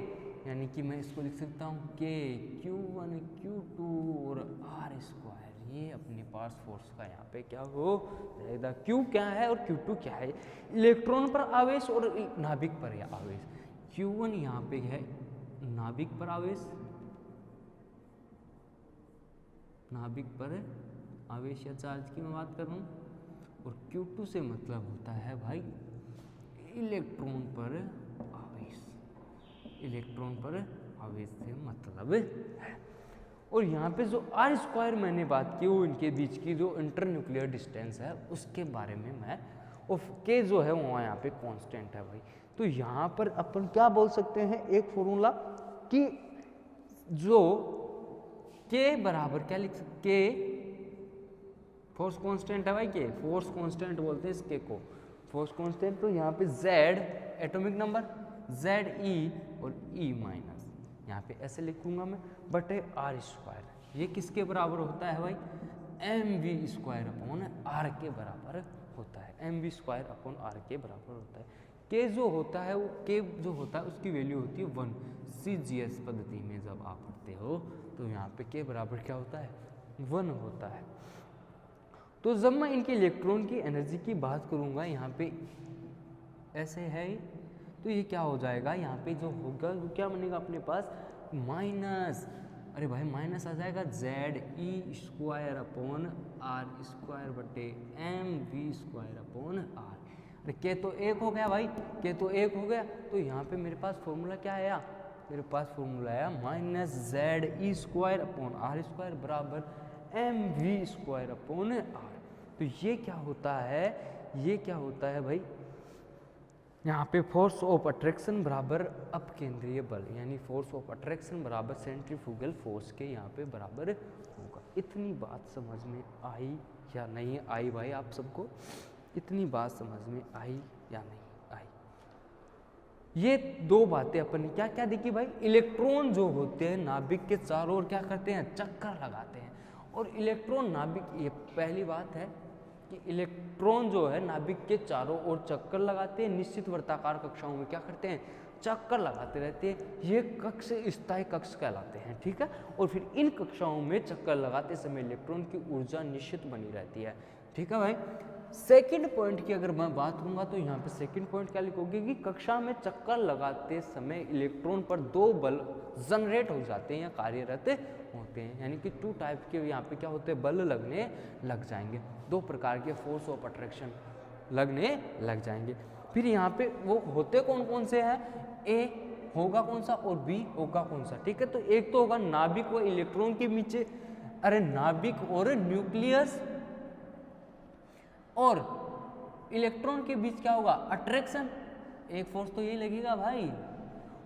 यानी कि मैं इसको लिख सकता हूँ के Q1 Q2 और R स्क्वायर, ये अपने पास फोर्स का यहाँ पे क्या हो जाएगा, Q क्या है और Q2 क्या है, इलेक्ट्रॉन पर आवेश और नाभिक पर या आवेश। Q1 यहाँ पे है नाभिक पर आवेश, नाभिक पर आवेश या चार्ज की मैं बात कर रहा हूँ, और Q2 से मतलब होता है भाई इलेक्ट्रॉन पर आवेश, इलेक्ट्रॉन पर आवेश से मतलब है। और यहाँ पे जो आर स्क्वायर मैंने बात की वो इनके बीच की जो इंटरन्यूक्लियर डिस्टेंस है उसके बारे में मैं, और के जो है वो यहाँ पे कांस्टेंट है भाई। तो यहाँ पर अपन क्या बोल सकते हैं एक फॉर्मूला कि जो के बराबर क्या लिख सकते, के फोर्स कांस्टेंट है भाई, के फोर्स कांस्टेंट बोलते हैं इस के को, फोर्स कांस्टेंट। तो यहाँ पे Z एटॉमिक नंबर, Ze और E माइनस, यहाँ पे ऐसे लिखूंगा मैं, बटे आर स्क्वायर, ये किसके बराबर होता है भाई, mv स्क्वायर अपॉन आर के बराबर होता है, mv स्क्वायर अपॉन आर के बराबर होता है। के जो होता है वो के जो होता है उसकी वैल्यू होती है 1, CGS पद्धति में जब आप पढ़ते हो तो यहाँ पे के बराबर क्या होता है 1 होता है। तो जब मैं इनके इलेक्ट्रॉन की एनर्जी की बात करूँगा यहाँ पे ऐसे है, तो ये क्या हो जाएगा, यहाँ पे जो होगा वो क्या बनेगा अपने पास माइनस, अरे भाई माइनस आ जाएगा ZE square upon R square बटे mv स्क्वायर अपॉन आर। अरे के तो एक हो गया भाई, के तो एक हो गया, तो यहाँ पे मेरे पास फॉर्मूला क्या आया, मेरे पास फॉर्मूला आया minus ZE square upon R square बराबर mv स्क्वायर अपॉन आर। तो ये क्या होता है, ये क्या होता है भाई, यहाँ पे फोर्स ऑफ अट्रैक्शन बराबर अपकेंद्रीय बल, यानी फोर्स ऑफ अट्रैक्शन बराबर सेंट्रीफ्यूगल फोर्स के यहाँ पे बराबर होगा। इतनी बात समझ में आई या नहीं आई भाई, आप सबको इतनी बात समझ में आई या नहीं आई। ये दो बातें अपन ने क्या क्या देखी भाई, इलेक्ट्रॉन जो होते हैं नाभिक के चारों ओर क्या करते हैं, चक्कर लगाते हैं, और इलेक्ट्रॉन नाभिक, ये पहली बात है कि इलेक्ट्रॉन जो है नाभिक के चारों ओर चक्कर लगाते हैं, निश्चित वर्ताकार कक्षाओं में क्या करते हैं, चक्कर लगाते रहते हैं, ये कक्ष स्थायी कक्ष कहलाते हैं, ठीक है। और फिर इन कक्षाओं में चक्कर लगाते समय इलेक्ट्रॉन की ऊर्जा निश्चित बनी रहती है, ठीक है भाई। सेकंड पॉइंट की अगर मैं बात करूंगा तो यहाँ पे सेकंड पॉइंट क्या लिखोगे कि कक्षा में चक्कर लगाते समय इलेक्ट्रॉन पर दो बल जनरेट हो जाते हैं या कार्यरत होते हैं, यानी कि 2 टाइप के यहाँ पे क्या होते हैं, बल लगने लग जाएंगे, 2 प्रकार के फोर्स ऑफ अट्रैक्शन लगने लग जाएंगे। फिर यहाँ पे वो होते कौन कौन से हैं, ए होगा कौन सा और बी होगा कौन सा, ठीक है। तो एक तो होगा नाभिक व इलेक्ट्रॉन के बीच, अरे नाभिक और न्यूक्लियस और इलेक्ट्रॉन के बीच क्या होगा, अट्रैक्शन, एक फोर्स तो ये लगेगा भाई।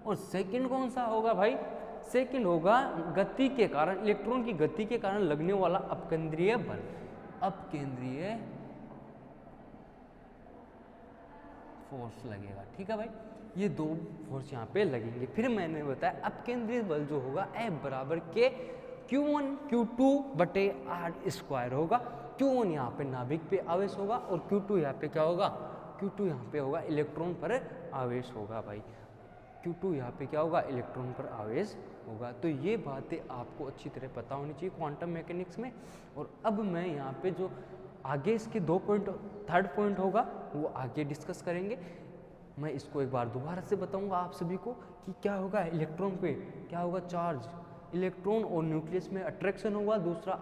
और सेकंड कौन सा होगा भाई, सेकंड होगा गति के कारण, इलेक्ट्रॉन की गति के कारण लगने वाला अपकेंद्रीय बल, अपकेंद्रीय फोर्स लगेगा, ठीक है भाई। ये 2 फोर्स यहाँ पे लगेंगे। फिर मैंने बताया अपकेंद्रीय बल जो होगा F बराबर के Q1 Q2 बटे आर स्क्वायर होगा। Q1 यहाँ पे नाभिक पे आवेश होगा और Q2 यहाँ पे क्या होगा, Q2 यहाँ पे होगा इलेक्ट्रॉन पर आवेश होगा भाई, Q2 यहाँ पे क्या होगा, इलेक्ट्रॉन पर आवेश होगा। तो ये बातें आपको अच्छी तरह पता होनी चाहिए क्वांटम मैकेनिक्स में। और अब मैं यहाँ पे जो आगे इसके 2 पॉइंट, थर्ड पॉइंट होगा वो आगे डिस्कस करेंगे। मैं इसको एक बार दोबारा से बताऊंगा आप सभी को कि क्या होगा, इलेक्ट्रॉन पे क्या होगा, चार्ज, इलेक्ट्रॉन और न्यूक्लियस में अट्रैक्शन होगा दूसरा,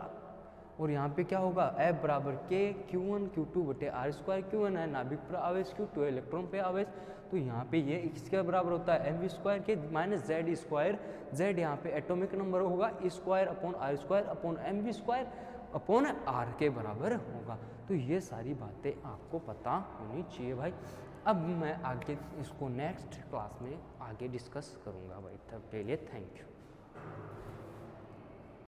और यहाँ पे क्या होगा F बराबर के Q1 Q2 बटे आर स्क्वायर, Q1 है नाभिक पर आवेश, Q2 है इलेक्ट्रॉन पे आवेश। तो यहाँ पे ये इसके बराबर होता है mv स्क्वायर के माइनस Z स्क्वायर, Z यहाँ पे एटॉमिक नंबर होगा, E square upon R square upon mv square, upon R के बराबर होगा। तो ये सारी बातें आपको पता होनी चाहिए भाई। अब मैं आगे इसको नेक्स्ट क्लास में आगे डिस्कस करूँगा भाई। तब के लिए थैंक यू।